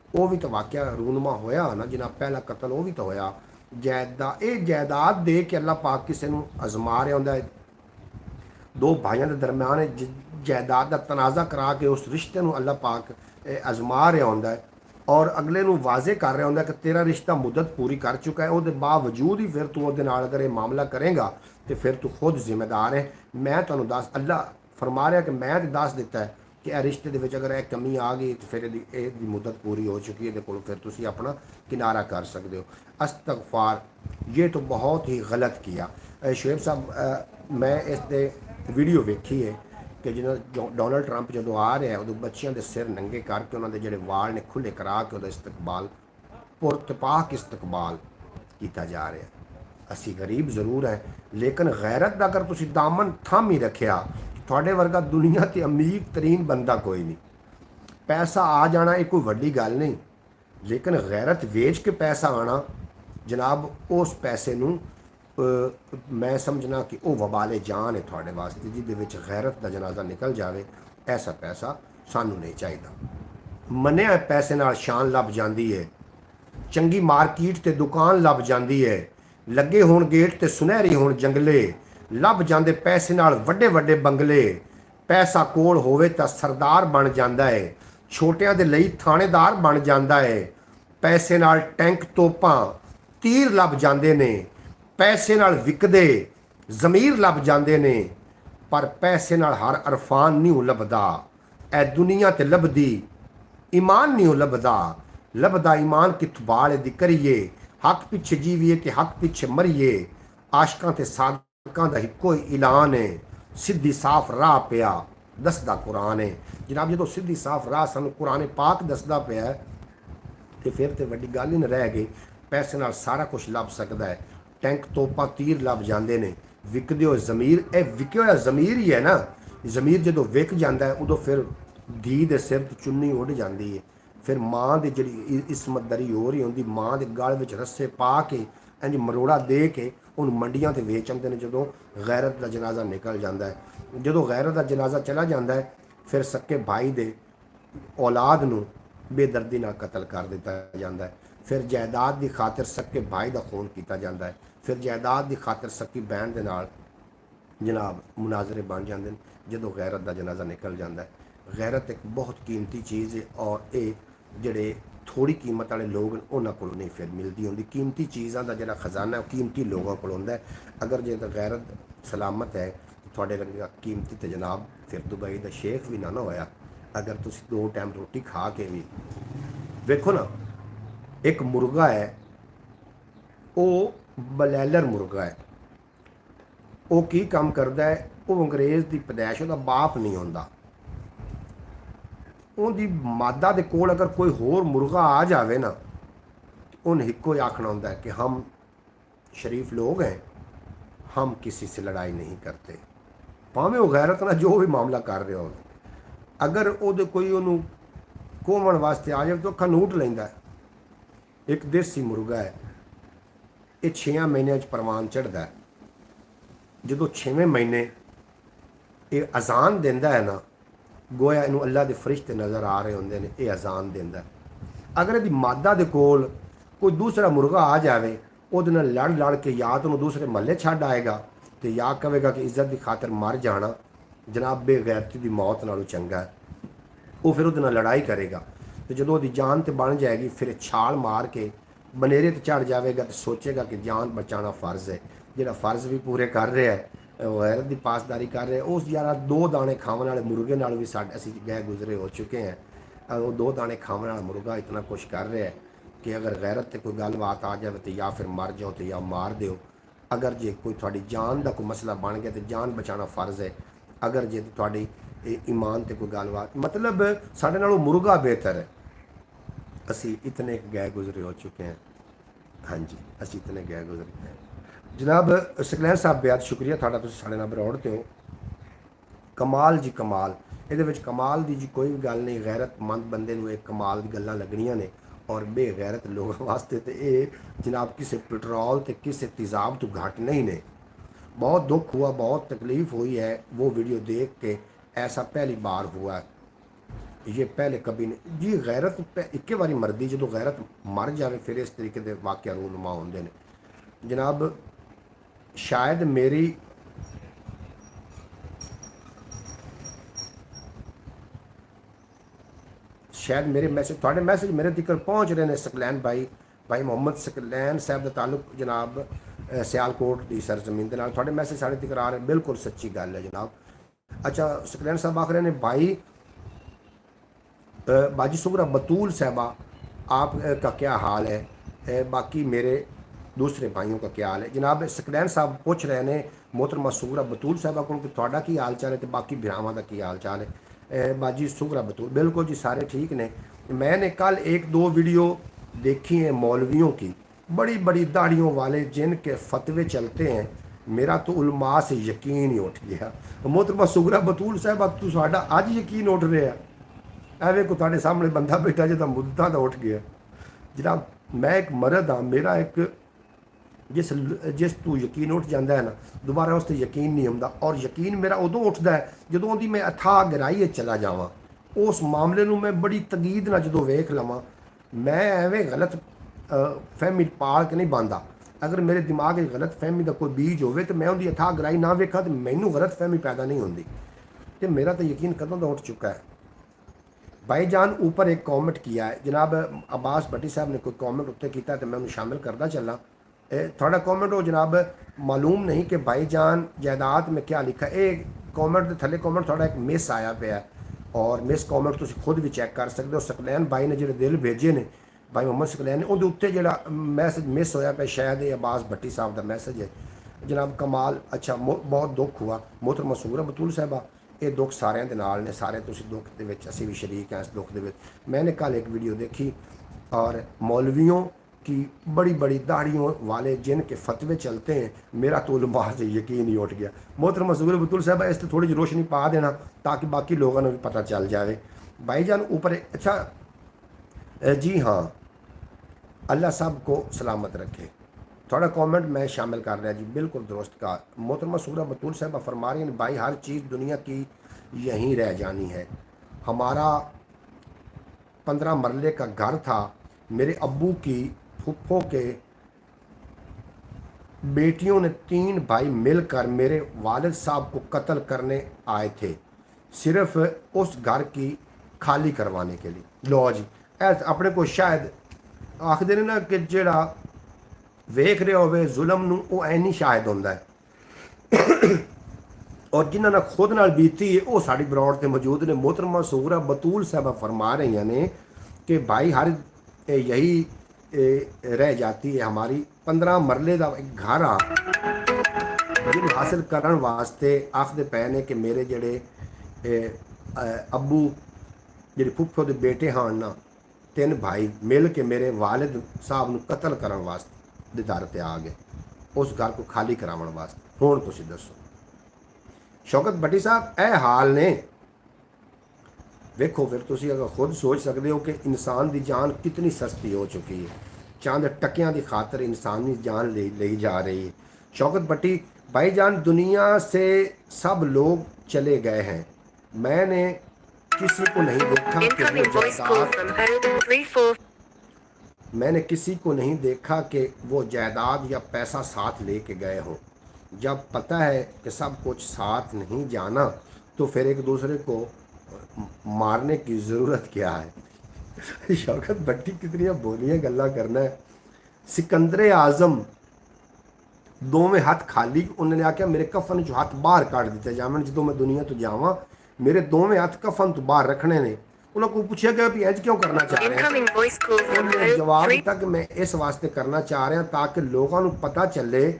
वो भी तो वाक़या रूनमा होया ना जिन्हें पहला कत्ल वो भी तो होया। जायदाद दे के अल्लाह पाक किसी को आजमा रहा होंदा है, दो भाइयों के दरम्यान जायदाद का तनाज़ा करा के उस रिश्ते को अल्लाह पाक आजमा रहा होंदा है और अगले नूं वाजे कर रहा होंदा कि तेरा रिश्ता मुद्दत पूरी कर चुका है, वो बावजूद ही फिर तू वो अगर ये मामला करेगा तो फिर तू खुद जिम्मेदार है। मैं तुहानूं दस अल्लाह फरमा रहा कि मैं तो दस दिता है कि रिश्ते के अगर एक कमी आ गई तो फिर इसकी मुद्दत पूरी हो चुकी है, को फिर तुसी अपना किनारा कर सकते हो। अस्तगफार, ये तो बहुत ही गलत किया। शोएब साहब मैं इस वीडियो वेखी है ਕਿ ਜਦੋਂ ਡੋਨਲਡ ਟਰੰਪ ਜਦੋਂ ਆ ਰਿਹਾ ਉਦੋਂ ਬੱਚਿਆਂ ਦੇ ਸਿਰ ਨੰਗੇ ਕਰਕੇ ਉਹਨਾਂ ਦੇ ਜਿਹੜੇ ਵਾਲ ਨੇ ਖੁੱਲੇ ਕਰਾ ਕੇ ਉਹਦਾ ਇਸਤਕਬਾਲ ਪੁਰਤਪਾਕ ਇਸਤਕਬਾਲ ਕੀਤਾ ਜਾ ਰਿਹਾ। ਅਸੀਂ ਗਰੀਬ ਜ਼ਰੂਰ ਹੈ, ਲੇਕਿਨ ਗੈਰਤ ਦਾ ਅਗਰ ਤੁਸੀਂ ਦਾਮਨ ਥੰਮ ਹੀ ਰੱਖਿਆ, ਤੁਹਾਡੇ ਵਰਗਾ ਦੁਨੀਆ ਤੇ ਅਮੀਰ ਤਰੀਨ ਬੰਦਾ ਕੋਈ ਨਹੀਂ। ਪੈਸਾ ਆ ਜਾਣਾ ਇਹ ਕੋਈ ਵੱਡੀ ਗੱਲ ਨਹੀਂ, ਲੇਕਿਨ ਗੈਰਤ ਵੇਚ ਕੇ ਪੈਸਾ ਆਣਾ ਜਨਾਬ, ਉਸ ਪੈਸੇ ਨੂੰ ਮੈਂ ਸਮਝਣਾ ਕਿ ਉਹ ਵਬਾਲੇ ਜਾਨ ਹੈ ਤੁਹਾਡੇ ਵਾਸਤੇ, ਜਿਹਦੇ ਵਿੱਚ ਗੈਰਤ ਦਾ ਜਨਾਜ਼ਾ ਨਿਕਲ ਜਾਵੇ। ਐਸਾ ਪੈਸਾ ਸਾਨੂੰ ਨਹੀਂ ਚਾਹੀਦਾ। ਮੰਨਿਆ ਪੈਸੇ ਨਾਲ ਸ਼ਾਨ ਲੱਭ ਜਾਂਦੀ ਹੈ, ਚੰਗੀ ਮਾਰਕੀਟ ਤੇ ਦੁਕਾਨ ਲੱਭ ਜਾਂਦੀ ਹੈ, ਲੱਗੇ ਹੋਣ ਗੇਟ ਤੇ ਸੁਨਹਿਰੀ ਹੋਣ ਜੰਗਲੇ, ਲੱਭ ਜਾਂਦੇ ਪੈਸੇ ਨਾਲ ਵੱਡੇ ਵੱਡੇ ਬੰਗਲੇ। ਪੈਸਾ ਕੋਲ ਹੋਵੇ ਤਾਂ ਸਰਦਾਰ ਬਣ ਜਾਂਦਾ ਹੈ, ਛੋਟਿਆਂ ਦੇ ਲਈ ਥਾਣੇਦਾਰ ਬਣ ਜਾਂਦਾ ਹੈ। ਪੈਸੇ ਨਾਲ ਟੈਂਕ ਤੋਪਾਂ ਤੀਰ ਲੱਭ ਜਾਂਦੇ ਨੇ, ਪੈਸੇ ਨਾਲ ਵਿਕਦੇ ਜ਼ਮੀਰ ਲੱਭ ਜਾਂਦੇ ਨੇ, ਪਰ ਪੈਸੇ ਨਾਲ ਹਰ ਅਰਫਾਨ ਨਹੀਂ ਲੱਭਦਾ। ਇਹ ਦੁਨੀਆ ਤੇ ਲੱਭਦੀ ਈਮਾਨ ਨਹੀਂ ਲੱਭਦਾ। ਲੱਭਦਾ ਈਮਾਨ ਕਿੱਥੋਂ ਬਾਲੇ ਦੀ ਕਰੀਏ, ਹੱਕ ਪਿੱਛੇ ਜੀਵੀਏ ਤੇ ਹੱਕ ਪਿੱਛੇ ਮਰੀਏ। ਆਸ਼ਕਾਂ ਤੇ ਸਾਦਕਾਂ ਦਾ ਇੱਕੋ ਹੀ ਐਲਾਨ ਹੈ, ਸਿੱਧੀ ਸਾਫ਼ ਰਾਹ ਪਿਆ ਦੱਸਦਾ ਕੁਰਾਨ ਹੈ। ਜਨਾਬ ਜਦੋਂ ਸਿੱਧੀ ਸਾਫ਼ ਰਾਹ ਸਾਨੂੰ ਕੁਰਾਨ ਪਾਕ ਦੱਸਦਾ ਪਿਆ ਤੇ ਫਿਰ ਤੇ ਵੱਡੀ ਗੱਲ ਹੀ ਨਹੀਂ ਰਹਿ ਗਈ। ਪੈਸੇ ਨਾਲ ਸਾਰਾ ਕੁਝ ਲੱਭ ਸਕਦਾ ਹੈ, ਟੈਂਕ ਤੋਪਾਂ ਤੀਰ ਲੱਭ ਜਾਂਦੇ ਨੇ, ਵਿਕਦੇ ਹੋਏ ਜ਼ਮੀਰ। ਇਹ ਵਿਕਿਆ ਹੋਇਆ ਜ਼ਮੀਰ ਹੀ ਹੈ ਨਾ। ਜ਼ਮੀਰ ਜਦੋਂ ਵਿਕ ਜਾਂਦਾ ਹੈ ਉਦੋਂ ਫਿਰ ਧੀ ਦੇ ਸਿਰ ਤੋਂ ਚੁੰਨੀ ਉੱਡ ਜਾਂਦੀ ਹੈ, ਫਿਰ ਮਾਂ ਦੀ ਜਿਹੜੀ ਇਸਮਤ ਦਰੀ ਹੋ ਰਹੀ ਹੁੰਦੀ, ਮਾਂ ਦੇ ਗਲ ਵਿੱਚ ਰੱਸੇ ਪਾ ਕੇ ਇੰਝ ਮਰੋੜਾ ਦੇ ਕੇ ਉਹਨੂੰ ਮੰਡੀਆਂ ਤੇ ਵੇਚ ਆਉਂਦੇ ਨੇ। ਜਦੋਂ ਗੈਰਤ ਦਾ ਜਨਾਜ਼ਾ ਨਿਕਲ ਜਾਂਦਾ ਹੈ, ਜਦੋਂ ਗੈਰਤ ਦਾ ਜਨਾਜ਼ਾ ਚਲਾ ਜਾਂਦਾ ਹੈ, ਫਿਰ ਸੱਕੇ ਭਾਈ ਦੇ ਔਲਾਦ ਨੂੰ ਬੇਦਰਦੀ ਨਾਲ ਕਤਲ ਕਰ ਦਿੱਤਾ ਜਾਂਦਾ ਹੈ। ਫਿਰ ਜਾਇਦਾਦ ਦੀ ਖਾਤਰ ਸੱਕੇ ਭਾਈ ਦਾ ਖੂਨ ਕੀਤਾ ਜਾਂਦਾ ਹੈ। ਫਿਰ ਜਾਇਦਾਦ ਦੀ ਖਾਤਰ ਸੱਕੀ ਭੈਣ ਦੇ ਨਾਲ ਜਨਾਬ ਮੁਨਾਜ਼ਰੇ ਬਣ ਜਾਂਦੇ ਨੇ ਜਦੋਂ ਗੈਰਤ ਦਾ ਜਨਾਜ਼ਾ ਨਿਕਲ ਜਾਂਦਾ ਹੈ। ਗੈਰਤ ਇੱਕ ਬਹੁਤ ਕੀਮਤੀ ਚੀਜ਼ ਹੈ, ਔਰ ਇਹ ਜਿਹੜੇ ਥੋੜੀ ਕੀਮਤ ਵਾਲੇ ਲੋਕ ਉਹਨਾਂ ਕੋਲ ਨਹੀਂ ਫਿਰ ਮਿਲਦੀ ਹੁੰਦੀ। ਕੀਮਤੀ ਚੀਜ਼ਾਂ ਦਾ ਜਿਹੜਾ ਖਜ਼ਾਨਾ ਉਹ ਕੀਮਤੀ ਲੋਕਾਂ ਕੋਲ ਹੁੰਦਾ ਹੈ। ਅਗਰ ਜੇ ਤਾਂ ਗੈਰਤ ਸਲਾਮਤ ਹੈ ਤੁਹਾਡੇ ਰੰਗਾ ਕੀਮਤੀ ਤੇ ਜਨਾਬ ਫਿਰ ਦੁਬਈ ਦਾ ਸ਼ੇਖ ਵੀ ਨਾ ਹੋਇਆ। ਅਗਰ ਤੁਸੀਂ 2 ਟਾਈਮ ਰੋਟੀ ਖਾ ਕੇ ਵੀ ਵੇਖੋ ਨਾ, ਇੱਕ ਮੁਰਗਾ ਹੈ, ਉਹ ਬਲੈਲਰ ਮੁਰਗਾ ਹੈ। ਉਹ ਕੀ ਕੰਮ ਕਰਦਾ ਹੈ, ਉਹ ਅੰਗਰੇਜ਼ ਦੀ ਪੈਦਾਇਸ਼, ਉਹਦਾ ਬਾਪ ਨਹੀਂ ਹੁੰਦਾ। ਉਹਦੀ ਮਾਦਾ ਦੇ ਕੋਲ ਅਗਰ ਕੋਈ ਹੋਰ ਮੁਰਗਾ ਆ ਜਾਵੇ ਨਾ, ਉਹਨੇ ਇੱਕੋ ਹੀ ਆਖਣਾ ਹੁੰਦਾ ਹੈ ਕਿ ਹਮ शरीफ लोग हैं, हम किसी से लड़ाई नहीं करते। भावें वो गैरत ना जो भी मामला कर रहे हो, अगर वो कोई उन्होंने कोमण वास्ते आ जाए तो अखा नूट लेंदा है। एक देसी मुर्गा है, ये 6 महीनों परवान चढ़ता है। जो 6वें महीने ये अजान देंदा है ना, गोया इनू अल्लाह के फरिश्ते नज़र आ रहे होंगे ने, ये अजान देंदा है। अगर यदि मादा दे कोल कोई दूसरा मुर्गा आ जाए, ਉਹਦੇ ਨਾਲ ਲੜ ਲੜ ਕੇ ਜਾਂ ਤਾਂ ਉਹਨੂੰ ਦੂਸਰੇ ਮਹੱਲੇ ਛੱਡ ਆਏਗਾ ਤੇ ਜਾਂ ਕਹੇਗਾ ਕਿ ਇੱਜ਼ਤ ਦੀ ਖਾਤਰ ਮਰ ਜਾਣਾ ਜਨਾਬ ਬੇਗੈਰਤੀ ਦੀ ਮੌਤ ਨਾਲੋਂ ਚੰਗਾ ਹੈ। ਉਹ ਫਿਰ ਉਹਦੇ ਨਾਲ ਲੜਾਈ ਕਰੇਗਾ ਤੇ ਜਦੋਂ ਉਹਦੀ ਜਾਨ ਤੇ ਬਣ ਜਾਏਗੀ ਫਿਰ ਛਾਲ ਮਾਰ ਕੇ ਬਨੇਰੇ ਤੇ ਚੜ ਜਾਵੇਗਾ ਤੇ ਸੋਚੇਗਾ ਕਿ ਜਾਨ ਬਚਾਉਣਾ ਫਰਜ਼ ਹੈ। ਜਿਹੜਾ ਫਰਜ਼ ਵੀ ਪੂਰੇ ਕਰ ਰਿਹਾ ਹੈ, ਗੈਰਤ ਦੀ ਪਾਸਦਾਰੀ ਕਰ ਰਿਹਾ। ਉਸ ਯਾਰਾ 2 ਦਾਣੇ ਖਾਣ ਵਾਲੇ ਮੁਰਗੇ ਨਾਲ ਵੀ ਸਾਡੇ ਅਸੀਂ ਗਏ ਗੁਜ਼ਰੇ ਹੋ ਚੁੱਕੇ ਹਾਂ। ਉਹ 2 ਦਾਣੇ ਖਾਣ ਵਾਲਾ ਮੁਰਗਾ ਇਤਨਾ ਕੁਛ ਕਰ ਰਿਹਾ ਹੈ कि अगर गैरत से कोई गलबात आ जाए तो या फिर मर जाओ तो या मार दो। अगर जे कोई थोड़ी जान का कोई मसला बन गया तो जान बचाना फर्ज है। अगर जे थोड़ी ईमान से कोई गलबात, मतलब साढ़े नालों मुर्गा बेहतर है। असी इतने गए गुजरे हो चुके हैं। हाँ जी, असी इतने गए गुजरे हैं जनाब। सकलैन साहब बेहद शुक्रिया थाड़ा, तुसीं साडे नाल बरौड़ते हो। कमाल जी कमाल, ये कमाल की जी कोई भी गल नहीं। गैरतमंद बंदे नूं एक कमाल की गल्लां लगणियां ने और बेगैरत लोगों वास्ते तो ये जनाब किसी पेट्रोल तो किसी तेज़ाब तो घट नहीं ने। बहुत दुख हुआ, बहुत तकलीफ़ हुई है वो वीडियो देख के। ऐसा पहली बार हुआ, ये पहले कभी नहीं जी। गैरत एक बारी मरदी, जो गैरत मर जाए फिर इस तरीके के वाक़या रूनुमा होंदे ने जनाब। शायद मेरी शायद मेरे मैसेज थोड़े मैसेज मेरे तक पहुँच रहे हैं। सकलैन भाई मोहम्मद सकलैन साहब का ताल्लुक जनाब सियालकोट की सरजमीन के नाल, थोड़े मैसेज साढ़े तक आ रहे हैं। बिल्कुल सच्ची गल है जनाब। अच्छा, सकलैन साहब आख रहे हैं भाई बाजी सुगरा बतूल साहबा आपका क्या हाल है। बाकी मेरे दूसरे भाइयों का क्या हाल है। जनाब सकलैन साहब पूछ रहे हैं मोहतरमा सुगरा बतूल साहबा को कि तुहाडा की हाल चाल है तो बाकी भरावां दा की हाल चाल है। बाजी सुगरा बतूल बिल्कुल जी सारे ठीक ने। मैंने कल एक दो वीडियो देखी हैं मौलवियों की, बड़ी बड़ी दाढ़ियों वाले जिनके फतवे चलते हैं, मेरा तो उलमा से यकीन ही उठ गया। मोहतरमा सुगरा बतूल साहबा तुहाडा अज यकीन उठ रहा है? ਐਵੇਂ ਕੋ ਤੁਹਾਡੇ ਸਾਹਮਣੇ ਬੰਦਾ ਬੈਠਾ ਜਿਹਦਾ ਮੁੱਦਤਾਂ ਦਾ ਉੱਠ ਗਿਆ। जनाब मैं एक मर्द हाँ, मेरा एक जिस तू यकीन उठ जाता है ना दोबारा उस पर यकीन नहीं आता। और यकीन मेरा उदों उठता है जदों की मैं अथाह गहराई चला जावां, उस मामले में मैं बड़ी तकीद ना जो वेख लवां। मैं एवें गलत फहमी पाल के नहीं बांधा। अगर मेरे दिमाग में गलत फहमी का कोई बीज होवे तो मैं उनकी अथाह गहराई ना वेखा तो मैनू गलत फहमी पैदा नहीं होती। तो मेरा तो यकीन कदों का उठ चुका है। भाईजान ऊपर एक कमेंट किया है, जनाब अब्बास भट्टी साहब ने कोई कमेंट उत्ते किया तो मैं उन्हें शामिल करता चला। थोड़ा कमेंट हो जनाब मालूम नहीं कि भाईजान जायदाद में क्या लिखा है। ये कमेंट थले कमेंट थोड़ा एक मिस आया पे है और मिस कमेंट तुम खुद भी चैक कर सकते हो। सकलैन भाई ने जो दिल भेजे ने भाई मोहम्मद सकलैन ने उनके उत्ते जो मैसेज मिस होया पे शायद ये अब्बास भट्टी साहब का मैसेज है। जनाब कमाल अच्छा बहुत दुख हुआ। मोहतरमा सुगरा बतूल साहबा ये दुख सारे के नाल ने, सारे तुसीं दुख दे विच असीं भी शरीक हैं इस दुख दे विच। मैंने कल एक वीडियो देखी और मौलवियों की बड़ी बड़ी दाढ़ियों वाले जिनके फतवे चलते हैं, मेरा तो उलमा से यकीन ही उठ गया। मोहतरमा सुगरा बतूल साहब इस पर थोड़ी जी रोशनी पा देना ताकि बाकी लोगों को भी पता चल जाए। भाईजान ऊपर अच्छा जी हाँ, अल्लाह सब को सलामत रखे। थोड़ा कमेंट मैं शामिल कर रहा जी, बिल्कुल दुरुस्त का। मोहतरमा सुगरा बतूल साहब फरमा रही हैं भाई हर चीज़ दुनिया की यहीं रह जानी है। हमारा 15 मरले का घर था, मेरे अब्बू की फुफ्फो के बेटियों ने 3 भाई मिलकर मेरे वालिद साहब को कत्ल करने आए थे, सिर्फ उस घर की खाली करवाने के लिए। लो जी अपने को शायद आखते ने ना कि जेड़ा वेख रहे होवे जुलम नूं वो ऐ नहीं शायद होंदा है और जिन्हां नाल खुद नाल बीती है वो साड़ी ब्रॉड ते मौजूद ने। मोहतरमा सुगरा बतूल साहबा फरमा रही ने कि भाई हर यही रह जाती है हमारी। 15 मरले का एक घर आ जिन्हें हासिल करने वास्ते आखते पे ने कि मेरे जड़े अब्बू जे फुफ्फो के बेटे हाँ ना 3 भाई मिल के मेरे वालिद साहब नूं कत्ल करने वास्ते दर ते आ गए, उस घर को खाली कराने वास्ते। हुण तुसीं दसो शौकत भट्टी साहब ए हाल ने वेखो, फिर तुसीं अगर खुद सोच सकते हो कि इंसान की जान कितनी सस्ती हो चुकी है। चंद टकियां की खातर इंसानी जान ली जा रही है। शौकत भट्टी भाईजान दुनिया से सब लोग चले गए हैं, मैंने किसी को नहीं देखा मैंने किसी को नहीं देखा कि वो जायदाद या पैसा साथ लेके गए हों। जब पता है कि सब कुछ साथ नहीं जाना तो फिर एक दूसरे को मारने की ज़रूरत क्या है। शौकत भट्टी कितनी बोलियां गल्ला करना है। सिकंदर आजम दोवें हाथ खाली, उन्होंने आख्या मेरे कफन चो हाथ बाहर कट दिते जावन, जो मैं दुनिया तो जावां मेरे दोवें हाथ कफन तो बाहर रखने ने। उन्होंने को पूछा गया भी इंज क्यों करना चाह रहे हैं, उन्होंने जवाब दिता कि मैं इस वास्ते करना चाह रहा ताकि लोगों को पता चले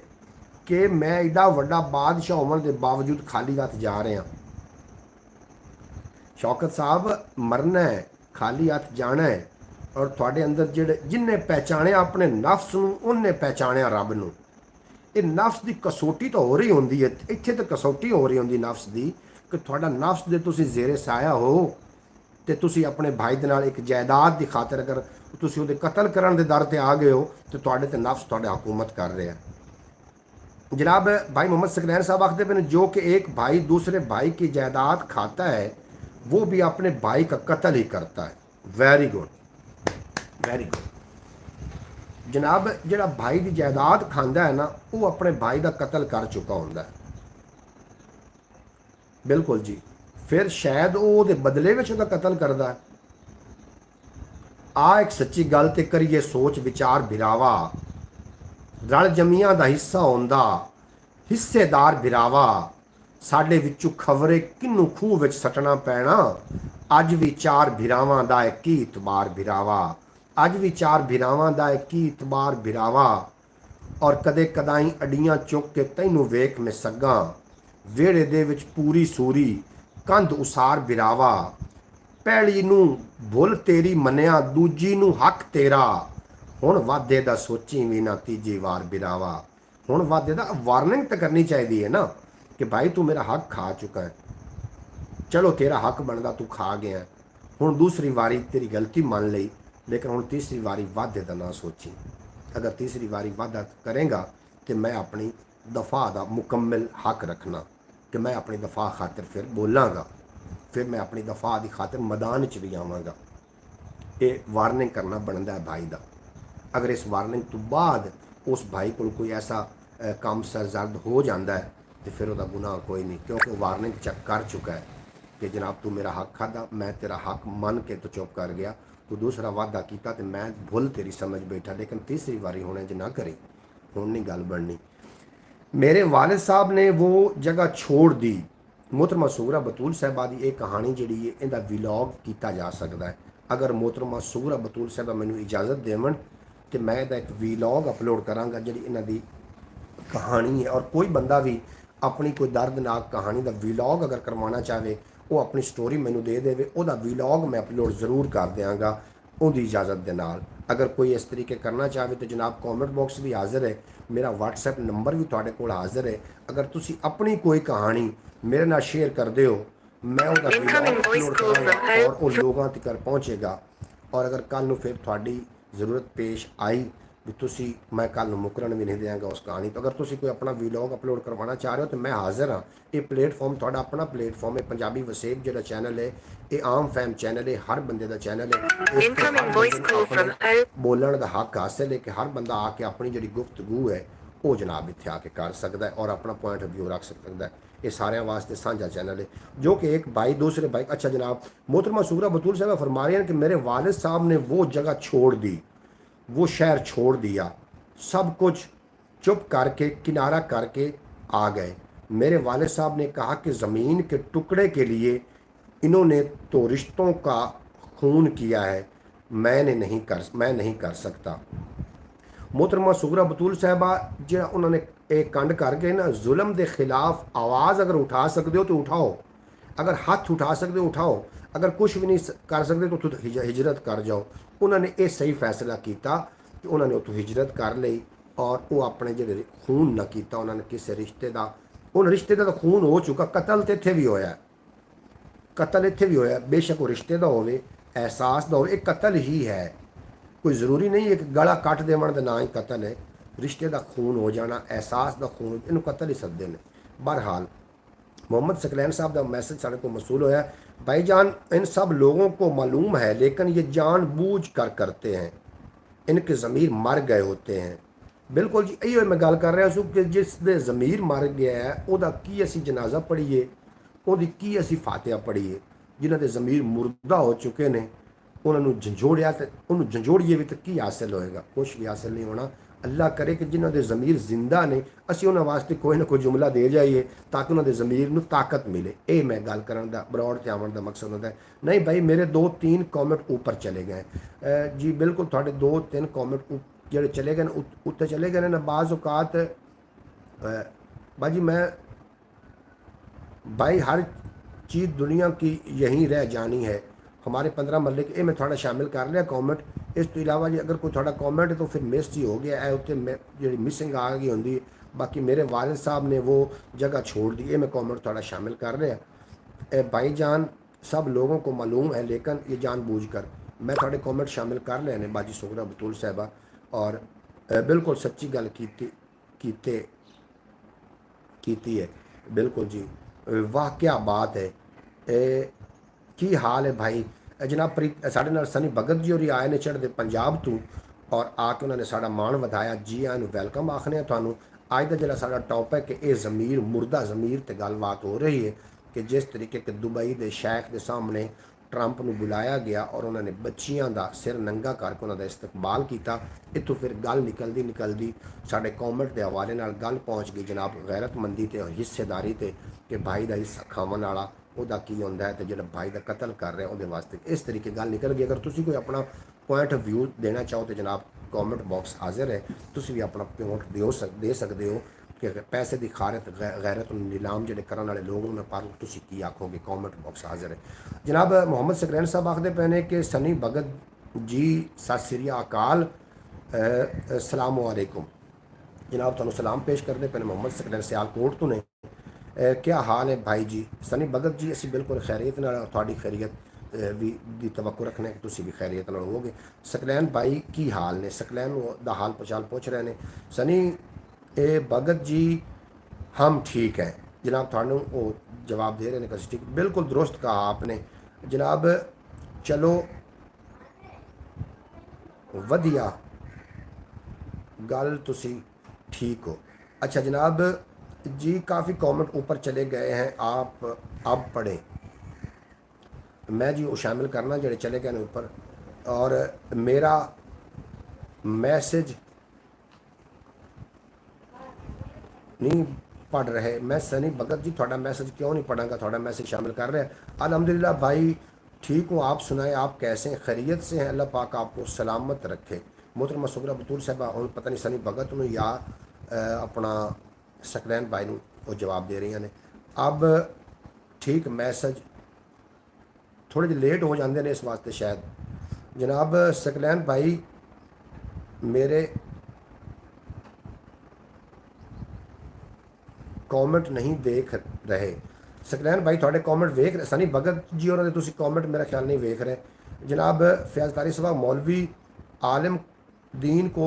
कि मैं एडा वड्डा बादशाह होने के बावजूद खाली हाथ जा रहा। शौकत साहब मरना है, खाली हाथ जाना है और थोड़े अंदर जिहड़े जिन्हें पहचानिया अपने नफ्स नूं उन्हें पहचानिया रब नूं। ये नफ्स की कसौटी तो हो रही होंदी है, इत्थे तो कसौटी हो रही होंदी नफ्स की कि थोड़ा नफ्स दे तुसीं ज़ेरे साया हो तो तुसीं अपने भाई दे नाल एक जायदाद की खातर अगर तुसीं उहदे कतल करन दे दर ते आ गए हो तो तुहाडे ते नफ्स तुहाडे हुकूमत कर रहे हैं। जनाब भाई मोहम्मद सकलैन साहब आखते पे जो कि एक भाई दूसरे भाई की जायदाद खाता है वो भी अपने भाई का कत्ल ही करता है। Very good, very good. जनाब जिहड़ा भाई की जायदाद खांदा है ना वो अपने भाई का कत्ल कर चुका होंदा है। बिल्कुल जी, फिर शायद वो दे बदले में उसका कत्ल करता है। आ एक सच्ची गल ते करिए सोच विचार बिरावा, रल जमियां दा हिस्सा होंदा हिस्सेदार बिरावा, साडे विचों खबरे किन्नू खूह विच सटना पैना, अज भी 4 भिरावां दा की इतबार बिरावा, अज भी 4 भिरावां दा की इतबार बिरावा। ਔਰ ਕਦੇ ਕਦਾਈ ਅਡੀਆਂ ਚੁੱਕ ਕੇ ਤੈਨੂੰ ਵੇਖ ਮੈਂ ਸੱਗਾ, ਵਿਹੜੇ ਦੇ ਵਿੱਚ ਪੂਰੀ ਸੂਰੀ ਕੰਧ ਉਸਾਰ ਬਿਰਾਵਾ, ਪਹਿਲੀ ਨੂੰ ਭੁੱਲ ਤੇਰੀ ਮੰਨਿਆ, ਦੂਜੀ ਨੂੰ ਹੱਕ ਤੇਰਾ, ਹੁਣ ਵਾਧੇ ਦਾ ਸੋਚੀ ਵੀ ਨਾ ਤੀਜੀ ਵਾਰ ਬਿਰਾਵਾ। ਹੁਣ ਵਾਧੇ ਦਾ ਵਾਰਨਿੰਗ ਤਾਂ ਕਰਨੀ ਚਾਹੀਦੀ ਹੈ ਨਾ ਕਿ ਭਾਈ ਤੂੰ ਮੇਰਾ ਹੱਕ ਖਾ ਚੁੱਕਾ ਹੈ, ਚਲੋ ਤੇਰਾ ਹੱਕ ਬਣਦਾ ਤੂੰ ਖਾ ਗਿਆ, ਹੁਣ ਦੂਸਰੀ ਵਾਰੀ ਤੇਰੀ ਗਲਤੀ ਮੰਨ ਲਈ, ਲੇਕਿਨ ਹੁਣ ਤੀਸਰੀ ਵਾਰੀ ਵਾਧੇ ਦਾ ਨਾ ਸੋਚੀ। ਅਗਰ ਤੀਸਰੀ ਵਾਰੀ ਵਾਧਾ ਕਰੇਗਾ तो मैं अपनी दफ़ा का मुकम्मल हक रखना कि मैं अपनी दफ़ा खातर फिर बोलांगा, फिर मैं अपनी दफ़ा की खातर मैदान च भी आवांगा। ये वार्निंग करना बनता है भाई का। अगर इस वार्निंग तो बाद उस भाई को कोई ऐसा काम सरजर्द हो जाता है तो फिर वह गुनाह कोई नहीं, क्योंकि वार्निंग चेक कर चुका है कि जनाब तू मेरा हक खादा, मैं तेरा हक मन के तो चुप कर गया, तू दूसरा वादा किया तो मैं भुल तेरी समझ बैठा, लेकिन तीसरी बारी होने ज ना करी, हुण नहीं गल बननी। मेरे वालिद साहब ने वो जगह छोड़ दी। मोहतरमा सुगरा बतूल साहबा की एक कहानी जी है, इनका विलॉग किया जा सकता है। अगर मोहतरमा सुगरा बतूल साहबा मैनू इजाज़त देवन तो मैं इहदा एक विलॉग अपलोड करांगा जी इन्हां दी कहानी है। और कोई बंदा भी अपनी कोई दर्दनाक कहानी का विलॉग अगर करवाना चाहे वो अपनी स्टोरी मैनू दे देवे, उहदा विलॉग मैं अपलोड जरूर कर देंगा उहदी इजाज़त दे नाल। अगर कोई इस तरीके करना चाहे तो जनाब कॉमेंट बॉक्स भी हाज़र है, मेरा व्हाट्सएप नंबर भी तुहाडे कोल हाज़र है। अगर तुसी अपनी कोई कहानी मेरे नाल शेयर करते हो, मैं उहदा विलॉग अपलोड करांगा और वो लोगों तक पहुँचेगा। और अगर कल नूं फिर तुहाडी ज़रूरत पेश आई भी तुसी, मैं कल मुकरन भी नहीं देंगा उस कहानी तो। अगर तुसी कोई अपना वीलॉग अपलोड करवाना चाह रहे हो तो मैं हाज़र हाँ। ये प्लेटफॉर्म तुहाडा अपना प्लेटफॉर्म है। पंजाबी वसेब जो चैनल है ये आम फैम चैनल है, हर बंदे का चैनल है। बोलने का हक हासिल है कि हर बंदा आके अपनी जी गुफ्तगू है वो जनाब इत्थे आके कर सकता है और अपना पॉइंट ऑफ व्यू रख सकता है। ये सारे वास्ते साझा चैनल है जो कि एक भाई दूसरे भाई। अच्छा जनाब मोहतरमा सुगरा बतूल साहब फरमा रहे हैं कि मेरे वालिद साहब ने वो जगह छोड़ दी, वो शहर छोड़ दिया, सब कुछ चुप करके किनारा करके आ गए। मेरे वालिद साहब ने कहा कि ज़मीन के टुकड़े के लिए इन्होंने तो रिश्तों का खून किया है, मैं नहीं कर सकता। मोहतरमा सुगरा बतूल साहबा जो उन्होंने एक कंड करके ना जुल्म के खिलाफ आवाज़ अगर उठा सकते हो तो उठाओ, अगर हाथ उठा सकते हो उठाओ, अगर कुछ भी नहीं कर सकते तो तुम हिजरत कर जाओ। उन्होंने ये सही फैसला किया कि उन्होंने उतों हिजरत कर ली और वो अपने जो खून ना किया, उन्होंने किसी रिश्ते का, उन रिश्ते का तो खून हो चुका, कतल तो इत्थे भी होया, कतल इत्थे भी होया, बेशक वो रिश्ते का होवे, एहसास का हो, एक कतल ही है। कोई ज़रूरी नहीं है कि गला कट देवन का ना ही कतल है, रिश्ते का खून हो जाना, एहसास का खून, इनू कतल ही सकते हैं। बहरहाल मोहम्मद सकलैन साहब का मैसेज साढ़े को मसूल होया, भाईजान इन सब लोगों को मालूम है लेकिन ये जानबूझ कर करते हैं, इनके ज़मीर मर गए होते हैं। बिल्कुल जी इहो मैं गल कर रहा हूँ कि जिसके ज़मीर मर गया है उहदा की असी जनाजा पढ़ीए, उहदी की असी फातिहा पढ़ीए। जिन्हां दे ज़मीर मुर्दा हो चुके ने उन्होंने झंझोड़िया तो उन्होंने झंझोड़िए भी तो की हासिल होएगा, कुछ भी हासिल नहीं होना। अल्लाह करे कि जिन्होंने ज़मीर जिंदा ने असी उन्होंने वास्ते कोई ना कोई जुमला दे जाइए ताकि उन्होंने ज़मीर में ताकत मिले। ये मैं गल करन दा ब्रॉड ते आवन दा मकसद होता है। नहीं भाई मेरे 2-3 कॉमेंट ऊपर चले गए जी, बिल्कुल थोड़े 2-3 कॉमेंट जो चले गए उत्ते चले गए ना। बाज़ औकात भाजी मैं भाई हर चीज़ दुनिया की यहीं रह जानी है। हमारे 15 मरले के मैं थोड़ा शामिल कर लिया कॉमेंट। इस तो इलावा जी अगर कोई थोड़ा कॉमेंट है तो फिर मिस ही हो गया है, उत्ते जी मिसिंग आ गई होंगी। बाकी मेरे वालिद साहब ने वो जगह छोड़ दी, मैं कॉमेंट थोड़ा शामिल कर रहा। भाईजान सब लोगों को मालूम है लेकिन ये जानबूझ कर, मैं थोड़े कॉमेंट शामिल कर लेने बाजी सुगरा बतूल साहबा। और बिल्कुल सच्ची गल कीती है, बिल्कुल जी, वाह क्या बात है। की हाल है भाई जनाब प्रीत साढ़े नाल सनी भगत जी होरी आए ने चढ़ते पंजाब तो और आके उन्होंने साड़ा मान वधाया। जी आनू वैलकम आखने थानू। अज का जो साड़ा टॉपिक है ये ज़मीर मुर्दा ज़मीर ते गलबात हो रही है कि जिस तरीके के दुबई के शेख के सामने ट्रंप नू बुलाया गया और उन्होंने बच्चियां का सिर नंगा करके उन्होंने इस्तकबाल किया। इतों फिर गल निकलती साढ़े कॉमेंट के हवाले नाल गल पहुँच गई जनाब गैरतमंदी ते और हिस्सेदारी ते कि भाई का हिस्सा खावन वाला ਉਹਦਾ ਕੀ ਹੁੰਦਾ ਹੈ, ਤੇ ਜਿਹੜਾ ਭਾਈ ਦਾ ਕਤਲ ਕਰ ਰਿਹਾ ਉਹਦੇ ਵਾਸਤੇ। ਇਸ ਤਰੀਕੇ ਗੱਲ ਨਿਕਲ ਗਈ। ਅਗਰ ਤੁਸੀਂ ਕੋਈ ਆਪਣਾ ਪੁਆਇੰਟ ਆਫ ਵਿਊ ਦੇਣਾ ਚਾਹੋ ਤੇ ਜਨਾਬ ਕਮੈਂਟ ਬਾਕਸ ਹਾਜ਼ਰ ਹੈ, ਤੁਸੀਂ ਵੀ ਆਪਣਾ ਪੁਆਇੰਟ ਦੇ ਸਕਦੇ ਹੋ ਕਿ ਪੈਸੇ ਦੀ ਖਾਰਤ ਗੈਰਤ ਨੂੰ ਨੀਲਾਮ ਜਿਹੜੇ ਕਰਨ ਵਾਲੇ ਲੋਕ ਉਹਨਾਂ ਪਰ ਤੁਸੀਂ ਕੀ ਆਖੋਗੇ। ਕਮੈਂਟ ਬਾਕਸ ਹਾਜ਼ਰ ਹੈ ਜਨਾਬ। ਮੁਹੰਮਦ ਸਕਰੈਨ ਸਾਹਿਬ ਆਖਦੇ ਪਏ ਨੇ ਕਿ ਸਨੀ ਭਗਤ ਜੀ ਸਤਿ ਸ੍ਰੀ ਅਕਾਲ, ਅਸਲਾਮੁ ਅਲੈकुम। जनाब तुहानू सलाम पेश करते पे मोहम्मद सकरैन सियालकोट तो ने। क्या हाल है भाई जी? सनी भगत जी असी बिल्कुल खैरियत नाल, तुहाडी खैरियत भी दी तवक्को रखने कि तुसी भी खैरियत नाल होवोगे। सकलैन भाई की हाल ने? सकलैन दा हाल पचाल पूछ रहे हैं। सनी भगत जी हम ठीक है जनाब, थानू वो जवाब दे रहे हैं कि ठीक, बिल्कुल दुरुस्त कहा आपने जनाब। चलो वधिया गल, तुसी ठीक हो। अच्छा जनाब जी, काफ़ी कमेंट ऊपर चले गए हैं, आप अब पढ़ें। मैं जी वो शामिल करना जड़े चले गए हैं ऊपर, और मेरा मैसेज नहीं पढ़ रहे। मैं सनी भगत जी थोड़ा मैसेज क्यों नहीं पढ़ांगा, थोड़ा मैसेज शामिल कर रहे हैं। अल्हम्दुलिल्लाह भाई ठीक हूँ, आप सुनाएं आप कैसे हैं? खैरियत से हैं, अल्लाह पाक आपको सलामत रखे। मोहतरमा सुगरा बतूल साहबा हूँ पता नहीं सनी भगत नूं या अपना सकलैन भाई नूं वो जवाब दे रही ने। अब ठीक मैसेज थोड़े ਜਿਹੇ लेट हो जाते हैं इस वास्ते शायद। जनाब सकलैन भाई मेरे कमेंट नहीं देख रहे। सकलैन भाई थोड़े कमेंट वेख रहे, सनी भगत जी और कमेंट मेरा ख्याल नहीं वेख रहे। जनाब फैज़ कारी साहब, मौलवी आलिम दीन को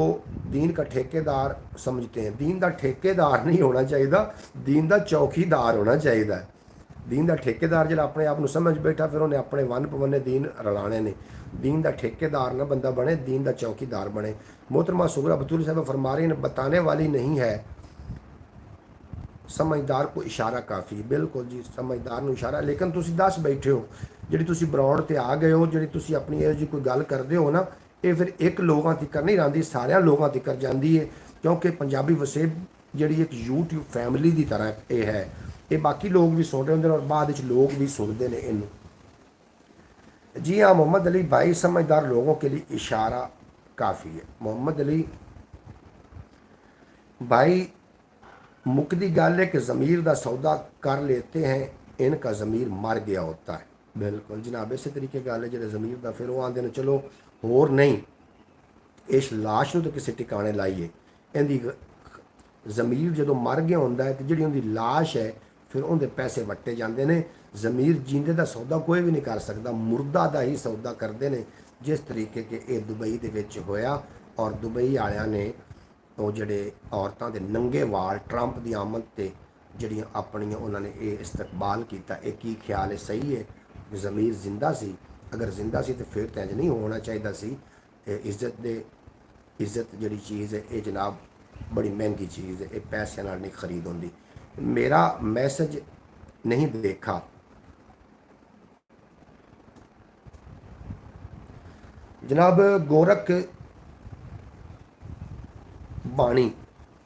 दीन का ठेकेदार समझते हैं। दीन का ठेकेदार नहीं होना चाहिए, दीन का चौकीदार होना चाहिए। दीन का ठेकेदार जो अपने आप को समझ बैठा फिर उन्हें अपने वन पवने दीन रलाने ने। दीन का ठेकेदार ना बंदा बने, दीन का चौकीदार बने। मोहतरमा सुगरा बतूल साहब फरमा रही हैं बताने वाली नहीं है, समझदार को इशारा काफ़ी। बिल्कुल जी, समझदार ਨੂੰ इशारा। लेकिन ਤੁਸੀਂ दस बैठे हो ਜਿਹੜੀ ਤੁਸੀਂ ਬਰੌੜ ਤੇ ਆ ਗਏ ਹੋ, ਜਿਹੜੀ ਤੁਸੀਂ ਆਪਣੀ ਇਹੋ ਜਿਹੀ ਕੋਈ ਗੱਲ ਕਰਦੇ ਹੋ ਨਾ, ਇਹ ਫਿਰ ਇੱਕ ਲੋਕਾਂ ਤੱਕ ਨਹੀਂ ਰਹਿੰਦੀ, ਸਾਰਿਆਂ ਲੋਕਾਂ ਤੱਕ ਜਾਂਦੀ ਹੈ। ਕਿਉਂਕਿ ਪੰਜਾਬੀ ਵਸੇਬ ਜਿਹੜੀ ਇੱਕ YouTube ਫੈਮਿਲੀ ਦੀ ਤਰ੍ਹਾਂ ਇਹ ਹੈ, ਇਹ ਬਾਕੀ ਲੋਕ ਵੀ ਸੁਣ ਰਹੇ ਹੁੰਦੇ ਨੇ ਔਰ ਬਾਅਦ ਵਿੱਚ ਲੋਕ ਵੀ ਸੁਣਦੇ ਨੇ ਇਹਨੂੰ। जी हाँ मोहम्मद अली भाई, समझदार लोगों के लिए इशारा काफ़ी है। मोहम्मद अली भाई मुकदी गल है कि ज़मीर का सौदा कर लेते हैं, इनका ज़मीर मर गया होता है। बिल्कुल जनाब, इस तरीके गल है जो ज़मीर का फिर वो आते हैं चलो होर नहीं, इस लाश को तो किसी टिकाने लाइए। इनकी ज़मीर जो मर गया होंदा है तो जी उनकी लाश है फिर उनके पैसे वट्टे जाते हैं। ज़मीर जींदे का सौदा कोई भी नहीं कर सकता, मुर्दा का ही सौदा करते हैं। जिस तरीके के ये दुबई के विच होया और दुबई वालियां ने वो जड़े औरतों के नंगे वाल ट्रंप की आमद से जड़ियाँ अपनियाँ उन्होंने ये इस्तकबाल किया। एक ही ख्याल है सही है कि ज़मीर जिंदा सी, अगर जिंदा सी तो फिर तो इंज नहीं होना चाहिए सी। इज्जत जड़ी चीज़ है ये जनाब बड़ी महंगी चीज़ है, ये पैसे नाल नहीं खरीद होंदी। मेरा मैसेज नहीं देखा जनाब। गोरख बाणी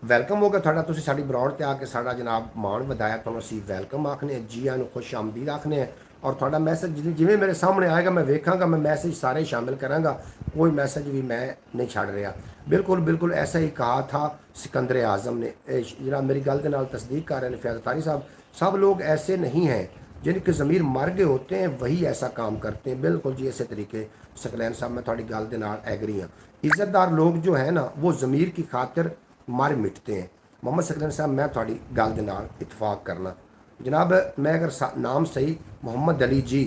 वैलकम हो गया थोड़ा, तुसीं साडी ब्रॉड ते आके साडा जनाब मान वधाया, तुहानूं असीं वैलकम आखने, जी आनूं खुश आमदीद आखने। और थोड़ा मैसेज जिवें मेरे सामने आएगा मैं वेखांगा, मैं मैसेज सारे शामिल करांगा, कोई मैसेज भी मैं नहीं छड़ रहा। बिल्कुल बिल्कुल ऐसा ही कहा था सिकंदर आज़म ने। जनाब मेरी गल के नाल तस्दीक कर रहे हैं फैज़ तारी साहब, सब लोग ऐसे नहीं हैं, जिनके ज़मीर मर गए होते हैं वही ऐसा काम करते हैं। बिल्कुल जी इस तरीके सकलैन साहब मैं थोड़ी गल के नाल एग्री हाँ। इज्जतदार लोग जो है ना वो ज़मीर की खातिर मर मिटते हैं। मोहम्मद सकलैन साहब मैं थोड़ी गल के नाल इतफाक करना जनाब। मैं अगर नाम सही मोहम्मद अली जी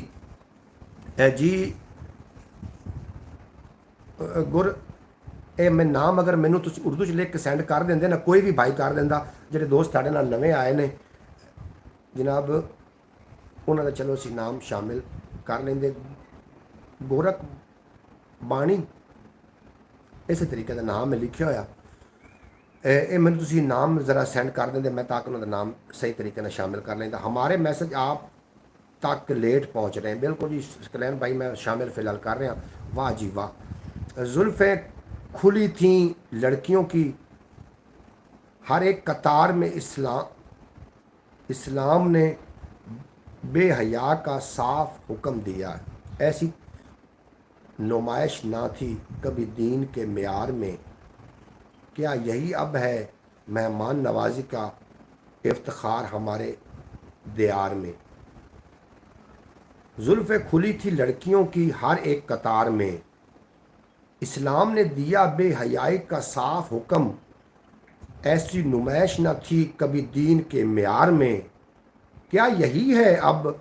जी गुर ए मैं नाम अगर मैनू तुसी उर्दू च लिख के सेंड कर देंगे ना, कोई भी भाई कर देंदा, ਜਿਹੜੇ दोस्त साढ़े नाल नवे आए ने जनाब उन्होंने चलो असी नाम शामिल कर लेंगे। गोरख बाणी इस तरीके का नाम है लिखा होया, ये मैंने तुसी नाम ज़रा सेंड कर देंगे मैं ताकि उन्होंने नाम सही तरीके से शामिल कर लेंदा। हमारे मैसेज आप तक लेट पहुँच रहे हैं। बिल्कुल जी सकलैन भाई मैं शामिल फ़िलहाल कर रहा। वाह जी वाह। जुल्फ़ें खुली थी लड़कियों की हर एक कतार में, इस्लाम ने बेहया का साफ हुक्म दिया। ऐसी नुमाइश ना थी कभी दीन के म्यार में, क्या यही अब है मेहमान नवाजी का इफ्तिखार हमारे दियार में। जुल्फ़े खुली थी लड़कियों की हर एक कतार में, इस्लाम ने दिया बेहयाई का साफ हुक्म, ऐसी नुमाइश न थी कभी दीन के म्यार में, क्या यही है अब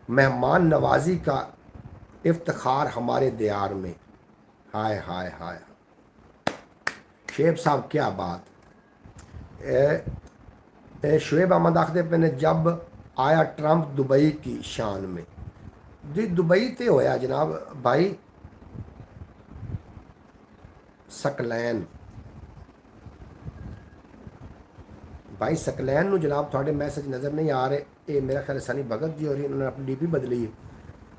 मेहमान नवाजी का इफ्तिखार हमारे दियार में। हाय हाय हाय, शेब साहब क्या बात। शुएब अहमद आखदे पे ने जब आया ट्रंप दुबई की शान में। जी दुबई ते होया जनाब भाई ਸਕਲੈਨ, भाई ਸਕਲੈਨ ਨੂੰ जनाब थोड़े मैसेज नज़र नहीं आ रहे। ये मेरा ख्याल सनी भगत जी और इन्होंने अपनी डीपी बदली है।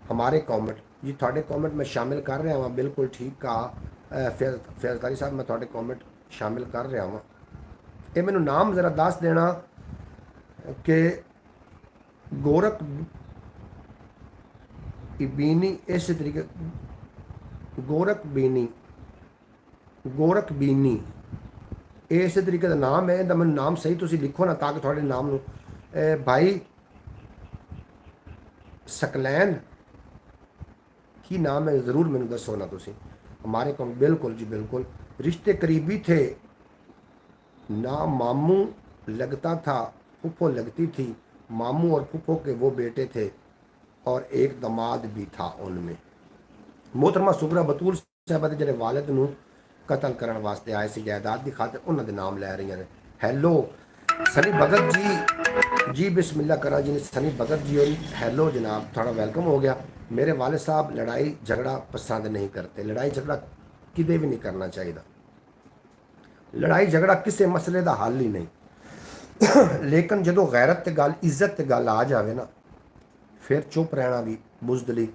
हमारे कॉमेंट जी थोड़े कॉमेंट मैं शामिल कर रहा हूँ, बिल्कुल ठीक कहा फैज़कारी साहब, मैं थोड़े कॉमेंट शामिल कर रहा हूँ। ये मैनू नाम ज़रा दस देना कि गोरख बीनी इस तरीके गोरख बीनी इस तरीके का नाम है। मैं नाम सही तुम लिखो ना ताकि थोड़े नाम भाई सकलैन की नाम है, ज़रूर मैंने दसो ना तुम हमारे को। बिल्कुल जी बिल्कुल, रिश्ते करीबी थे ना मामू लगता था फूफो लगती थी, मामू और फूफो के वो बेटे थे और एक दमाद भी था उनमें। मोहतरमा सुगरा बतूल साहबा के ਜਿਹੜੇ ਵਾਲਿਦ ਨੂੰ कतल करने वास्ते आए थे जायदाद की खातिर, उन्होंने नाम लै रही हैं। हैलो सनी भगत जी, जी बिस्मिल्लाह करा जी सनी भगत जी और हैलो जनाब, थोड़ा वेलकम हो गया। मेरे वाले साहब लड़ाई झगड़ा पसंद नहीं करते, लड़ाई झगड़ा किते भी नहीं करना चाहिए, लड़ाई झगड़ा किसी मसले का हल ही नहीं। लेकिन जो गैरत ते गल इज्जत ते गल आ जाए ना, फिर चुप रहना भी बुजदली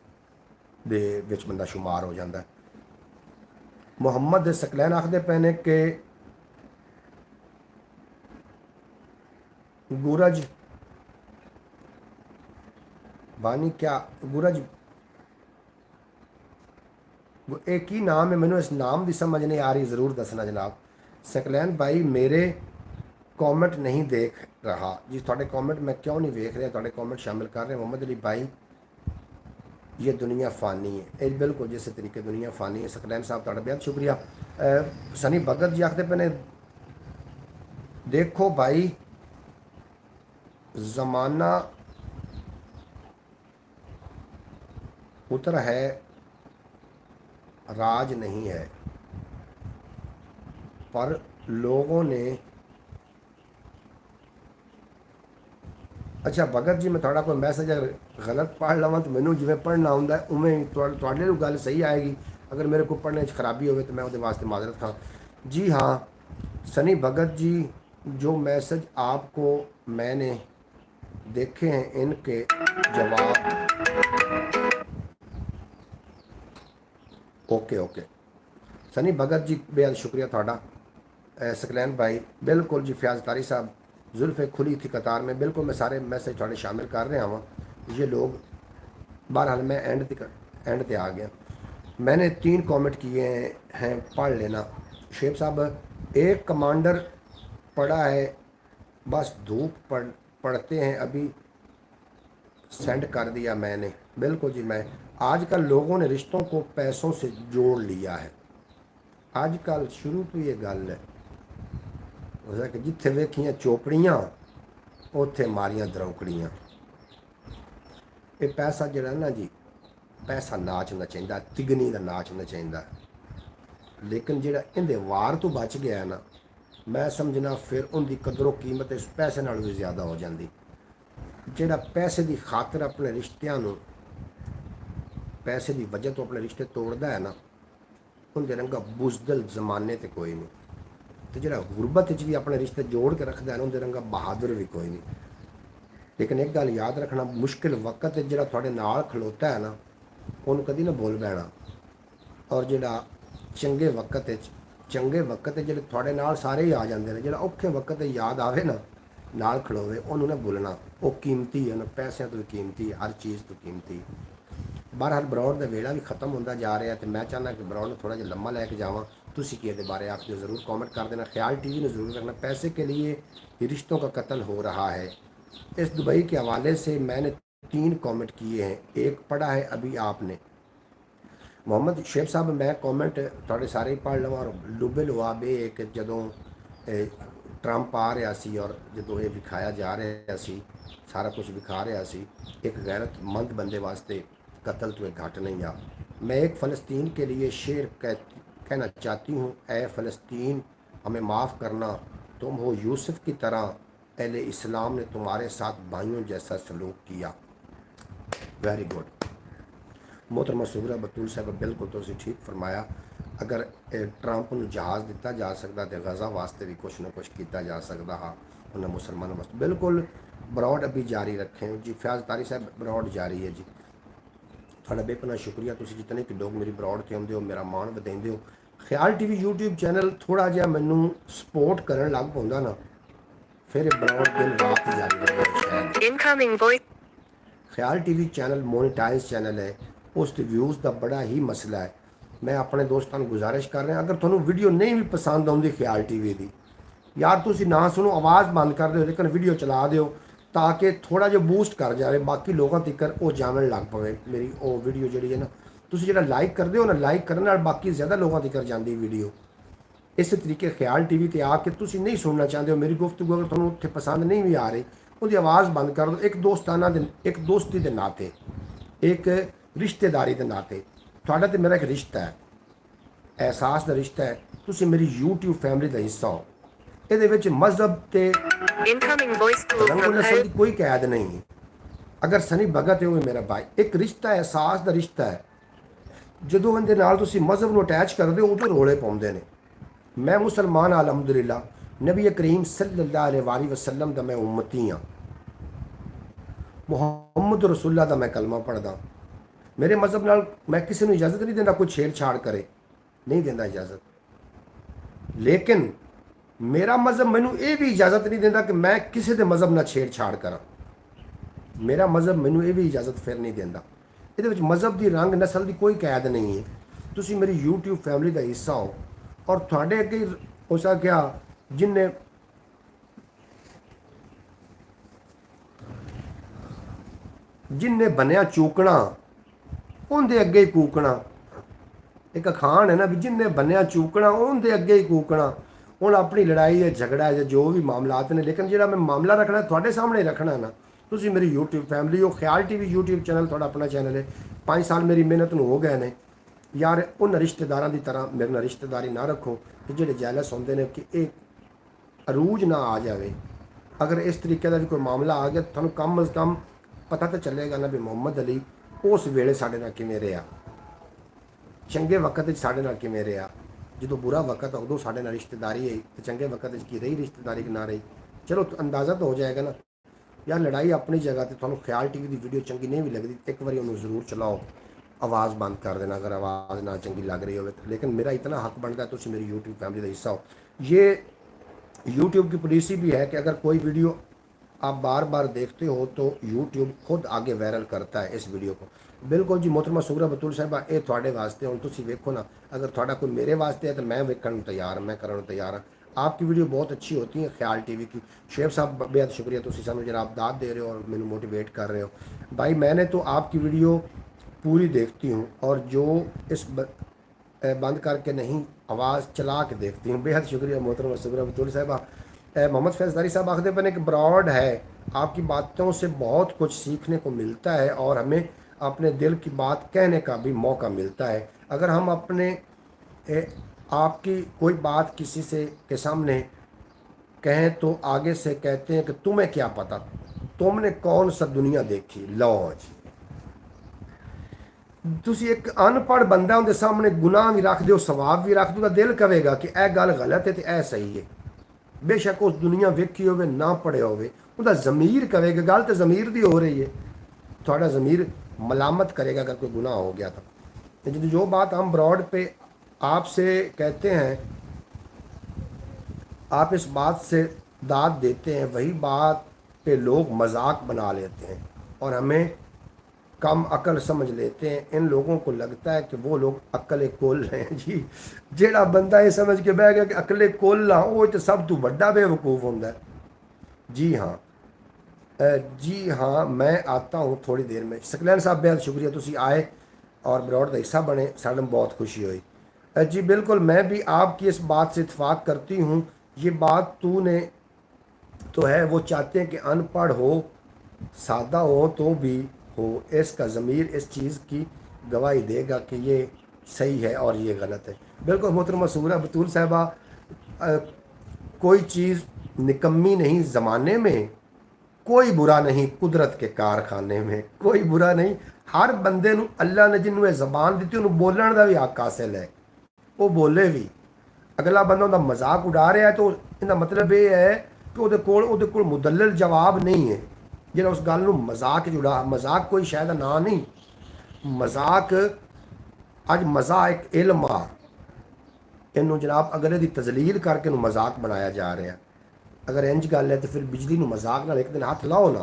दे विच बंदा शुमार हो जाता है। मुहम्मद सकलैन आखदे पे ने कि गुरज बानी क्या गुरज एक ही नाम है, मैंने इस नाम की समझ नहीं आ रही, ज़रूर दसना जनाब। सकलैन भाई मेरे कॉमेंट नहीं देख रहा जी, थोड़े कॉमेंट मैं क्यों नहीं देख रहा, थोड़े कॉमेंट शामिल कर रहे हैं। मोहम्मद अली भाई ये दुनिया फ़ानी है, बिल्कुल जिस तरीके दुनिया फ़ानी है। सकलैन साहब थोड़ा बेहद शुक्रिया। सनी भगत जी आखते पे ने देखो भाई ज़माना उतर है राज नहीं है, पर लोगों ने। अच्छा भगत जी मैं थोड़ा कोई मैसेज अगर गलत पढ़ लवां तो मैनू जिवें पढ़ना आउंदा उवें तुहाडे नूं गल सही आएगी, अगर मेरे को पढ़ने खराबी हो तो मैं उहदे वास्ते माजरत खां। जी हाँ सनी भगत जी, जो मैसेज आपको मैंने देखे हैं इनके जवाब। ओके ओके सनी भगत जी बेहद शुक्रिया थोड़ा। सकलैन भाई बिल्कुल जी, फयाज तारी साहब जुल्फ़े खुली थी कतार में, बिल्कुल मैं सारे मैसेज थोड़े शामिल कर रहा हूँ। ये लोग बहरहाल मैं एंड पे आ गया। मैंने 3 कमेंट किए हैं, पढ़ लेना। शेख साहब एक कमांडर पड़ा है बस धूप पढ़ते हैं, अभी सेंड कर दिया मैंने। बिल्कुल जी, मैं आजकल लोगों ने रिश्तों को पैसों से जोड़ लिया है। आजकल शुरू तो ये गल है कि जिथे वेखियां चोपड़ियाँ उत्थे मारियां दरौकड़ियाँ। ये पैसा जड़ा ना जी, पैसा नाच नचाइंदा, तिगनी का नाच नचाइंदा, लेकिन जिहड़ा इहदे वार तो बच गया ना, मैं समझना फिर उनकी कदरों कीमत इस पैसे नालों भी ज़्यादा हो जाती। जिहड़ा पैसे की खातर अपने रिश्तिਆਂ ਨੂੰ, पैसे की वजह तो अपने रिश्ते तोड़ता है ना, उनके रंगा बुजदल जमाने तो कोई नहीं। तो जो गुरबत भी अपने रिश्ते जोड़ के रखता है ना, उनके रंगा बहादुर भी कोई नहीं। लेकिन एक गल याद रखना, मुश्किल वक्त जो थोड़े नाल खलोता है ना, उन्होंने कभी ना भूल बैना। और जोड़ा चंगे वक्त जो थोड़े नाल सारे ही आ जाते हैं, जो औखे वक्त याद आवे ना, ਨਾਲ ਖਲੋਵੇ, ਉਹਨੂੰ ਨਾ ਭੁੱਲਣਾ। ਉਹ ਕੀਮਤੀ ਹੈ, ਉਹਨੂੰ ਪੈਸਿਆਂ ਤੋਂ ਵੀ ਕੀਮਤੀ, ਹਰ ਚੀਜ਼ ਤੋਂ ਕੀਮਤੀ। ਬਹਰਹਾਲ ਬਰੌਡ ਦਾ ਵੇਲਾ ਵੀ ਖਤਮ ਹੁੰਦਾ ਜਾ ਰਿਹਾ, ਤੇ ਮੈਂ ਚਾਹੁੰਦਾ ਕਿ ਬਰੌਡ ਨੂੰ ਥੋੜਾ ਜਿਹਾ ਲੰਮਾ ਲੈ ਕੇ ਜਾਵਾਂ। ਤੁਸੀਂ ਕੀ ਇਹਦੇ बारे आखते हो ज़रूर कमेंट कर देना। ख्याल टीवी ने ज़रूर रखना। पैसे के लिए रिश्तों का कत्ल हो रहा है। इस दुबई के हवाले से मैंने 3 कमेंट किए हैं, एक पढ़ा है अभी आपने। मोहम्मद शेख साहब, मैं कमेंट थोड़े सारे ही पढ़ लवां। और डुबे लुआबे एक जदों ट्रंप आ रहा सी और जो ये विखाया जा रहा सी, सारा कुछ विखा रहा सी, एक गैरतमंद बंदे वास्ते कत्ल तो एक घट नहीं आ। मैं एक फ़लस्तीन के लिए शेर कहना चाहती हूँ, ए फ़लस्तीन हमें माफ़ करना, तुम हो यूसुफ की तरह, अहले इस्लाम ने तुम्हारे साथ भाइयों जैसा सलूक किया। वेरी गुड मोहतरमा सुगरा बतूल साहब, बिल्कुल तुसीं ठीक फरमाया। अगर ट्रंप ਨੂੰ जहाज़ दिता जा सकता तो गज़ा वास्ते भी कुछ ना कुछ किया जा सकता हाँ उन्हें मुसलमानों वास्ते। बिल्कुल ब्रॉड अभी जारी रखें जी। फयाज तारी साहब, ब्रॉड जारी है जी। थोड़ा बेपना शुक्रिया, तुसीं जितने कि लोग मेरी ब्रॉड ते आउंदे हो, मेरा मान वधाइंदे हो। ख्याल टीवी यूट्यूब चैनल थोड़ा जिहा मैनू सपोर्ट करन लग पौंदा ना, फिर ब्रॉड दिन रात जारी रहेगा शायद। Incoming voice. ख्याल टीवी चैनल मोनेटाइज चैनल है, उस व्यूज़ का बड़ा ही मसला है। मैं अपने दोस्तों को गुजारिश कर रहा, अगर तुहानू वीडियो नहीं भी पसंद आउंदी ख्याल टीवी की, यार तुसीं ना सुनो, आवाज़ बंद कर दो, लेकिन वीडियो चला दिओ ताकि थोड़ा जो बूस्ट कर जाए, बाकी लोगों तक वो जावन लग पवे। मेरी वो वीडियो जी है ना, तुसीं जिहड़ा लाइक करदे हो ना, लाइक करने नाल बाकी ज़्यादा लोगों तक जाती वीडियो। इस तरीके ख्याल टीवी ते आके तुसीं नहीं सुनना चाहते हो मेरी गुफ्तगू, अगर तुहानू उत्थे पसंद नहीं भी आ रही, उसकी आवाज़ बंद कर दो। एक दोस्ताना एक दोस्ती के नाते, एक रिश्तेदारी के नाते तुहाडा ते मेरा एक रिश्ता है, एहसास का रिश्ता है। तुसीं मेरी यूट्यूब फैमिली का हिस्सा हो। ये मजहब ते नस्ल की कोई कैद नहीं है। अगर सनी भगत है वो मेरा भाई, एक रिश्ता एहसास का रिश्ता है। जो इनके नाल तुसीं मजहब को अटैच करते हो, उदों रोले पाउंदे ने। मैं मुसलमान अलहमदुलिल्लाह, नबी करीम सल्लल्लाहु अलैहि वसल्लम का मैं उम्मती हाँ, मुहम्मद रसूलुल्लाह का मैं कलमा पढ़दा। मेरे मजहब नाल मैं किसी को इजाज़त नहीं देता कोई छेड़छाड़ करे, नहीं देता इजाज़त। लेकिन मेरा मजहब मैनू ये भी इजाज़त नहीं देता कि मैं किसी के मजहब ना छेड़छाड़ करा। मेरा मजहब मैनू ये भी इजाज़त फिर नहीं देता। ये मजहब की रंग नस्ल की कोई कैद नहीं है। तुसी मेरी यूट्यूब फैमिली का हिस्सा हो, और थोड़े अगे हो सकिया जिन्हें जिन्हें बनया चूकना उनके अगे ही कूकना। एक अखान है ना भी, जिन्हें बनया चूकना उनके अगे ही कूकना। हुण अपनी लड़ाई है, झगड़ा है, जो भी मामलात ने, लेकिन जो मैं मामला रखना थोड़े सामने रखना ना। तुसी मेरी यूट्यूब फैमिली हो। ख्याल टीवी यूट्यूब चैनल थोड़ा अपना चैनल है। 5 साल मेरी मेहनत में हो गए ने यार। उन रिश्तेदारों की तरह मेरे नाल रिश्तेदारी ना रखो कि जो जैलस होंदे ने कि एक अरूज ना आ जाए। अगर इस तरीके का भी कोई मामला आ गया तो तुहानू कम अज़ कम पता तो चलेगा ना भी मोहम्मद अली उस वेले साडे नाल किवें रहा, चंगे वक्त साडे नाल किवें रहा, जो बुरा वक्त उदों साडे नाल रिश्तेदारी आई, तो चंगे वक्त की रही रिश्तेदारी कि ना रही। चलो अंदाज़ा तो हो जाएगा ना यार। लड़ाई अपनी जगह तो तुहानू ख्याल टीवी की वीडियो चंगी नहीं भी लगती, एक बार उन्होंने जरूर चलाओ, आवाज़ बंद कर देना अगर आवाज़ ना चंगी लग रही हो। लेकिन मेरा इतना हक बनता है तुम मेरी यूट्यूब फैमिली का हिस्सा हो। ये यूट्यूब की पॉलिसी भी है कि अगर कोई वीडियो आप बार बार देखते हो तो यूट्यूब खुद आगे वायरल करता है इस वीडियो को। बिल्कुल जी मोहतरमा सुगरा बतूल साहबा, ये थोड़े वास्ते हुण तुसीं वेखो ना, अगर थोड़ा कोई मेरे वास्ते है तो मैं वेखण नूं तैयार, मैं करन नूं तैयार हाँ। आपकी वीडियो बहुत अच्छी होती है ख्याल टीवी की। शेख साहब बेहद शुक्रिया, तुसीं सानूं जनाब दाद दे रहे हो और मैनूं मोटिवेट कर रहे हो। भाई मैंने तो आपकी वीडियो पूरी देखती हूँ, और जो इस बंद करके नहीं आवाज़ चला के देखती हूँ। बेहद शुक्रिया मोहतरमा सुगरा बतूल साहबा। मोहम्मद फैज़दारी साहब आखिर पर एक ब्रॉड है, आपकी बातों से बहुत कुछ सीखने को मिलता है और हमें अपने दिल की बात कहने का भी मौका मिलता है। अगर हम अपने आपकी कोई बात किसी से के सामने कहें तो आगे से कहते हैं कि तुम्हें क्या पता, तुमने कौन सा दुनिया देखी। लो जी, तुसी एक अनपढ़ बंदा उनके सामने गुनाह भी रख दो, सवाब भी रख दो, दिल कहेगा कि यह गल गलत है तो यह सही है। बेशक उस दुनिया वेखी हो ना पढ़े होता ज़मीर कहेगा गल तो ज़मीर की हो रही है, थोड़ा ज़मीर मलामत करेगा अगर कोई गुनाह हो गया तो। जो बात हम ब्रॉड पे आपसे कहते हैं, आप इस बात से दाद देते हैं, वही बात पे लोग मजाक बना लेते हैं और हमें कम अकल समझ लेते हैं। इन लोगों को लगता है कि वो लोग अकले कोल हैं जी। जेड़ा बंदा ये समझ के बह गया कि अकले कोल ना वो तो सब तो बड़ा बेवकूफ़ होंदा है। जी हाँ। जी हाँ, मैं आता हूँ थोड़ी देर में। सकलैन साहब बेहद शुक्रिया, तुसी आए और ब्रॉड का हिस्सा बने, साढ़े में बहुत खुशी हुई। जी बिल्कुल, मैं भी आपकी इस बात से इत्फाक करती हूँ। ये बात तूने तो है, वो चाहते हैं कि अनपढ़ हो, सादा हो तो भी हो, इसका ज़मीर इस चीज़ की गवाही देगा कि ये सही है और ये गलत है। बिल्कुल मोहतरमा सूरा बतूल साहबा, अ, कोई चीज़ निकम्मी नहीं ज़माने में, कोई बुरा नहीं कुदरत के कारखाने में, कोई बुरा नहीं। हर बंदे ਨੂੰ ਅੱਲਾ ਨੇ ਜਿਹਨੂੰ ਇਹ ਜ਼ਬਾਨ ਦਿੱਤੀ ਉਹਨੂੰ ਬੋਲਣ ਦਾ ਵੀ ਹੱਕ ਹਾਸਿਲ ਹੈ, ਉਹ ਬੋਲੇ ਵੀ। ਅਗਲਾ ਬੰਦਾ ਉਹਦਾ ਮਜ਼ਾਕ ਉਡਾ ਰਿਹਾ ਤਾਂ ਇਹਦਾ ਮਤਲਬ ਇਹ ਹੈ ਕਿ ਉਹਦੇ ਕੋਲ ਮੁਦੱਲਲ ਜਵਾਬ ਨਹੀਂ ਹੈ ਜਿਹੜਾ ਉਸ ਗੱਲ ਨੂੰ ਮਜ਼ਾਕ 'ਚ ਉਡਾ। ਮਜ਼ਾਕ ਕੋਈ ਸ਼ਾਇਦ ਨਾ ਨਹੀਂ, ਮਜ਼ਾਕ ਅੱਜ ਮਜ਼ਾ ਇੱਕ ਇਲਮ ਆ, ਇਹਨੂੰ ਜਨਾਬ ਅਗਲੇ ਦੀ ਤਜ਼ਲੀਲ ਕਰਕੇ ਇਹਨੂੰ ਮਜ਼ਾਕ ਬਣਾਇਆ ਜਾ ਰਿਹਾ। अगर इंज गल है तो फिर बिजली ਨੂੰ मजाक ਨਾਲ एक दिन हथ लाओ ना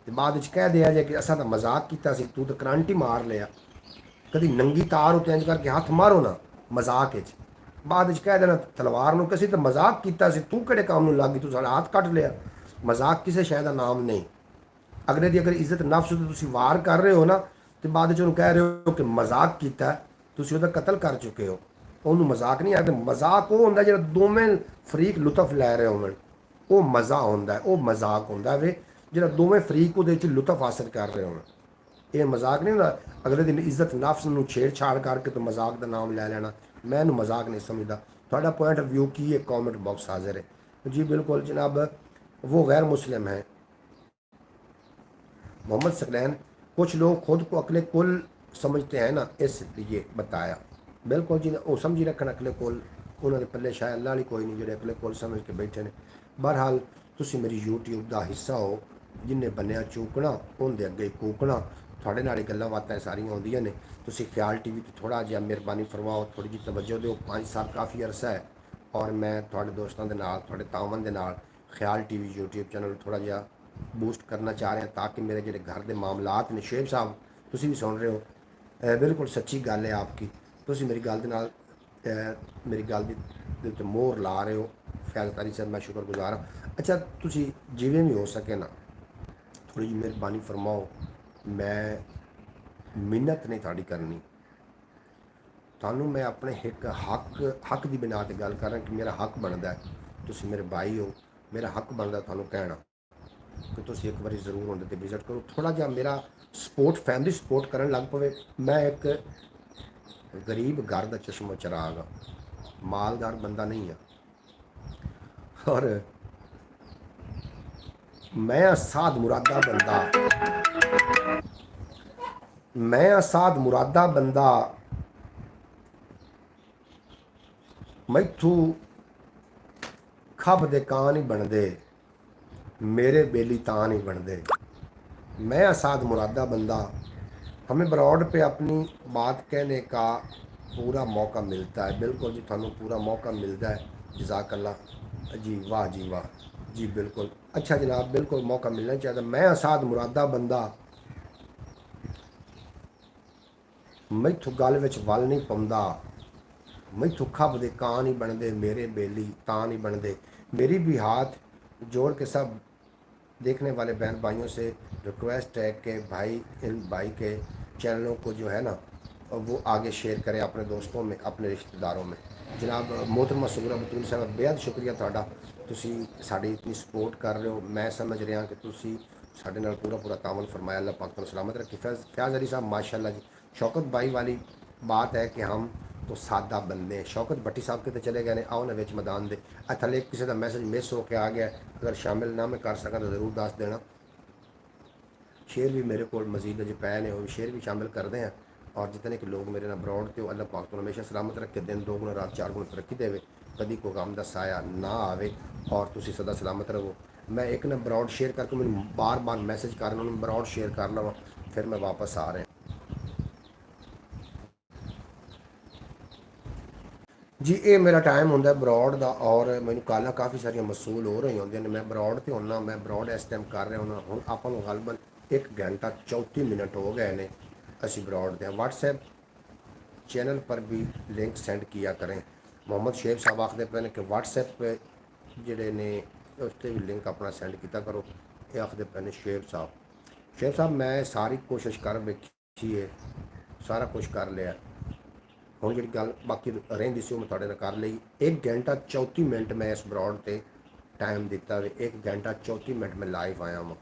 तो बाद कह दिया जाए कि असा तो मजाक किया, तू तो करंट ही मार लिया। कभी नंगी तार उत्ते इंज करके हथ मारो ना मजाक बाद कह देना तलवार ਨੂੰ किसी तो मजाक किया, तू किहड़े काम ਨੂੰ ਲੱਗ गई, तू साडा हाथ कट लिया। मजाक किसी शय का नाम नहीं। अगले की अगर इज्जत नफ्स तो तुम वार कर रहे हो ना तो बाद ਉਹਨੂੰ कह रहे हो कि मजाक किया, तुम ਉਹਦਾ कतल कर चुके हो। ਉਹਨੂੰ मजाक नहीं आते। मजाक वो होंगे जो दोवें फरीक लुत्फ लै रहे होवन, ਉਹ ਮਜ਼ਾ ਹੁੰਦਾ, ਉਹ ਮਜ਼ਾਕ ਹੁੰਦਾ ਵੇ ਜਿਹੜਾ ਦੋਵੇਂ ਫਰੀਕ ਉਹਦੇ ਵਿੱਚ ਲੁਤਫ ਹਾਸਲ ਕਰ ਰਹੇ ਹੋਣ। ਇਹ ਮਜ਼ਾਕ ਨਹੀਂ ਹੁੰਦਾ। ਅਗਲੇ ਦਿਨ ਇੱਜ਼ਤ ਨਫਸ ਨੂੰ ਛੇੜਛਾੜ ਕਰਕੇ ਤਾਂ ਮਜ਼ਾਕ ਦਾ ਨਾਮ ਲੈ ਲੈਣਾ, ਮੈਂ ਇਹਨੂੰ ਮਜ਼ਾਕ ਨਹੀਂ ਸਮਝਦਾ। ਤੁਹਾਡਾ ਪੁਆਇੰਟ ਆਫ व्यू ਕੀ ਹੈ? कमेंट बॉक्स हाजिर है जी। बिल्कुल जनाब, वो गैर मुस्लिम है मोहम्मद सकलैन। कुछ लोग खुद को अकले कुल समझते हैं ना, इसलिए बताया। बिल्कुल जी, वो समझी रखन अकले कुल, उन्होंने पल्ले शायद अल्लाह वाली कोई नहीं जो अकले कुल समझ के बैठे ने। बहरहाल तुसी मेरी यूट्यूब का हिस्सा हो, जिन्हें बनिया चूकना उनके अगे कूकना। थोड़े नाल गल्लां बातां सारियां आउंदियां ने। तुसी ख्याल टीवी तो थोड़ा जिहा मेहरबानी फरमाओ, थोड़ी जी तवज्जो दो। 5 साल काफ़ी अरसा है और मैं थोड़े दोस्तों के नाल, थोड़े तावन के नाल ख्याल टीवी यूट्यूब चैनल थोड़ा जिहा बूस्ट करना चाह रहे हैं ताकि मेरे जो घर के मामलात ने। शेब साहब तुसी भी सुन रहे हो, बिल्कुल सच्ची गल है आपकी। तुसी मेरी गल दे नाल मेरी गल दे उत्ते मोहर ला रहे हो। फैज़ तारी साहब मैं शुक्रगुजार हाँ। अच्छा तुसी जिवें भी हो सके ना थोड़ी जी मेहरबानी फरमाओ, मैं मिन्नत नहीं थाड़ी करनी, थानू मैं अपने एक हक की बिना ते गल कर रहा कि मेरा हक बनता है। तुसी मेरे भाई हो, मेरा हक बनता थानू कहना कि तुसी एक बार जरूर होंदे ते विजिट करो। थोड़ा जा मेरा सपोर्ट, फैमिली सपोर्ट करन लग पवे। मैं एक गरीब घर का चश्मो चराग हाँ, मालदार बंदा नहीं है और मैं साध मुरादा बंदा, मैं साध मुरादा बंदा। मैथू खब दे कां नहीं बनते, मेरे बेली तां नहीं बनते। मैं आसाद मुरादा बंदा। हमें ब्रॉड पे अपनी बात कहने का पूरा मौका मिलता है। बिल्कुल जी, थानू पूरा मौका मिलता है। जज़ाकल्लाह जी, वाह जी वाह जी। बिल्कुल अच्छा जनाब, बिल्कुल मौका मिलना चाहिए। मैं आसाद मुरादा बंदा, मैथू गल विच वल नहीं पाउंदा, मैथू खब दे कां नहीं बनते, मेरे बेली तां नहीं बनते। मेरी भी हाथ जोड़ के सब देखने वाले बहन भाइयों से रिक्वेस्ट है कि भाई इन भाई के चैनलों को जो है ना वो आगे शेयर करें अपने दोस्तों में, अपने रिश्तेदारों में। जनाब मोहतरमा सुगरा बतूल साहब बेहद शुक्रिया तुहाडा, तुसी साडी इतनी सपोर्ट कर रहे हो। मैं समझ रहा कि तुसी साडे नाल पूरा पूरा तावन फरमाया। अल्लाह पाक तुहानू सलामत रखे। फयाज़ अली साहब माशाल्लाह जी। शौकत भाई वाली बात है कि हम तो सादा बंदे हैं। शौकत भट्टी साहब कितने चले गए ने, आओ ना विच मैदान दे। थले किसी का मैसेज मिस होकर आ गया, अगर शामिल ना मैं कर सका तो ज़रूर दस देना। शेयर भी मेरे को मजीद अजे पै ने, वो शेयर भी शामिल करते हैं। और जितने कि लोग मेरे ना ब्रॉड तो अल्लाह पाक तो हमेशा सलामत रखे, दिन 2 गुना रात 4 गुना तरक्की देवे, कभी कोई गम का साया ना आवे और तुसी सदा सलामत रहो। मैं एक ना ब्रॉड शेयर करके मैंने बार बार मैसेज करना, उन्होंने ब्रॉड शेयर कर लवा, फिर मैं वापस आ रहा। ਜੀ ਇਹ ਮੇਰਾ ਟਾਈਮ ਹੁੰਦਾ ਬਰੋਡ ਦਾ, ਔਰ ਮੈਨੂੰ ਕਾਲਾਂ ਕਾਫੀ ਸਾਰੀਆਂ ਮਸੂਲ ਹੋ ਰਹੀਆਂ ਹੁੰਦੀਆਂ ਨੇ। ਮੈਂ ਬਰੋਡ ਤੇ ਹੁੰਨਾ, ਮੈਂ ਬਰੋਡ ਇਸ ਟਾਈਮ ਕਰ ਰਿਹਾ ਹੁੰਦਾ। ਹੁਣ ਆਪਾਂ ਨੂੰ ਗਲਬਨ 1 घंटा 34 मिनट हो गए ने ਅਸੀਂ ਬਰੋਡ ਤੇ। WhatsApp चैनल पर भी लिंक सेंड किया करें। मोहम्मद शेख साहब आखते पे ने कि WhatsApp पे ਜਿਹੜੇ ਨੇ ਉਸ 'ਤੇ ਵੀ ਲਿੰਕ ਆਪਣਾ ਸੈਂਡ ਕੀਤਾ ਕਰੋ। ਇਹ ਆਖਦੇ ਪਏ ਨੇ ਸ਼ੇਖ ਸਾਹਿਬ ਮੈਂ ਸਾਰੀ ਕੋਸ਼ਿਸ਼ ਕਰ ਵੇਖੀ ਹੈ, ਸਾਰਾ ਕੁਝ ਕਰ ਲਿਆ। ਹੁਣ ਜਿਹੜੀ ਗੱਲ ਬਾਕੀ ਰਹਿੰਦੀ ਸੀ ਉਹ ਮੈਂ ਤੁਹਾਡੇ ਨਾਲ ਕਰ ਲਈ। 1 घंटा 34 मिनट मैं इस ब्रॉड ਤੇ टाइम ਦਿੱਤਾ ਵੇ। 1 घंटा 34 मिनट मैं लाइव आया वां।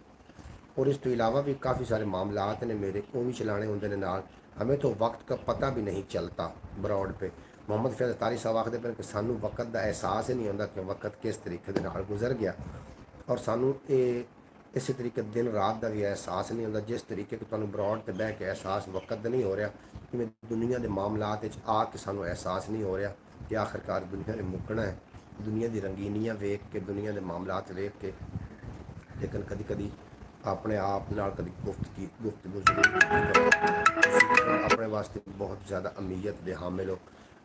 और इस तो अलावा भी काफ़ी सारे मामलात ने मेरे, वो भी चलाने होंगे ने नाल। हमें तो वक्त का पता भी नहीं चलता ब्रॉड पे। मोहम्मद फैज़ तारी साहब आखते पे कि सानू वक्त का एहसास ही नहीं होता कि वक्त किस तरीके के नाल गुजर गया। और सानू ये इस तरीके दिन रात का भी एहसास नहीं होता जिस तरीके कि तुहानू ब्रॉड ते बह के एहसास वक्त का नहीं हो रहा। जिवें दुनिया के मामलात विच आके सानू एहसास नहीं हो रहा कि आखिरकार दुनिया ने मुकना है। दुनिया की रंगीनियाँ वेख के, दुनिया के मामलात वेख के, लेकिन कभी कभी अपने आप नाल कभी गुफ्तगू जरूर कीती करो। अपने वास्ते बहुत ज़्यादा अहमियत दे हामिल हो।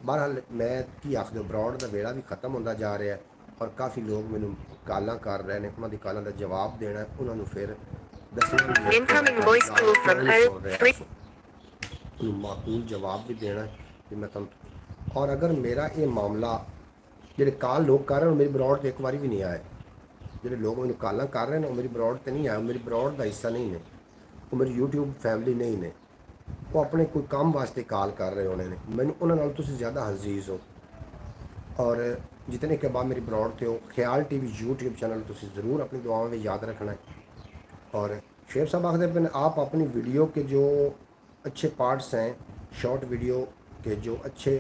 बहरहाल मैं की आखदे ब्रॉड का वेड़ा भी खत्म होता जा रहा है, और काफ़ी लोग मैनू कालां कर रहे हैं। उन्होंने कालां का जवाब देना है, उन्होंने फिर दसना भी है कि मैं voice गल call from क्यों नहीं home. सुन रहा, उन्होंने माकूल जवाब भी देना है कि मैं तुम। और अगर मेरा ये मामला ਜਿਹੜੇ ਕਾਲ ਲੋਕ ਕਰ ਰਹੇ ਹੋ ਮੇਰੀ ਬਰੋਡ ਤੇ ਇੱਕ ਵਾਰੀ ਵੀ ਨਹੀਂ ਆਏ। ਜਿਹੜੇ ਲੋਕ ਮੈਨੂੰ ਕਾਲਾਂ ਕਰ ਰਹੇ ਨੇ ਉਹ ਮੇਰੀ ਬਰੋਡ ਤੇ ਨਹੀਂ ਆਏ, ਉਹ ਮੇਰੀ ਬਰੋਡ ਦਾ ਹਿੱਸਾ ਨਹੀਂ ਨੇ, ਉਹ ਮੇਰੀ YouTube ਫੈਮਿਲੀ ਨਹੀਂ ਨੇ। ਉਹ ਆਪਣੇ ਕੋਈ ਕੰਮ ਵਾਸਤੇ ਕਾਲ ਕਰ ਰਹੇ ਹੋਣੇ ਨੇ। ਮੈਨੂੰ ਉਹਨਾਂ ਨਾਲ ਤੁਸੀਂ ਜ਼ਿਆਦਾ ਅਜ਼ੀਜ਼ ਹੋ। और जितने के बाद मेरी ब्रॉड थे हो ख्याल TV YouTube चैनल तुसी ज़रूर अपनी दुआओं में याद रखना है। और शेर साहब आखते पे आप अपनी वीडियो के जो अच्छे पार्ट्स हैं, शॉर्ट वीडियो के जो अच्छे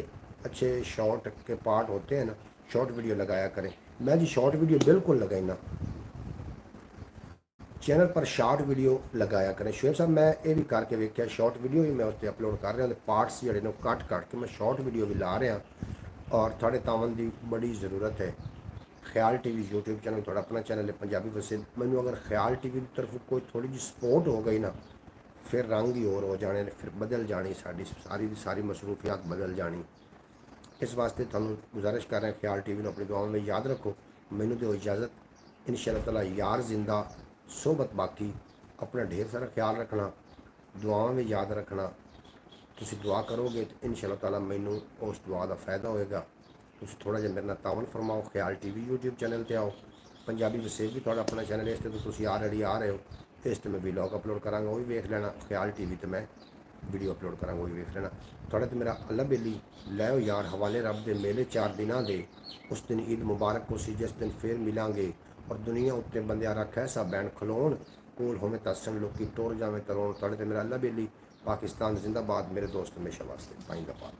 अच्छे शॉर्ट के पार्ट होते हैं ना, शॉर्ट वीडियो लगाया करें। मैं जी शॉर्ट वीडियो बिल्कुल लगाई ना, चैनल पर शॉर्ट वीडियो लगाया करें। शेर साहब मैं ये भी करके वेख्या, शॉर्ट वीडियो भी मैं उस पर अपलोड कर रहा, पार्ट्स जोड़े ने कट कट के मैं शॉर्ट वीडियो भी ला रहा। और थोड़े तावन की बड़ी ज़रूरत है। ख्याल TV YouTube चैनल थोड़ा अपना चैनल है पंजाबी वैसे। मैनू अगर ख्याल TV की तरफ कोई थोड़ी जी सपोर्ट हो गई ना, फिर रंग ही और हो जाने, फिर बदल जानी साड़ी सारी की सारी मसरूफियात बदल जानी। इस वास्ते तुहानू गुजारिश कर रहे हैं ख्याल TV अपनी दुआओं में याद रखो। मैनू दो इजाज़त। इंशाअल्लाह ताला यार जिंदा सोहबत बाकी। अपना ढेर सारा ख्याल रखना, दुआओं में याद रखना। तुसी दुआ करोगे तो इंशाअल्लाह ताला मैनू उस दुआ का फ़ायदा होएगा। तुसी थोड़ा जिहा मेरे नाल तावन फरमाओ, ख्याल TV YouTube चैनल पर आओ। पंजाबी वसेब भी थोड़ा अपना चैनल इस तो तुसी ऑलरेडी आ रहे हो, इस तो मैं व्लॉग अपलोड करांगा, वो भी वेख लेना। ख्याल TV तो मैं वीडियो अपलोड करांगा, वो भी वेख लेना। थोड़ा तो मेरा अल्लाह बेली लैओ यार हवाले रब दे मेले 4 दिनों के। उस दिन ईद मुबारक हो सी जिस दिन फिर मिलांगे, और दुनिया उत्ते बंदे रख ऐसा बैन खलोन कोल होवे तसन लोग टुर जावे तरोन। थोड़े तो मेरा अल्लाह बेली। पाकिस्तान जिंदाबाद। मेरे दोस्त हमेशा वास्ते पाइंदा पाल।